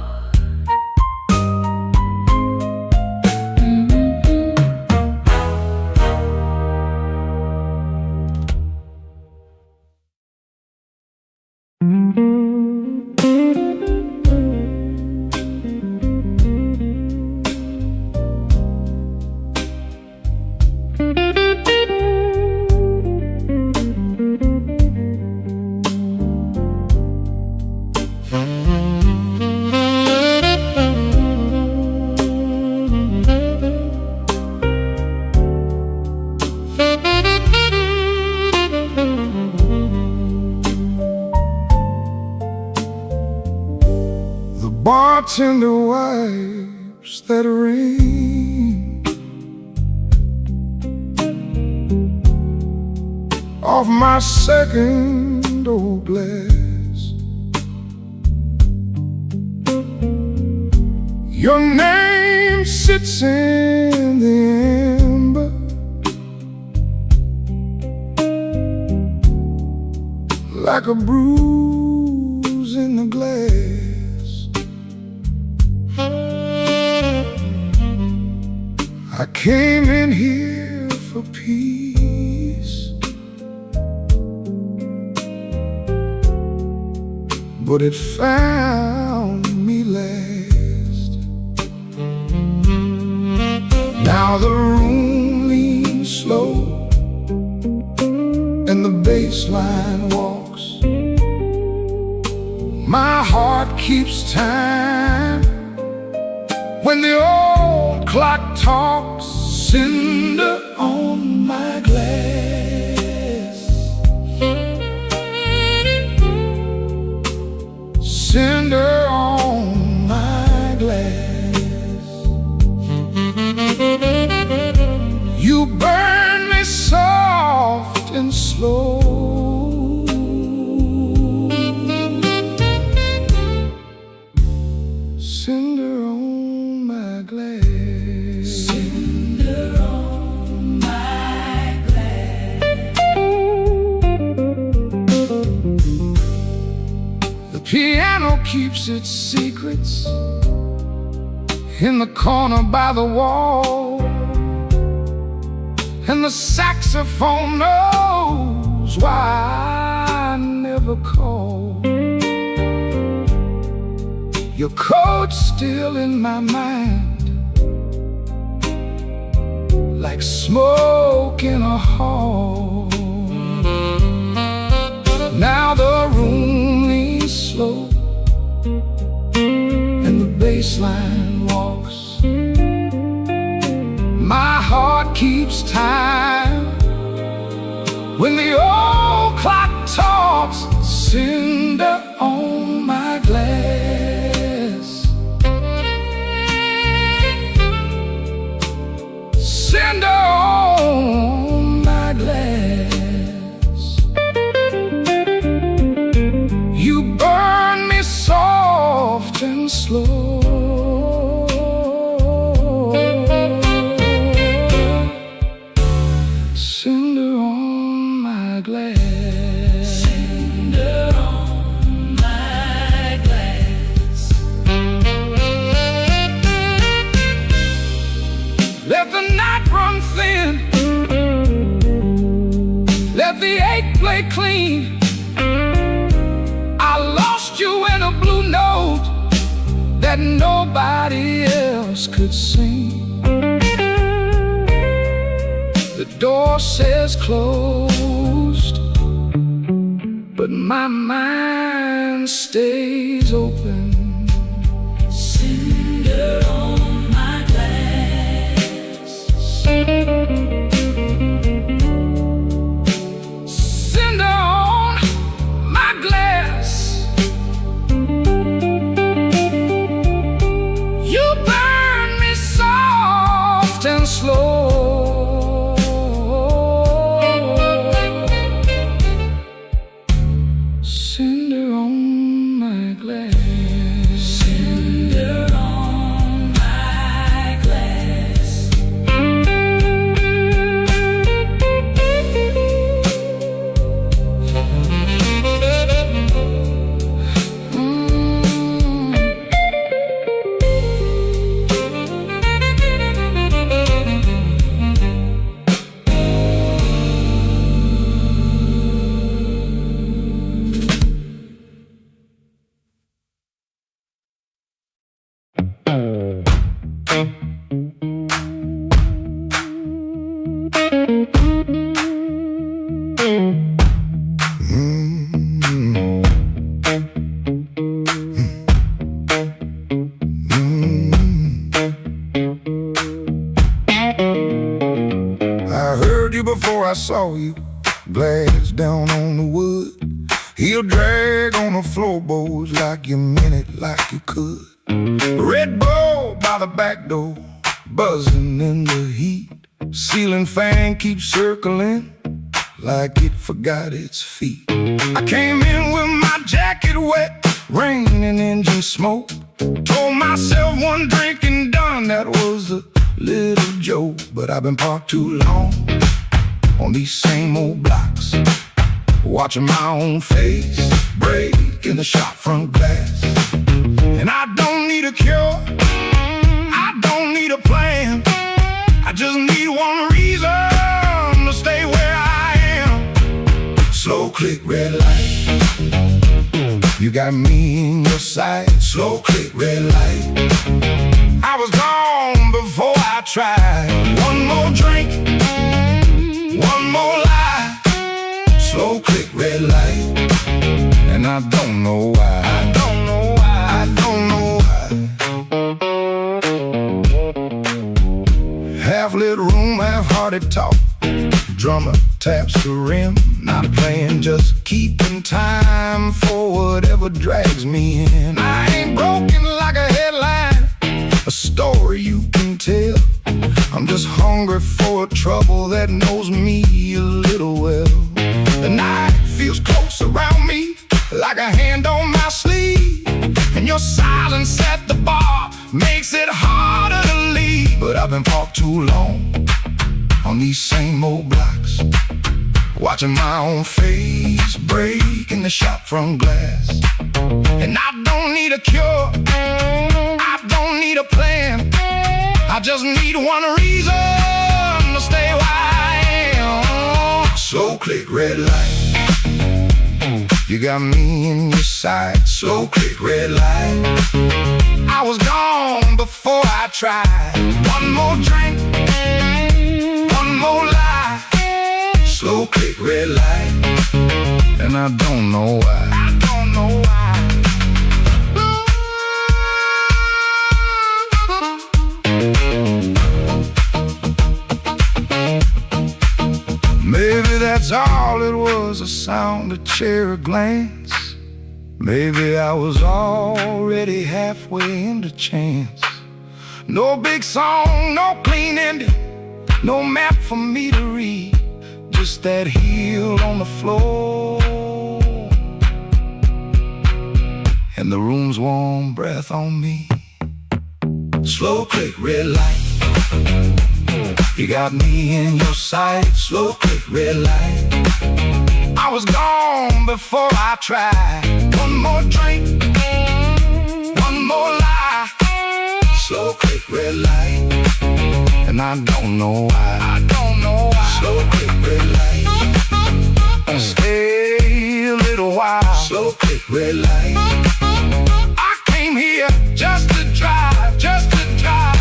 Bartender wipes that rain off my second old glass. Your name sits in the amber like a bruise in the glass. I came in here for peace, but it found me last. Now the room leans slow and the bass line walks. My heart keeps time when the old clock talks. Cinder on my glass, cinder on my glass. You burn me soft and slow, Cinder on my glass. The piano keeps its secrets in the corner by the wall, and the saxophone knows why I never call. Your coat's still in my mind, like smoke in a hall. Now the room leans slow, and the bass line walks. My heart keeps time when the old clock talks. Cinder on my glass. Cinder on my glass. You burn me soft and slow. Cinder on my glass. Cinder on my glass. Let the night run thin, let the ache play clean. I lost you in a blue note that nobody else could sing. The door says closed, but my mind stays open. Cinder on my glass. Cinder on my glass. You burn me soft and slow. Cinder on my glass. Cinder on my glass. I heard you before I saw you, glass down on the wood. Heel drag on the floorboards like you meant it, like you could. Red Bull by the back door, buzzing in the heat. Ceiling fan keeps circling like it forgot its feet. I came in with my jacket wet, rain and engine smoke. Told myself one drink and done, that was a little joke. But I've been parked too long on these same old blocks, watching my own face break in the shop front glass. And I don't need a cure, I don't need a plan, I just need one reason to stay where I am. Slow click, red light, you got me in your sight. Slow click, red light, I was gone before I tried. One more drink, one more lie. Slow click, red light, and I don't know why. I don't know why. I don't know why. Half lit room, half-hearted talk. Drummer taps the rim, not playing, just keeping time for whatever drags me in. I ain't broken like a headline, a story you can tell. I'm just hungry for a trouble that knows me a little well. The night feels close around me, like a hand on my sleeve, and your silence at the bar makes it harder to leave. I've been parked too long on these same old blocks, watching my own face break in the shop front glass. And I don't need a cure, I don't need a plan, I just need one reason to stay where I am. Slow click, red light, you got me in your sight. Slow click, red light, I was gone before I tried. One more drink, one more lie. Slow click, red light, and I don't know why. I don't know why. Maybe that's all it was, a sound, a chair, a glance. Maybe I was already halfway into chance. No big song, no clean ending, no map for me to read, just that heel on the floor and the room's warm breath on me. Slow click, red light, you got me in your sight. Slow click, red light, I was gone before I tried. One more drink, one more lie. Slow click, red light, and I don't know why. I don't know why. Slow click, red light, stay a little while. Slow click, red light, I came here just to drive, just to drive.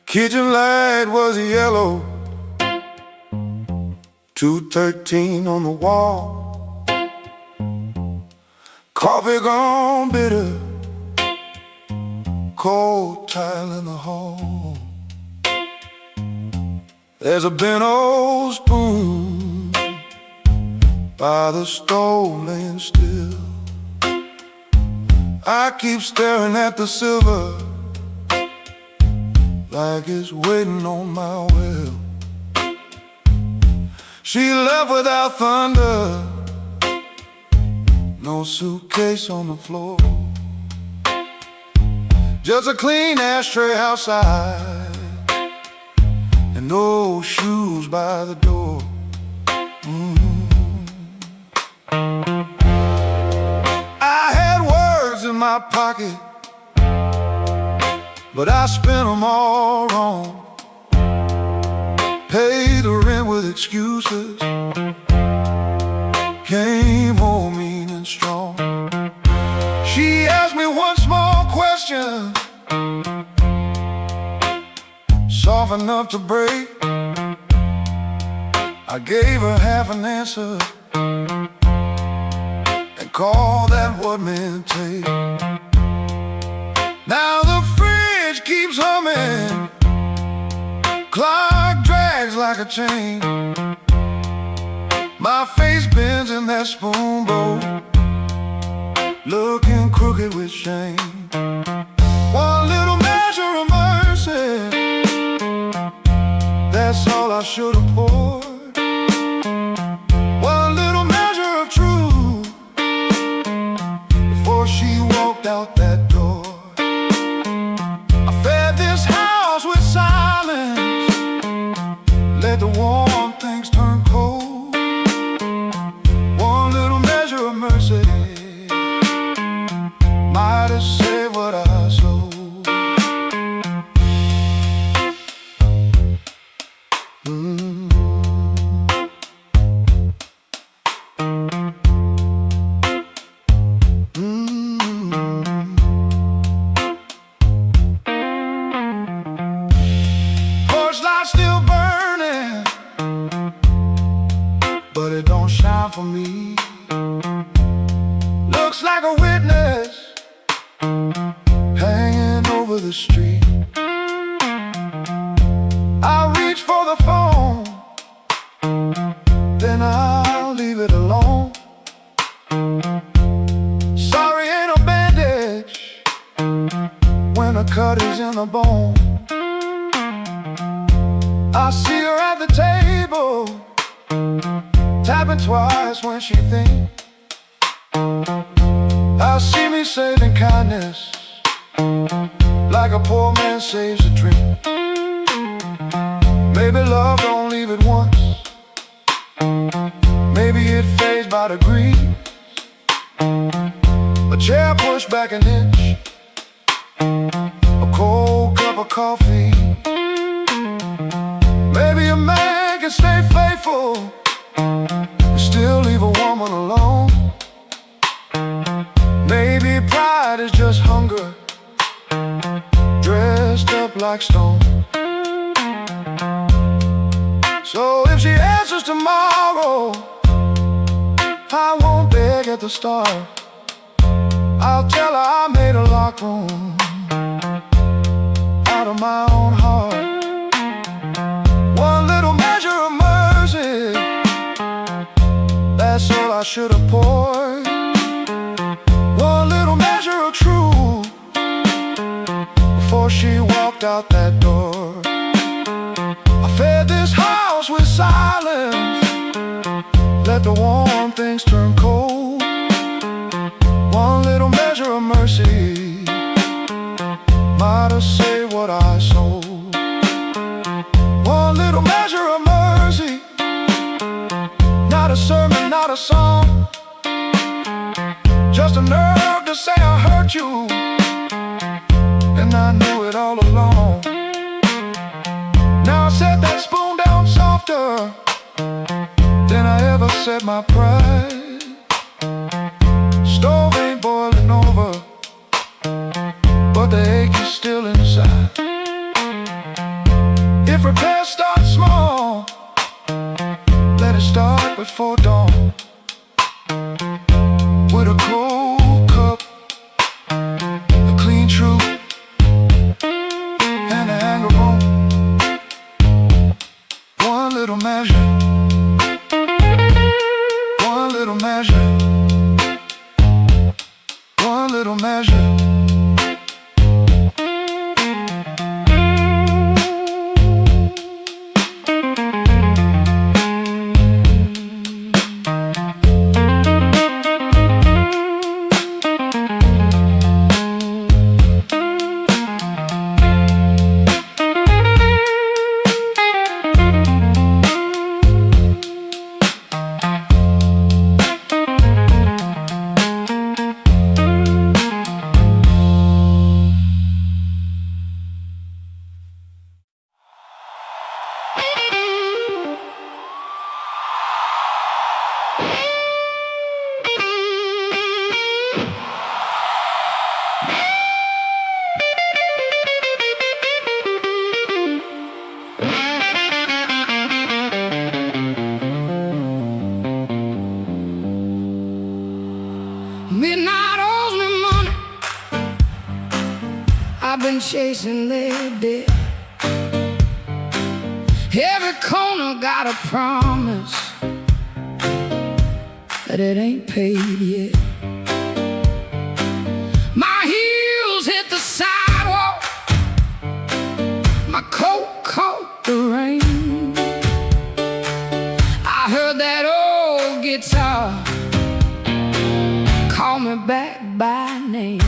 Kitchen light was yellow, 213 on the wall. Coffee gone bitter, cold tile in the hall. There's a bent old spoon by the stove laying still. I keep staring at the silver like it's waiting on my will. She left without thunder, no suitcase on the floor, just a clean ashtray outside and no shoes by the door. I had words in my pocket, but I spent them all wrong. Paid the rent with excuses, came home mean and strong. She asked me one small question, soft enough to break. I gave her half an answer and called that what men take. Now the fridge keeps humming, clock drags like a chain. My face bends in that spoon bowl, looking crooked with shame. One little measure of mercy, that's all I should have poured. One little measure of truth before she walked out that door. I fed this house with silence, let the warm things turn cold. One little measure of mercy might have saved what I sold. Porch light still burning, but it don't shine for me. Looks like a witness hanging over the street. in the bone. I see her at the table, tapping twice when she thinks. I see me saving kindness, like a poor man saves a drink. Maybe love don't leave it once, maybe it fades by degrees. A chair pushed back an inch, a cold cup of coffee. Maybe a man can stay faithful and still leave a woman alone. Maybe pride is just hunger dressed up like stone. So if she answers tomorrow, I won't beg at the start. I'll tell her I made a locked room out of my own heart. One little measure of mercy, that's all I should have poured. One little measure of truth before she walked out that door. I fed this house with silence, let the warm things turn cold. One little measure of mercy might have saved what I sold. One little measure of mercy, not a sermon, not a song, just a nerve to say I hurt you, and I knew it all along. Now I set that spoon down softer than I ever set my pride. Stove ain't boiling over, but the ache is still inside. If repairs start small, let it start before dawn. With a cold cup, a clean truth, and a hanger bone. One little measure, one little measure, one little measure. Midnight owes me money, I've been chasing their debt. Every corner got a promise that it ain't paid yet. My heels hit the sidewalk, my coat caught the rain. I heard that old guitar call me back by name.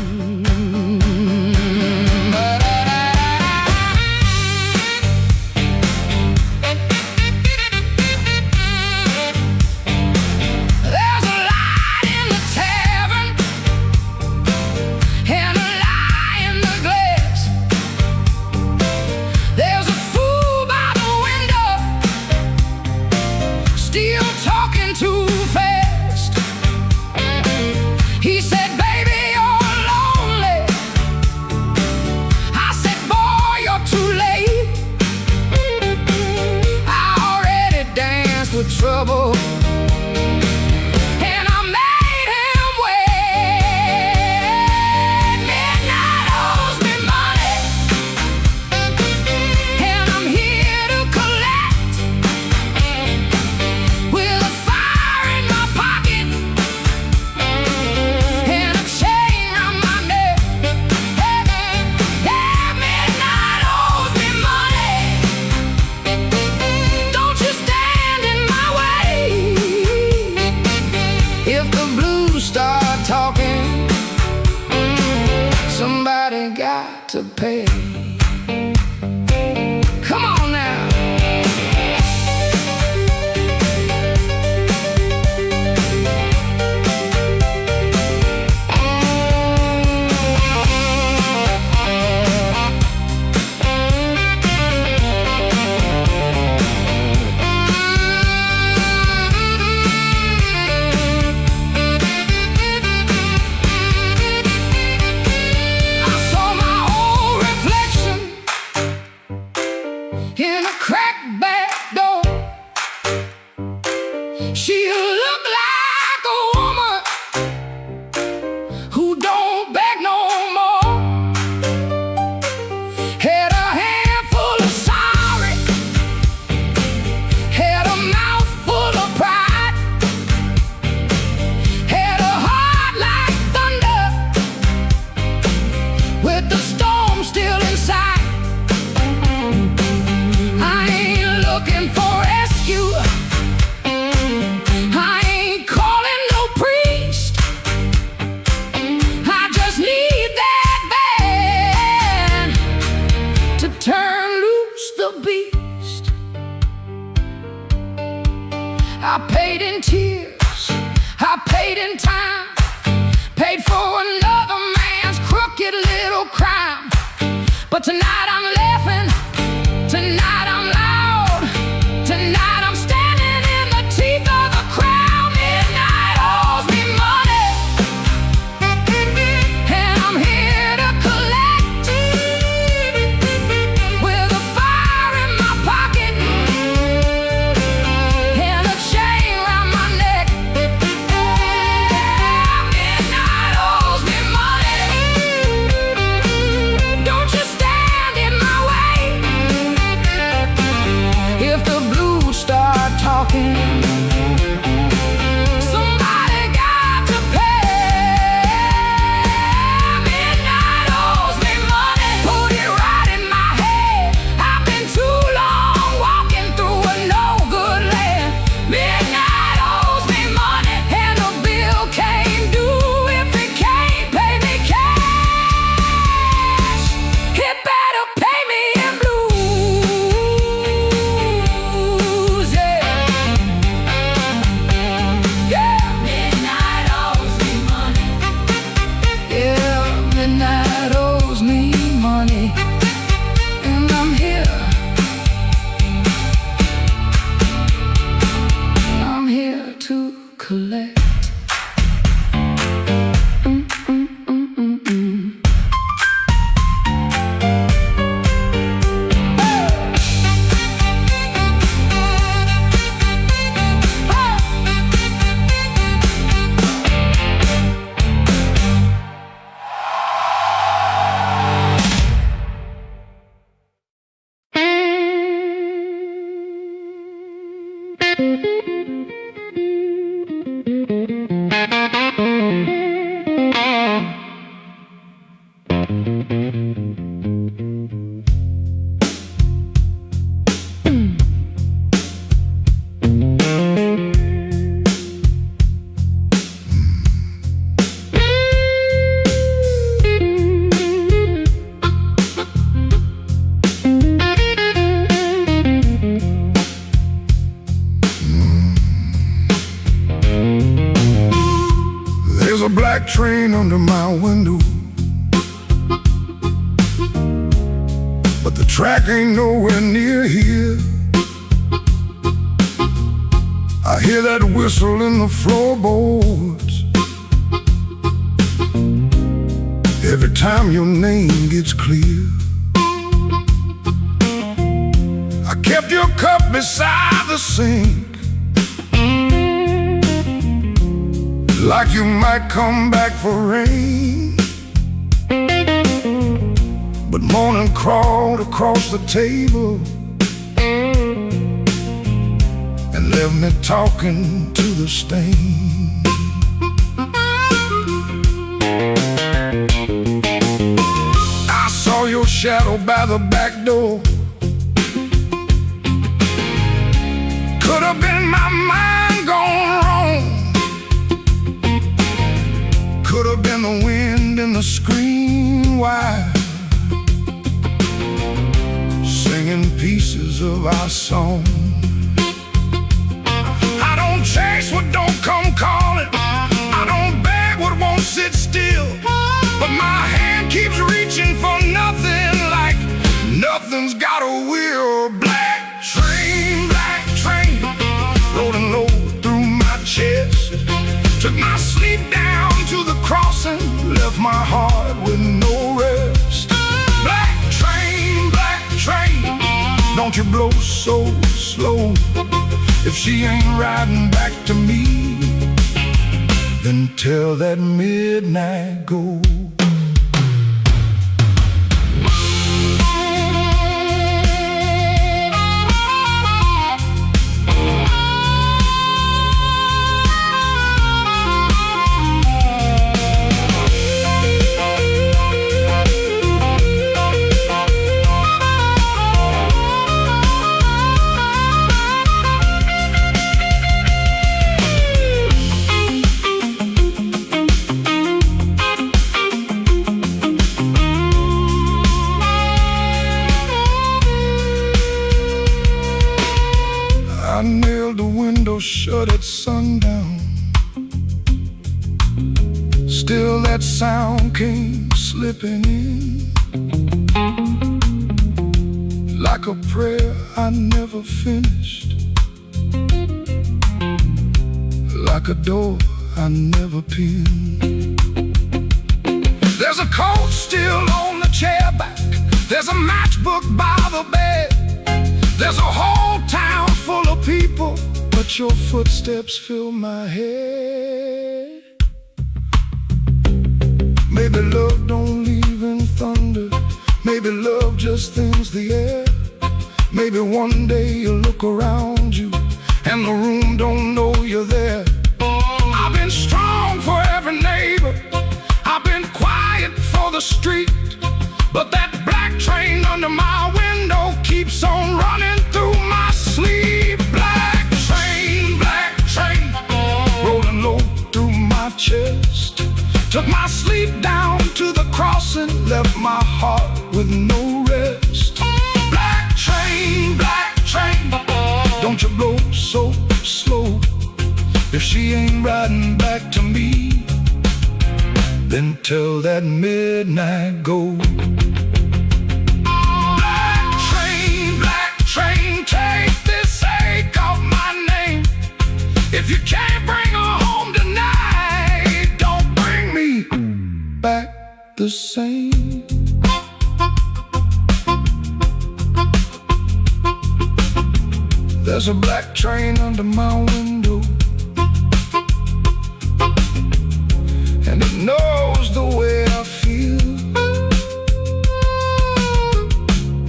There's a light in the town. pay. Come on now. In a cracked back door, she looked like a woman who don't beg no more. Had a handful of sorry, had a mouth full of pride, had a heart like thunder with the storm still inside. Looking for rescue, I ain't calling no priest. I just need that band to turn loose the beast. I paid in tears, I paid in time, paid for another man's crooked little crime. But tonight I'm laughing, tonight I'm loud. Tonight I'm standing in the teeth of the crowd. Midnight owes me money, and I'm here to collect. With a fire in my pocket and a chain around my neck. Midnight owes me money. Don't you stand in my way. If the start talking, somebody got to pay. Midnight owes me money. Put it right in my head. I've been too long walking through a no good land. Midnight owes me money, and the bill came due. If it can't pay me cash, it better pay me in blue. Midnight owes me money, and I'm here. I'm here to collect. There's a black train under my window, but the track ain't nowhere near here. I hear that whistle in the floorboards every time your name gets clear. I kept your cup beside the sink, like you might come back for rain. But morning crawled across the table and left me talking to the stain. I saw your shadow by the back door. Could have been my mind gone wrong. Could have been the wind in the screen wire. singing pieces of our song. I don't chase what don't come calling. I don't beg what won't sit still. But my hand keeps reaching for nothing, like nothing's got a wheel. Black train, rolling low through my chest. Took my sleep down to the crossing, left my heart with no rest. Black train, don't you blow so slow. If she ain't riding back to me, then tell that midnight go. I nailed the window shut at sundown. Still that sound came slipping in, like a prayer I never finished, like a door I never pinned. There's a coat still on the chair back. There's a matchbook by the bed. There's a whole town full of people, but your footsteps fill my head. Maybe love don't leave in thunder. Maybe love just thins the air. Maybe one day you'll look around you and the room don't know you're there. I've been strong for every neighbor. I've been quiet for the street. But that black train under my window keeps on running through my sleep. Black train, rolling low through my chest. Took my sleep down to the crossing, left my heart with no rest. Black train, don't you blow so slow. If she ain't riding back to me, then tell that midnight go. Black train, take this ache off my name. If you can't bring her home tonight, don't bring me back the same. There's a black train under my window, and it knows the way I feel.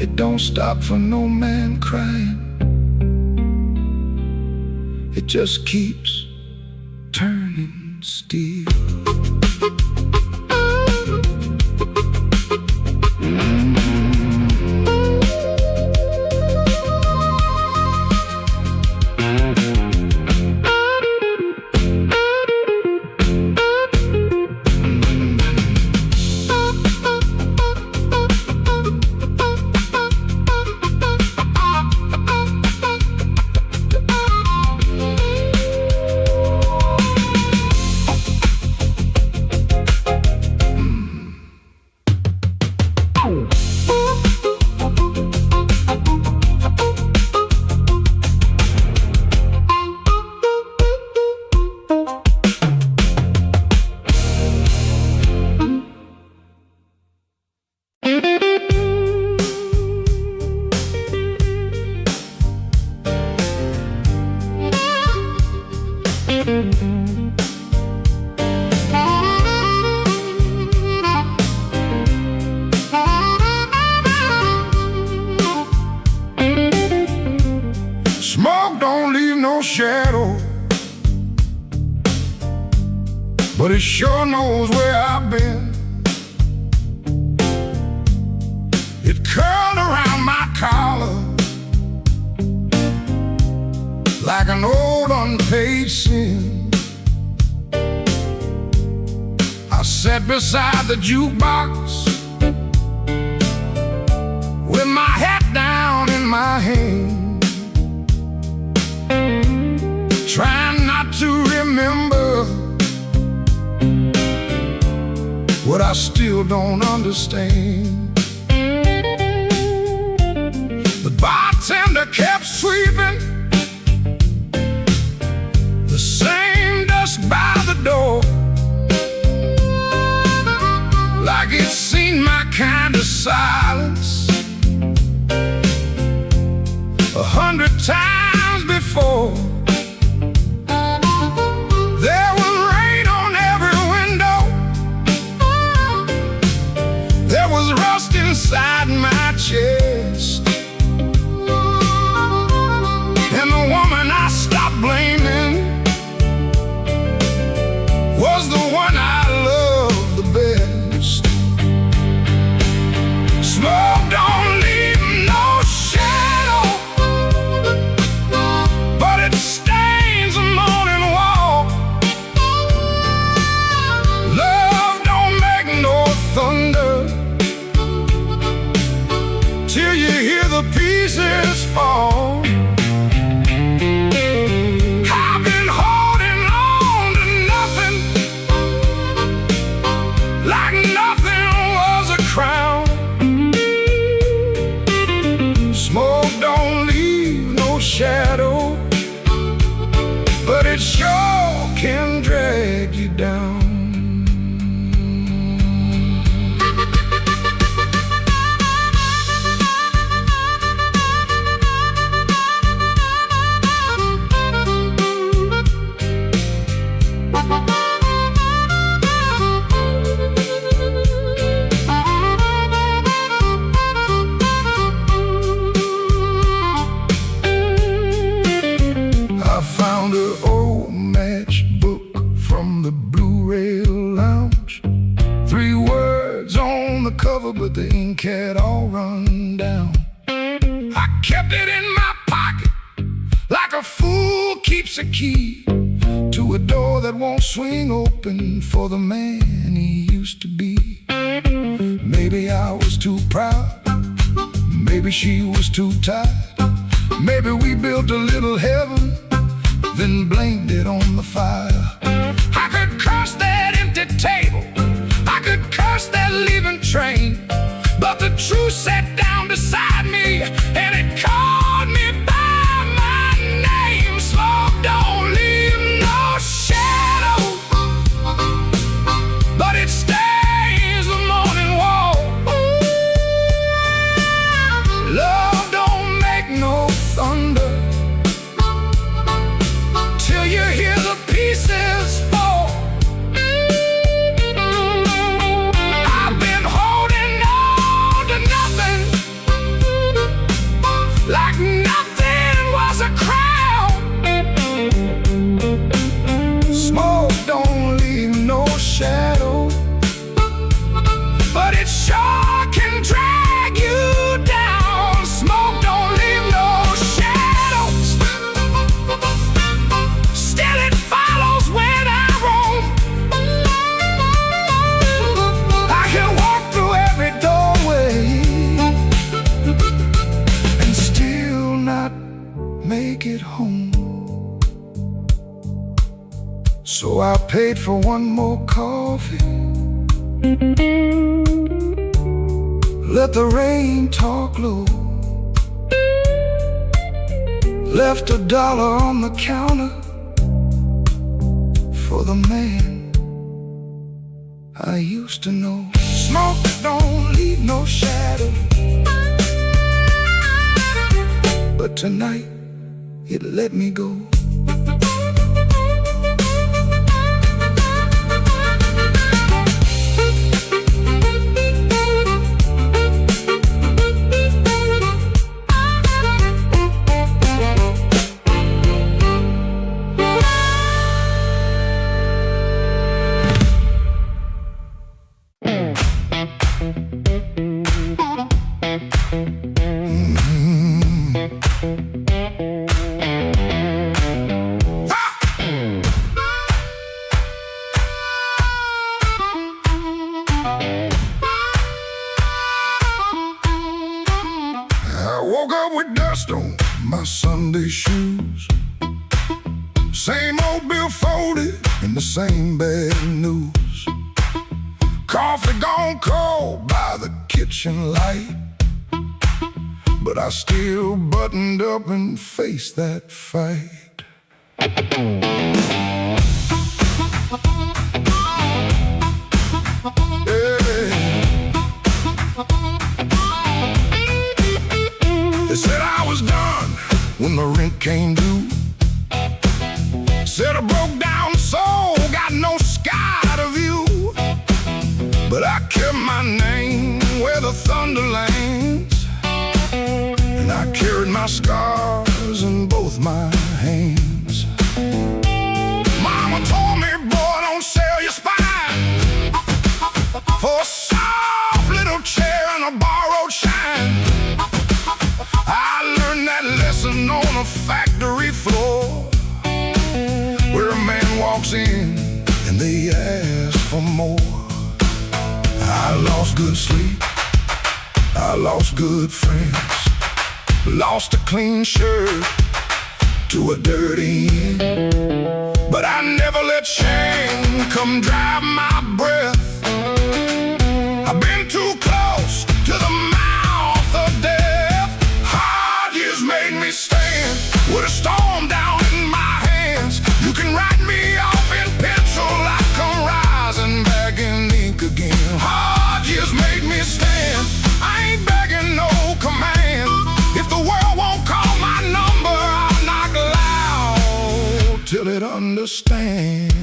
It don't stop for no man crying. It just keeps turning steel. Smoke don't leave no shadow, but it sure knows where I've been. It curled around my collar like an old unpaid sin. I sat beside the jukebox with my head down I still don't understand. The bartender kept sweeping the same dust by the door, like it's seen my kind of silence 100 times before. There was rain on every window, there was rust inside my chest, and the woman I stopped blaming was the one I loved the best. Smoke don't leave no shadow, but it stains the morning wall. Love don't make no thunder till you hear the pieces fall. I've been holding on to nothing, like nothing was a crown. Smoke don't leave no shadow, but it sure can drag you down. I found an old matchbook from the Blue Rail Lounge. 3 words on the cover, but the ink had all run down. I kept it in my pocket like a fool keeps a key to a door that won't swing open for the man he used to be. Maybe I was too proud, maybe she was too tired, maybe we built a little heaven, then blamed it on the fire. I could curse that empty table, I could curse that leaving train, but the truth sat down beside me and it called me by my name. Smoke don't leave no shadow, but it stains the morning wall. Love don't make no thunder till you hear the pieces fall. I've been holding on to nothing, like nothing was a crown. Smoke don't leave no shadow, but it sure can drag you down. Smoke don't leave no shadow, still it follows when I roam. I can walk through every doorway and still not make it home. So I paid for one more coffee, let the rain talk low, left $1 on the counter for the man I used to know. Smoke don't leave no shadow, but tonight it let me go. Woke up with dust on my Sunday shoes, same old bill folded in the same bad news. Coffee gone cold by the kitchen light, but I still buttoned up and faced that fight. They said I was done when the rent came due. Said I broke down soul, got no sky to view. But I kept my name where the thunder lands, and I carried my scars in both my hands. Mama told me, boy, don't sell your spine for a soft little chair and a borrowed shine. I learned that lesson on a factory floor, where a man walks in and they ask for more. I lost good sleep, I lost good friends, lost a clean shirt to a dirty end. But I never let shame come drive my breath. I've been too close to the mouth of death. Hard years made me stand with a storm down in my hands. You can write me off in pencil, I come rising back in ink again. Hard years made me stand, I ain't begging no command. If the world won't call my number, I'll knock loud till it understands.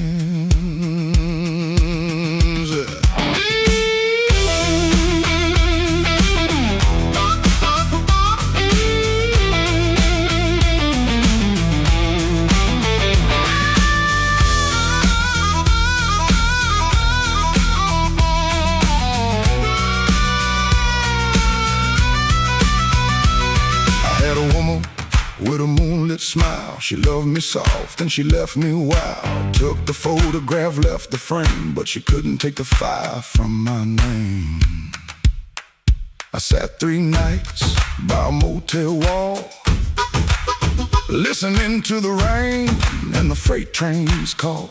With a moonlit smile, she loved me soft and she left me wild. Took the photograph, left the frame, but she couldn't take the fire from my name. I sat 3 nights by a motel wall, listening to the rain and the freight trains call.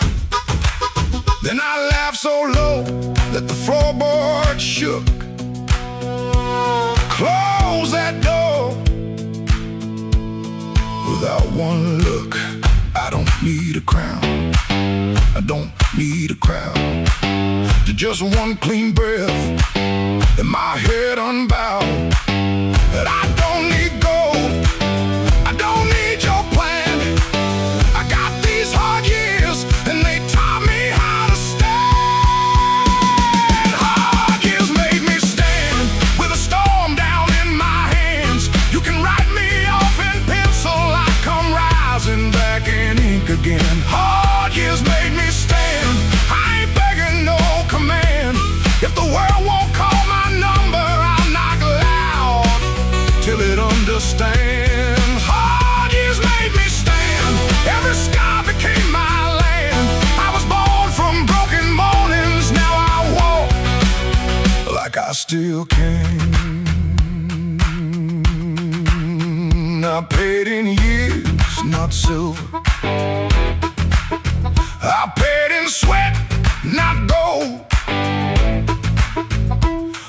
Then I laughed so low that the floorboard shook. Close that door. Without one look, I don't need a crown, I don't need a crowd, to just one clean breath and my head unbowed. That I don't need gold, I don't need your plan. I got these hard years and they taught me how to stand. Hard years made me stand with a storm down in my hands. You can write me off in pencil, rising back in ink again. Hard years made me stand, I ain't begging no command. If the world won't call my number, I'll knock loud till it understands. Hard years made me stand, every sky became my land. I was born from broken mornings, now I walk like I still can. I paid in years, not silver. I paid in sweat, not gold.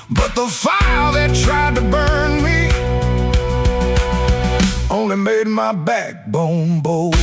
But the fire that tried to burn me only made my backbone bold.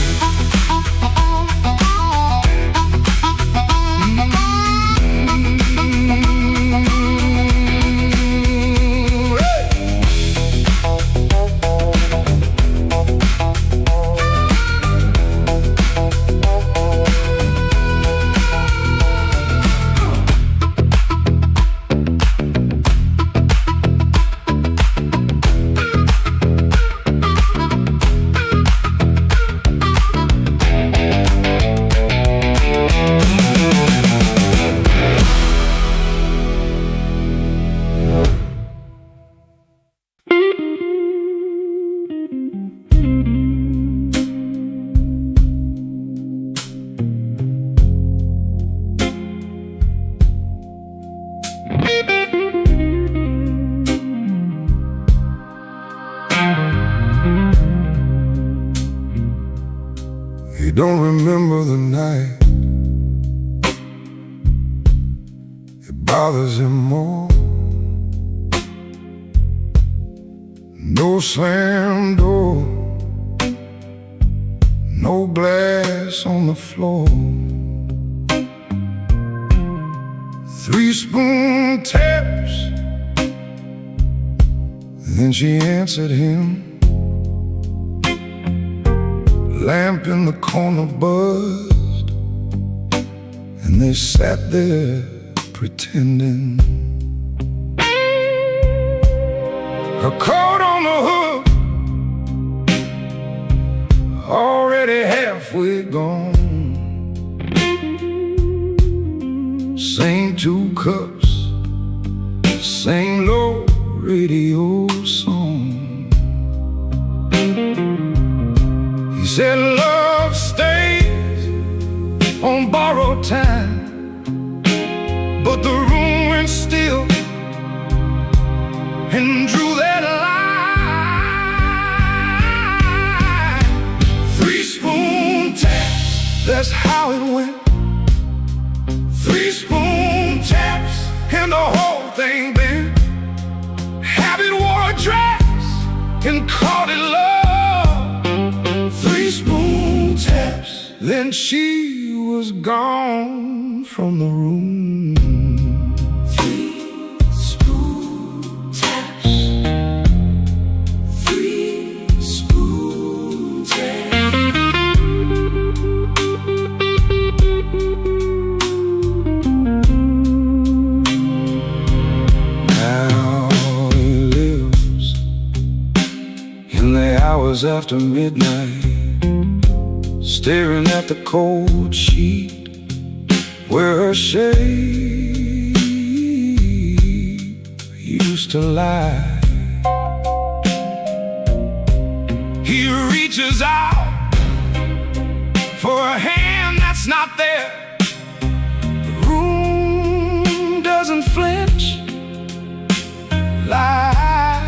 don't remember the night. It bothers him more. No slam door, no glass on the floor. 3-spoon taps. Then she answered him. Lamp in the corner buzzed, and they sat there pretending. Her coat on the hook, already halfway gone. Same 2 cups, same low radio song. He said love stays on borrowed time, but the room went still and drew that line. 3-spoon taps, that's how it went. 3-spoon taps, and the whole thing bent. Habit wore a dress and called it love. 3-spoon taps, then she was gone from the room. 3-spoon taps. 3-spoon taps. Now he lives in the hours after midnight, staring at the cold sheet where her shape used to lie. He reaches out for a hand that's not there. The room doesn't flinch like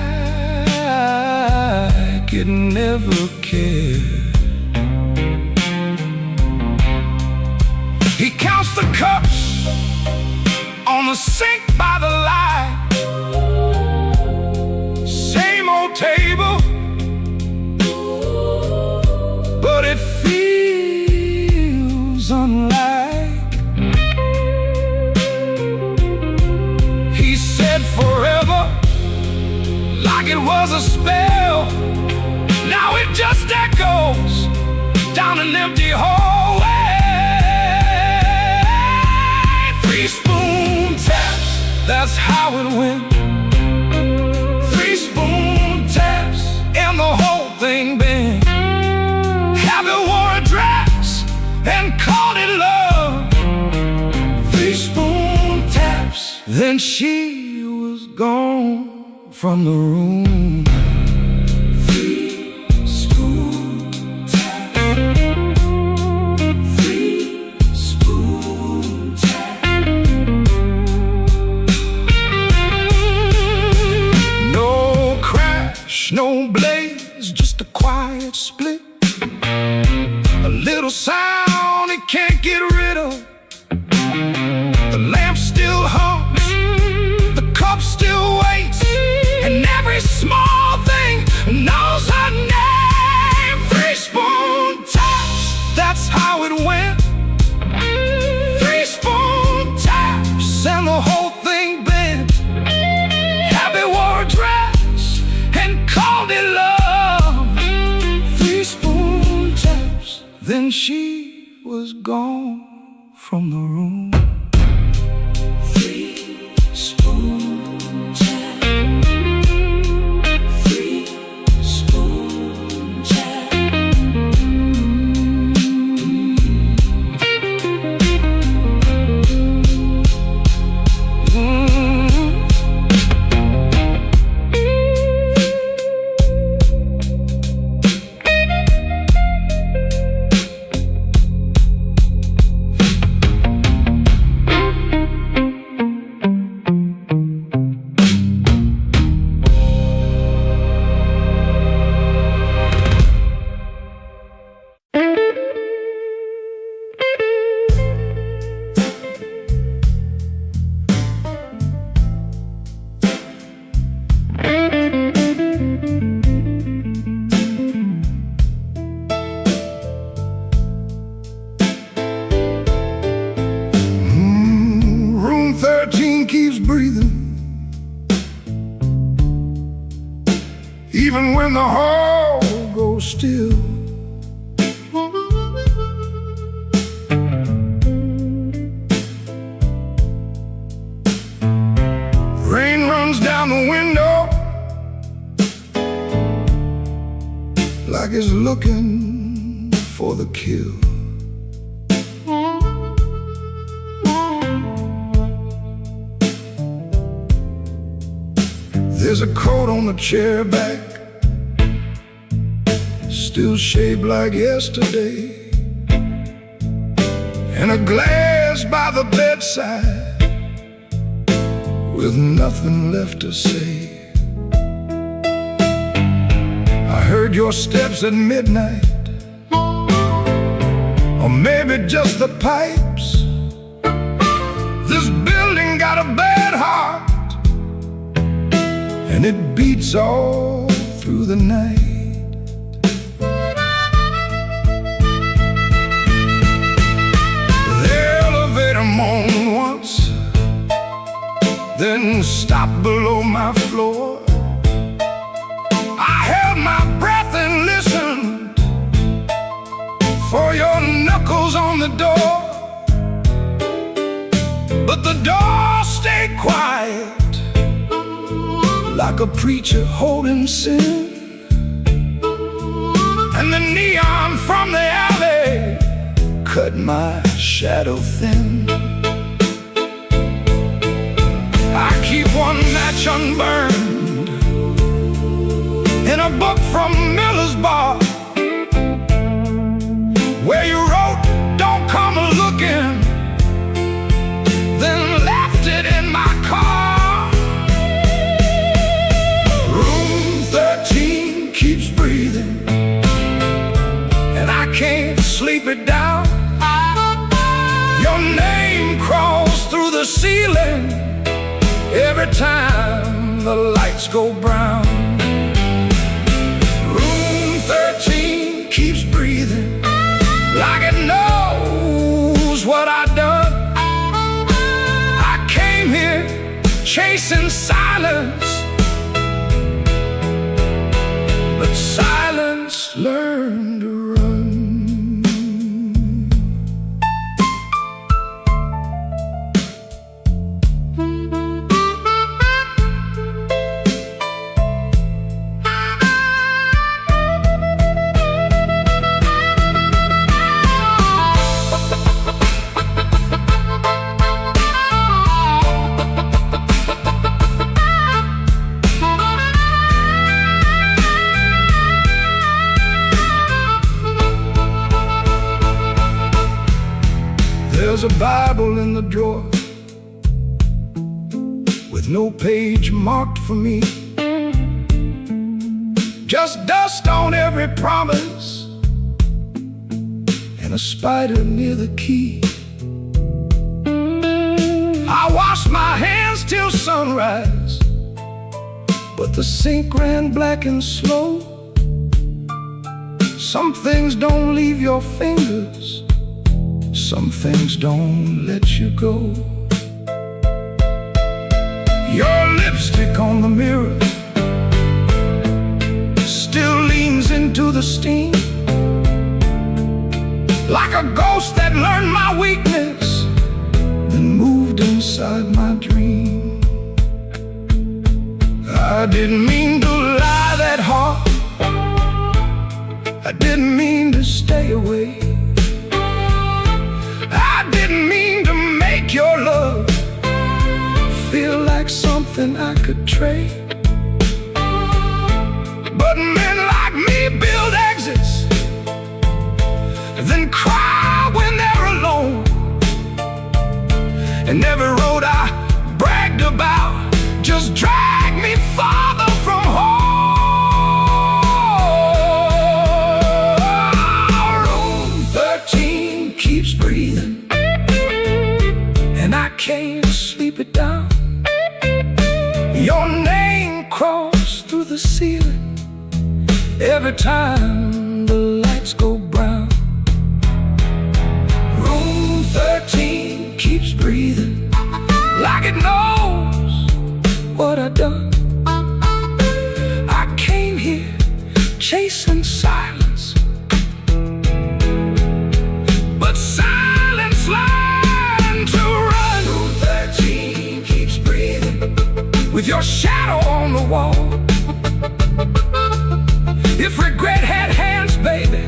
it never cared. He counts the cups on the sink by the light. Same old table, but it feels unlike. He said forever, like it was a spell. Now it just echoes down an empty hallway. 3-spoon taps, that's how it went. 3-spoon taps, and the whole thing bent. Habit wore a dress and called it love. 3-spoon taps, then she was gone from the room. 3-spoon taps. 3-spoon taps. No crash, no blaze, just a quiet split. A little sound it can't get rid of. The lamp still hums, the cup still waits, and every small thing knows her name. 3-spoon taps, that's how it went. 3-spoon taps, and the whole thing bent. Habit wore a dress and called it love. 3-spoon taps, then she was gone from the room. 3-spoon taps. 3-spoon taps. even when the hall goes still. Rain runs down the window like it's looking for the kill. There's a coat on the chair back, still shaped like yesterday, and a glass by the bedside with nothing left to say. I heard your steps at midnight, or maybe just the pipes. This building got a bad heart, and it beats all through the night. The elevator moaned once, then stopped below my floor. I held my breath and listened for your knuckles on the door, but the door stayed quiet, like a preacher holding sin. And the neon from the alley cut my shadow thin. I keep one match unburned in a book from Miller's Bar, where you wrote, "Don't come a-looking," then left it in my car. Room 13 keeps breathing, and I can't sleep it down. Your name crawls through the ceiling every time the lights go brown. Room 13 keeps breathing, like it knows what I've done. I came here chasing silence, but silence learned to run. There's a Bible in the drawer with no page marked for me, just dust on every promise and a spider near the key. I washed my hands till sunrise, but the sink ran black and slow. Some things don't leave your fingers, some things don't let you go. Your lipstick on the mirror still leans into the steam, like a ghost that learned my weakness, then moved inside my dream. I didn't mean to lie that hard, I didn't mean to stay away, I didn't mean to make your love feel like something I could trade. But men like me build exits, then cry when they're alone. And every road I bragged about just dragged me farther from home. Room 13 keeps breathing, and I can't sleep it down. Your name crawls through the ceiling every time the lights go brown. Room 13 keeps breathing, like it knows what I've done. I came here chasing silence, but silence learned to run. Room 13 keeps breathing with your shadow on the wall. If regret had hands, baby,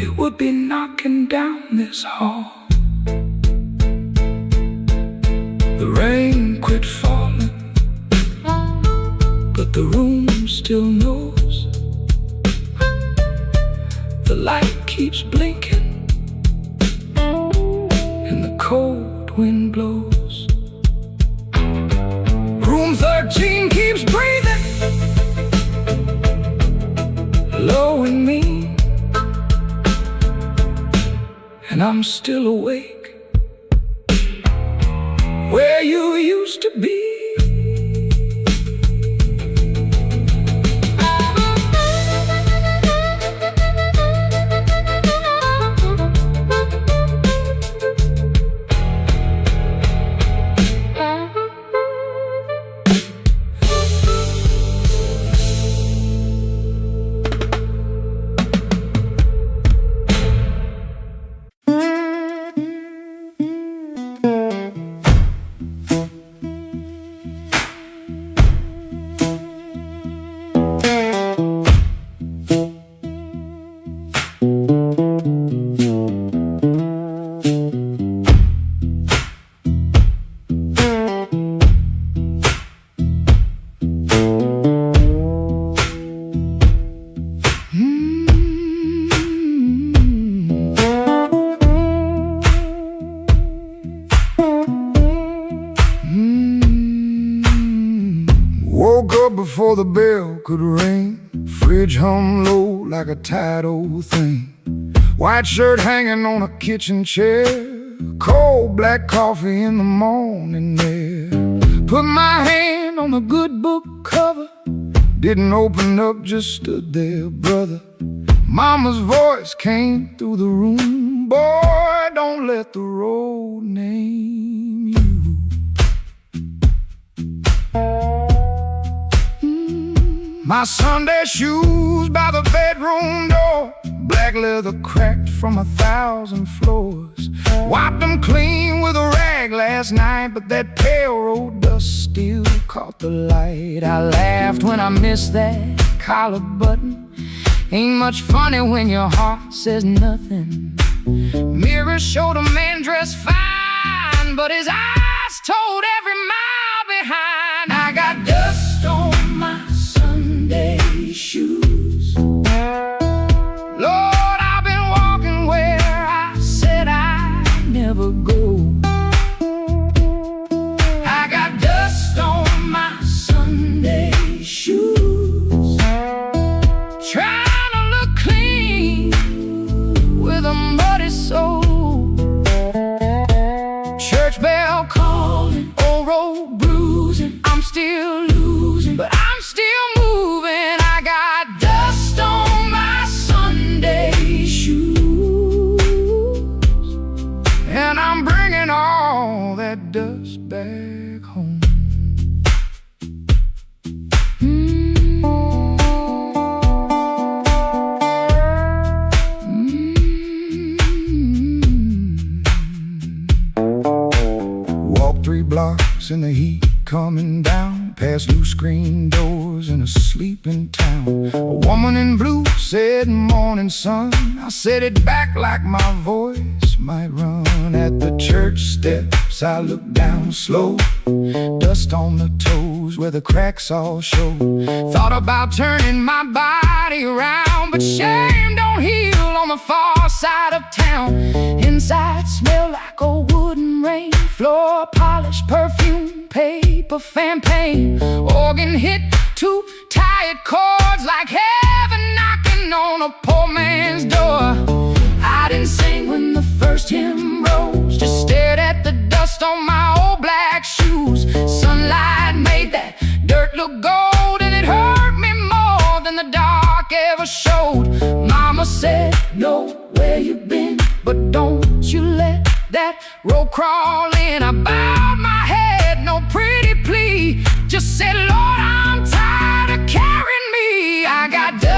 it would be knocking down this hall. The rain quit falling, but the room still knows. The light keeps blinking and the cold wind blows. Room 13 keeps breathing low and mean, and I'm still awake where you used to be. Woke up before the bell could ring. Fridge hum low like a tired old thing. White shirt hanging on a kitchen chair. Cold black coffee in the morning air. Put my hand on the good book cover. Didn't open up, just stood there, brother. Mama's voice came through the room. Boy, don't let the road name you. My Sunday shoes by the bedroom door. Black leather cracked from 1,000 floors. Wiped them clean with a rag last night, but that pale road dust still caught the light. I laughed when I missed that collar button. Ain't much funny when your heart says nothing. Mirror showed a man dressed fine, but his eyes told every mile behind. I got dust on my Sunday shoes. Lord, I've been walking where I said I'd never go. I got dust on my Sunday shoes. Trying to look clean with a muddy soul. Church bell calling, old road bruising. I'm still losing, but I'm still moving. I got dust on my Sunday shoes, and I'm bringing all that dust back home. Walk 3 blocks in the heat coming down, past loose screen doors in a sleeping town. A woman in blue said, "Morning, sun." I said it back like my voice might run. At the church steps I looked down slow. Dust on the toes where the cracks all show. Thought about turning my body around, but shame don't heal on the far side of town. Inside smell like a wooden rain. Floor polish, perfume, paper, fan paint. Organ hit 2 tired chords like heaven knocking on a poor man's door. I didn't sing when the first hymn rose, just stared at the dust on my old black shoes. Sunlight made that dirt look gold, and it hurt me more than the dark ever showed. Mama said, "Know where you've been, but don't you let that road crawl in." I bowed my head, no pretty plea, just said, "Lord, I'm tired of carrying me." I got dust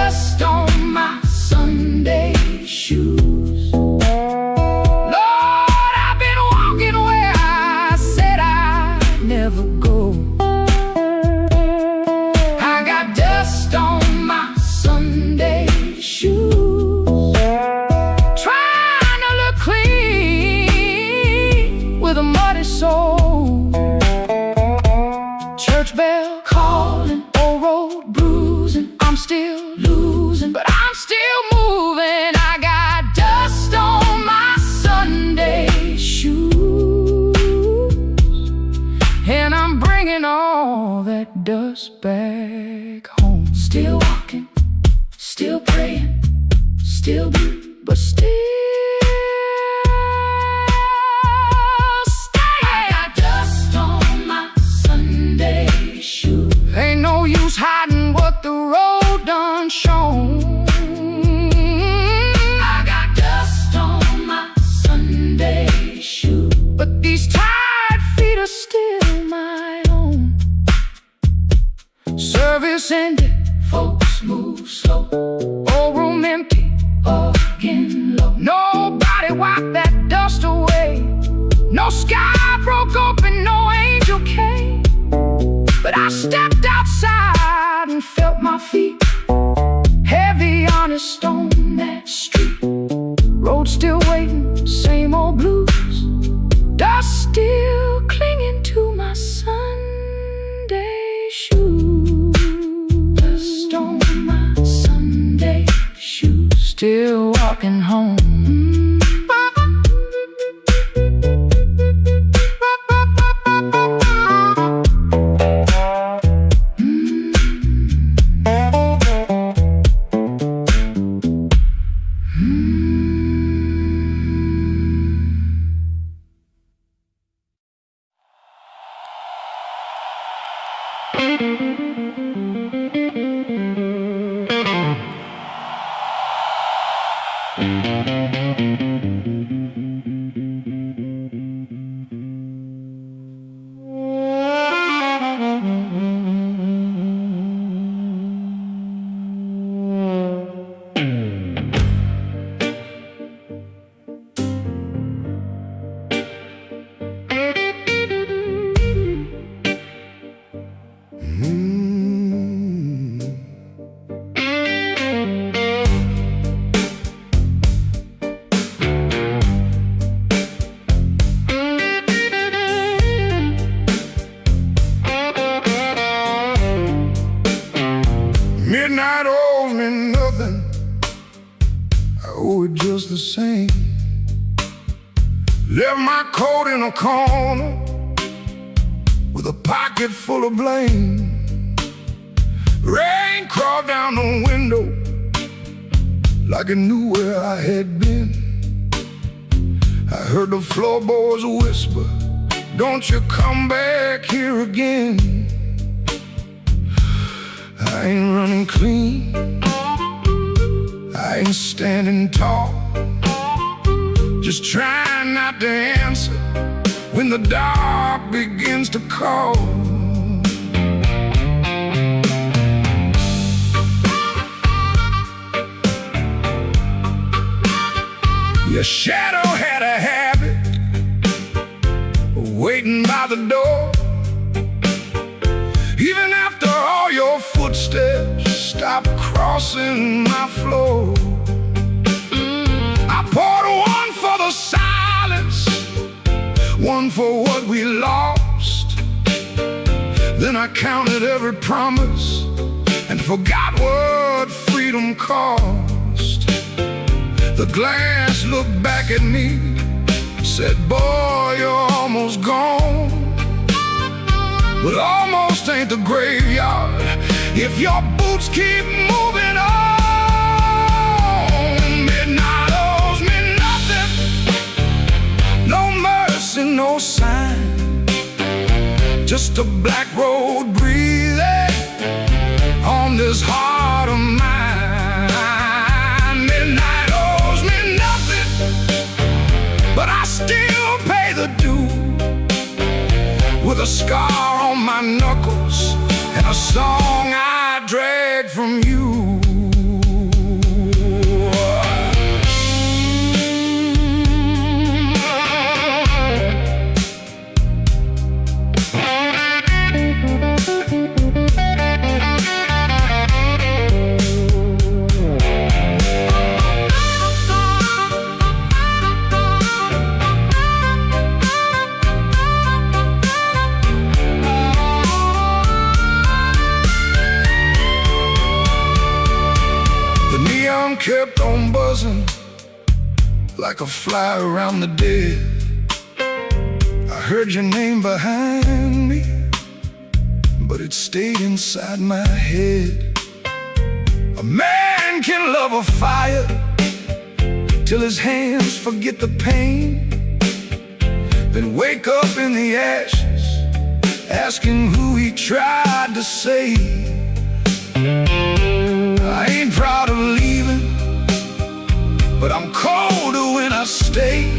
still losing, but I'm still moving. I got dust on my Sunday shoes, and I'm bringing all that dust back home. Still walking, still praying, still blue, but still staying. I got dust on my Sunday shoes. Ain't no use hiding what the road done shown. I got dust on my Sunday shoes, but these tired feet are still my own. Service ended, folks move slow. Old room empty, again low. Nobody wiped that dust away. No sky broke open, no angel came. But I stepped outside and felt my feet heavy on a stone, that street. Road still waiting, same old blues. Dust still clinging to my Sunday shoes. Dust on my Sunday shoes. Still walking home. Midnight owes me nothing, I owe it just the same. Left my coat in a corner with a pocket full of blame. Rain crawled down the window like it knew where I had been. I heard the floorboards whisper, don't you come back here again. I ain't running clean, I ain't standing tall, just trying not to answer when the dark begins to call. Your shadow had a habit of waiting by the door. Even after all your footsteps stopped crossing my floor. I poured one for the silence, one for what we lost. Then I counted every promise and forgot what freedom cost. The glass looked back at me, said, boy, you're almost gone. But almost ain't the graveyard if your boots keep moving on. Midnight owes me nothing, no mercy, no sign, just a black road breathing on this heart of mine. Midnight owes me nothing, but I still pay the due with a scar on my knuckles and a song I dragged from you. kept on buzzing like a fly around the dead. I heard your name behind me, but it stayed inside my head. A man can love a fire till his hands forget the pain, then wake up in the ashes, asking who he tried to save. I ain't proud of leaving, but I'm colder when I stay.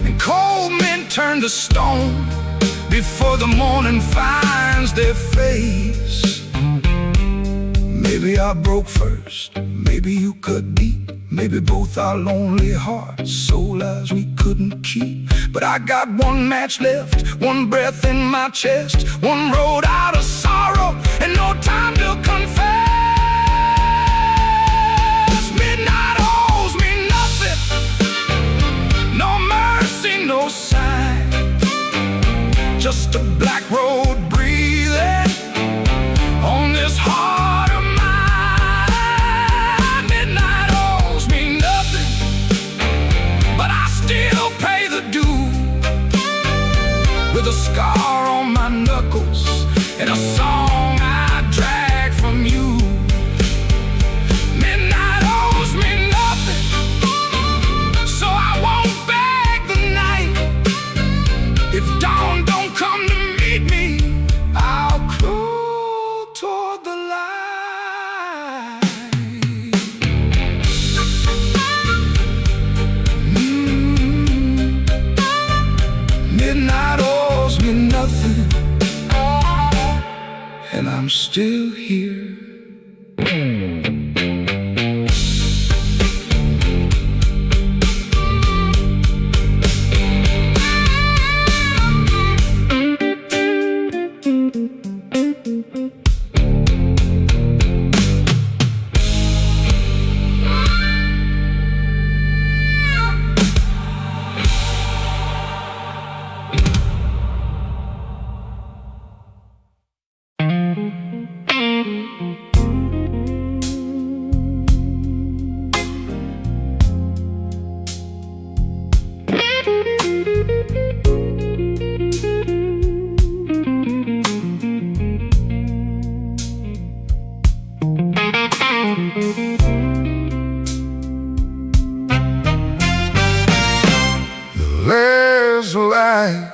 And cold men turn to stone before the morning finds their face. Maybe I broke first, maybe you cut deep, maybe both our lonely hearts, soul lives we couldn't keep. But I got one match left, one breath in my chest, one road out of sorrow, and no time to confess. Midnight owes me nothing, no mercy, no sign, just a black road breathing on this heart of mine. Midnight owes me nothing, but I still pay the due, with a scar on my knuckles and a song I drag from you. Midnight owes me nothing, so I won't beg the night. If dawn don't come to meet me, I'll crawl toward the light. Midnight owes me nothing, and I'm still here. There's a light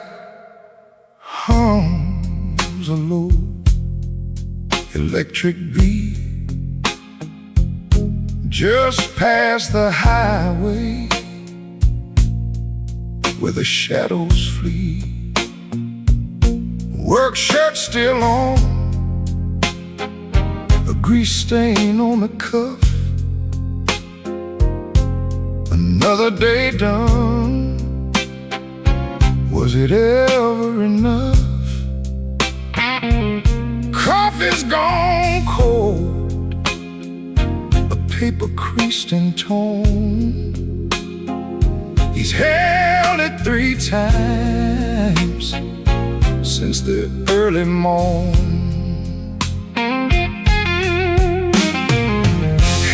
hums a low electric beat just past the highway where the shadows flee. Work shirt still on, a grease stain on the cuff. Another day done. Was it ever enough? Coffee's gone cold, a paper creased in tone. He's held it 3 times since the early morn.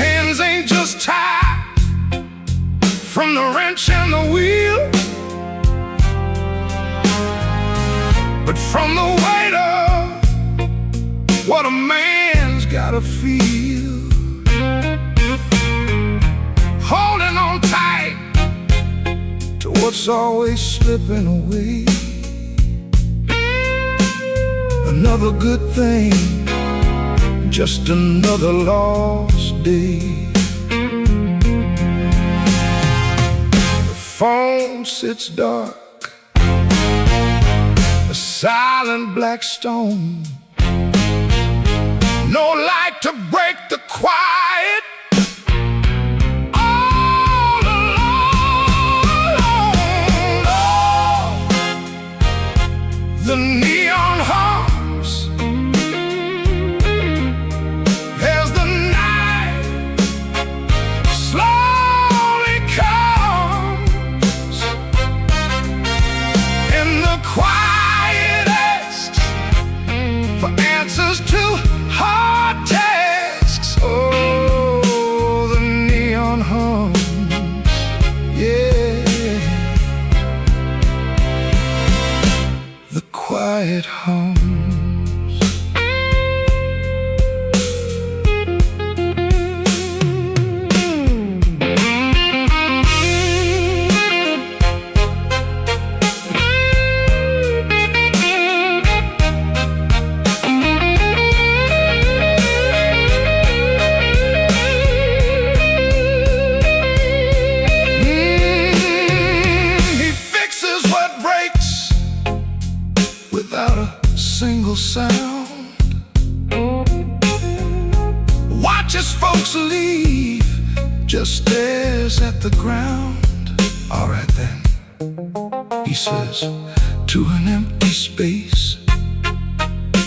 Hands ain't just tied from the wrench and the wheel, but from the weight of what a man's gotta feel. Holding on tight to what's always slipping away. Another good thing, just another lost day. The phone sits dark, a silent black stone. No light to break the quiet. All alone, oh, the neon hums as the night slowly comes, and the quiet asks for answers to hard tasks. Oh, folks leave, just stares at the ground. All right then, he says, to an empty space,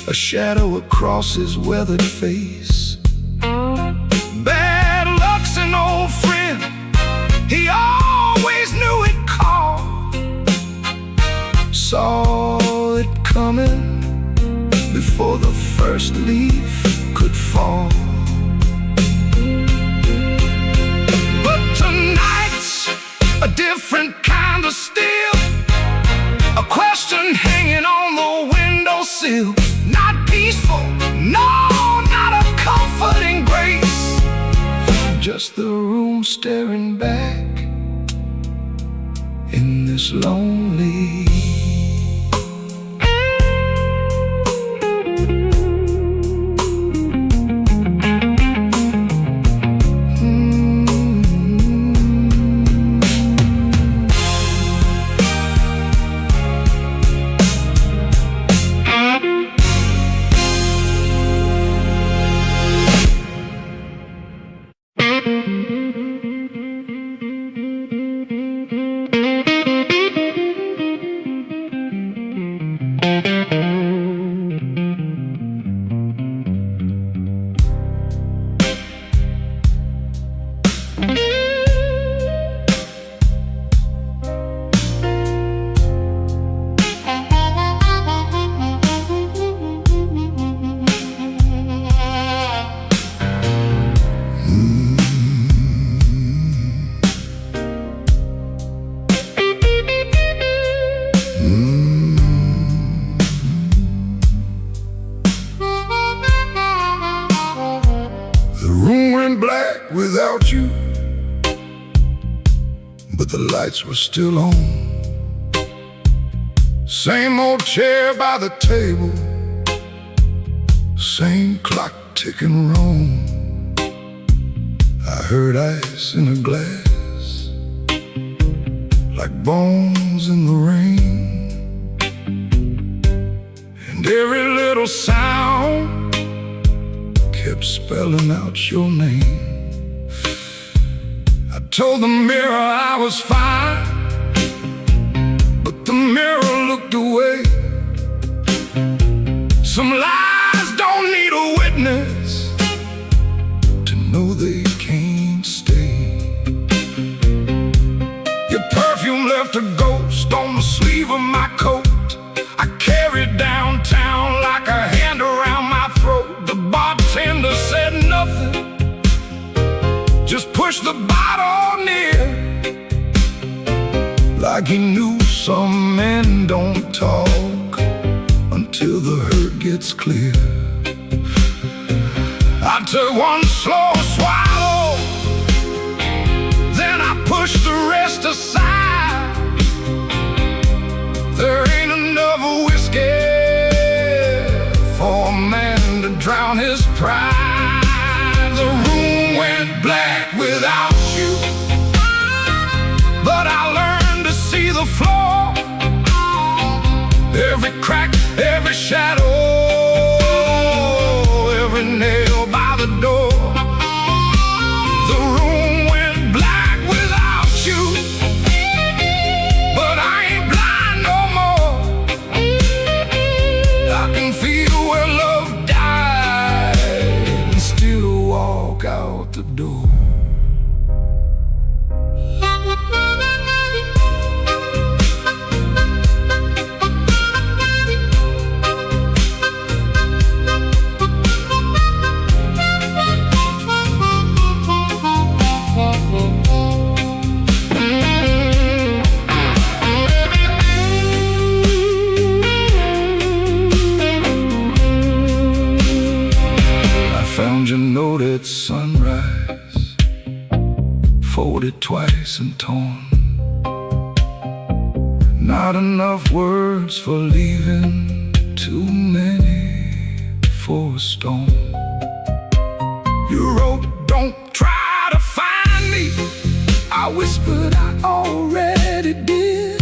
a shadow across his weathered face. Bad luck's an old friend, he always knew it called. Saw it coming before the first leaf could fall. But tonight's a different kind of steel, a question hanging on the windowsill. Not peaceful, no, not a comforting grace, just the room staring back in this lonely. Black without you, but the lights were still on. Same old chair by the table, same clock ticking wrong. I heard ice in a glass, like bones in the rain, and every little sound kept spelling out your name. I told the mirror I was fine, but the mirror looked away. Some lies don't need a witness to know they can't stay. Your perfume left a ghost on the sleeve of my coat. I carried downtown like a hand around my throat. The bartender said nothing, just pushed the bottle near, like he knew some men don't talk until the hurt gets clear. I took one slow swallow, then I pushed the rest aside. There ain't enough whiskey for a man to drown his pride. The room went black without you, but I learned to see the floor, every crack, every shadow, every nail by the door. The room went black without you, but I ain't blind no more. I can feel where love died and still walk out the door. Found your note at sunrise, folded twice and torn. Not enough words for leaving, too many for a storm. You wrote, don't try to find me. I whispered, I already did.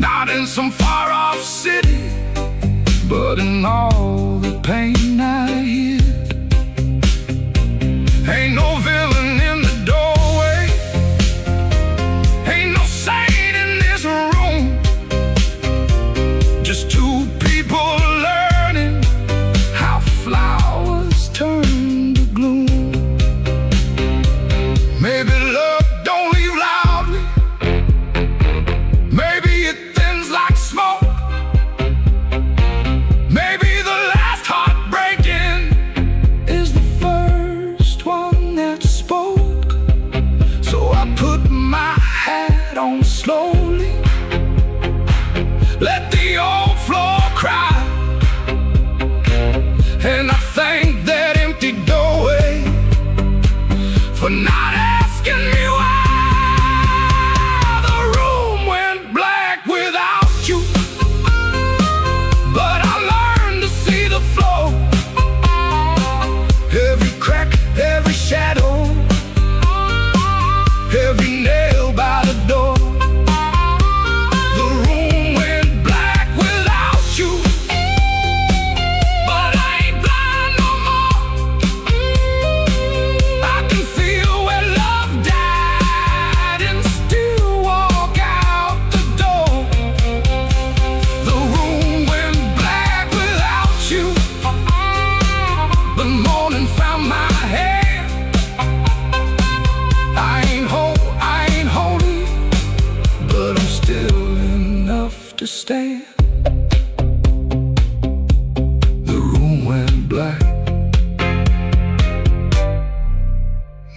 Not in some far off city, but in all the pain I hid.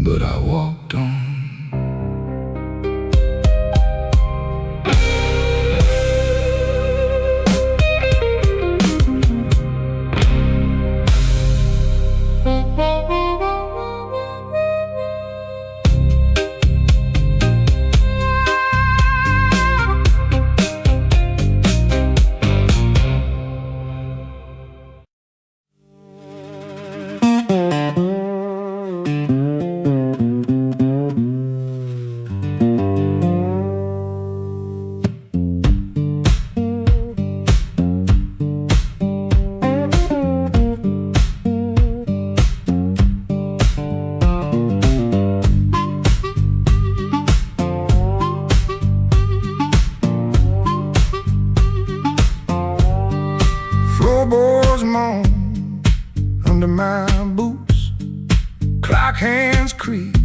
but I walked on. Floorboards moan under my boots. Clock hands creak,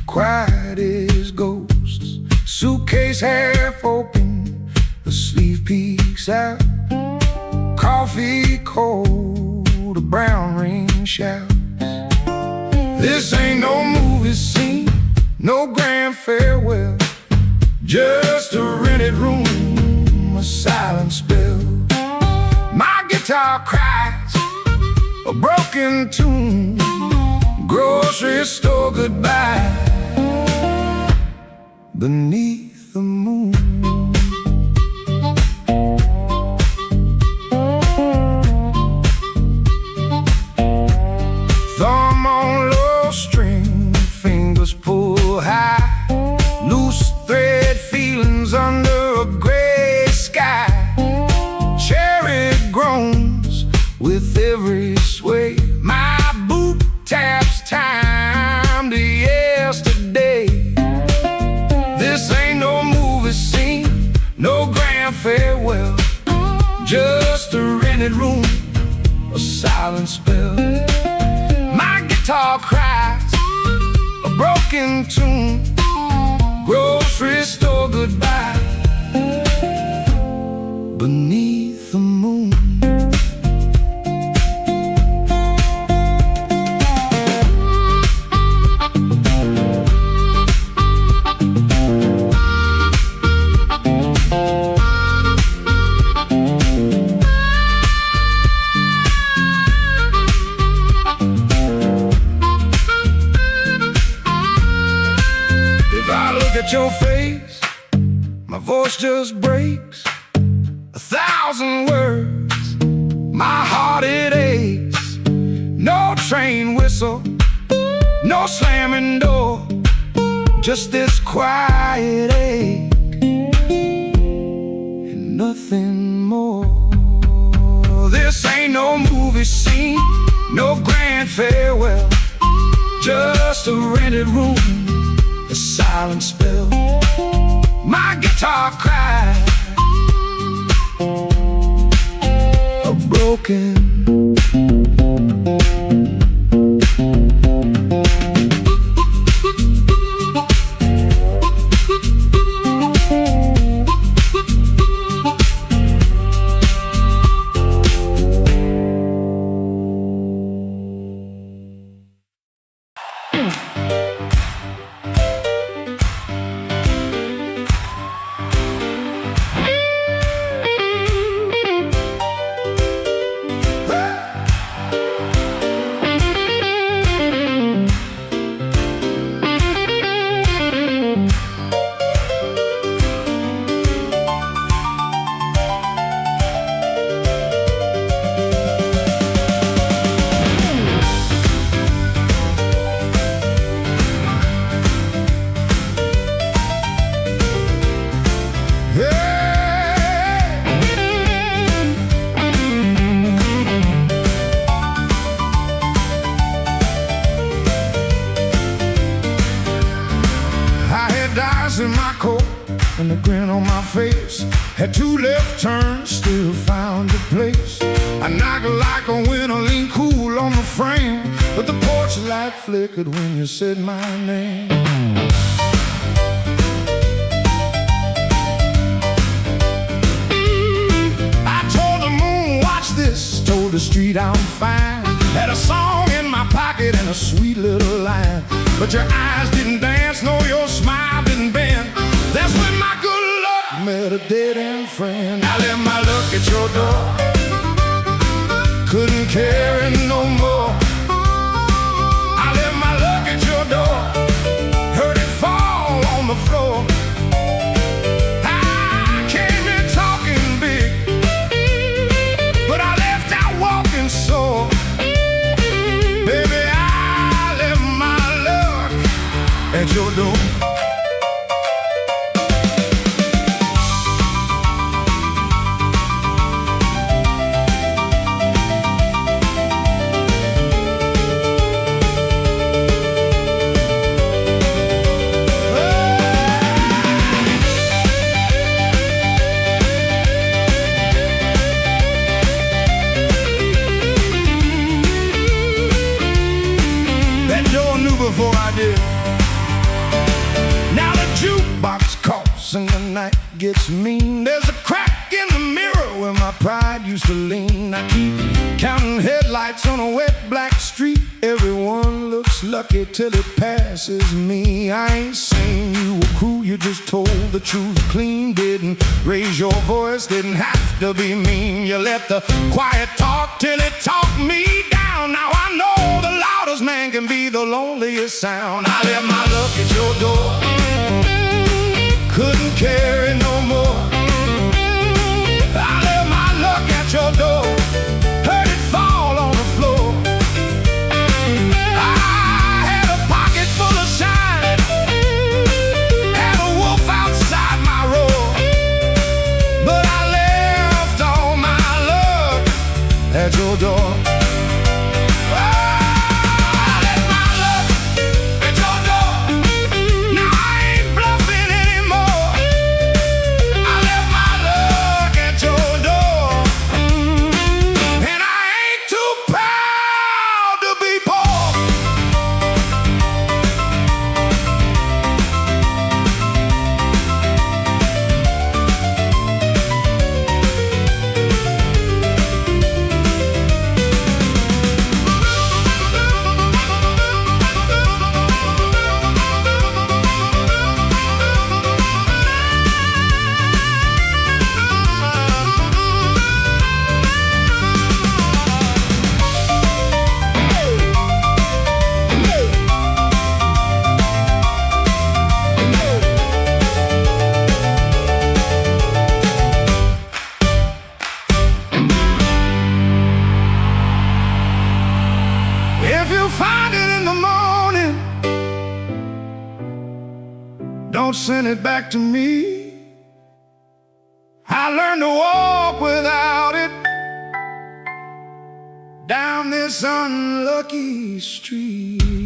quiet as ghosts. Suitcase half open, the sleeve peeks out. Coffee cold, a brown ring shouts. This ain't no movie scene, no grand farewell. Just a rented room, a silent spell. My guitar cries a broken tune, grocery store goodbye beneath the moon. Thumb on low string, fingers pull high. Loose thread feelings under a gray sky. Groans with every sway. My boot taps time to yesterday. This ain't no movie scene, no grand farewell. Just a rented room, a silent spell. My guitar cries a broken tune, grocery store goodbye beneath the moon. If I look at your face, my voice just breaks. 1,000 words, my heart it aches. No train whistle, no slamming door, just this quiet ache and nothing more. This ain't no movie scene, no grand farewell. Just a rented room, a silent spell. My guitar cries a broken. In my coat and a grin on my face, had 2 left turns, still found a place. I knocked like a winter, lean cool on the frame, but the porch light flickered when you said my name. I told the moon, watch this, told the street I'm fine. Had a song in my pocket and a sweet little line. but your eyes didn't dance, no, your smile didn't bend. That's when my good luck met a dead-end friend. I left my luck at your door, couldn't carry no more. I left my luck at your door, heard it fall on the floor. I came in talking big, but I left out walking sore. Baby, I left my luck at your door. Before I did. Now the jukebox coughs and the night gets mean. There's a crack in the mirror where my pride used to lean. I keep counting headlights on a wet black street. Everyone looks lucky till it passes me. I ain't saying you were cruel, you just told the truth clean. Didn't raise your voice, didn't have to be mean. You let the quiet talk till it talked me down. Now I know the loudest man can be the loneliest sound. I left my luck at your door, couldn't carry no more. I left my luck at your door, heard it fall on the floor. I had a pocket full of shine, had a wolf outside my roar, but I left all my luck at your door. If you find it in the morning, don't send it back to me. I learned to walk without it down this unlucky street.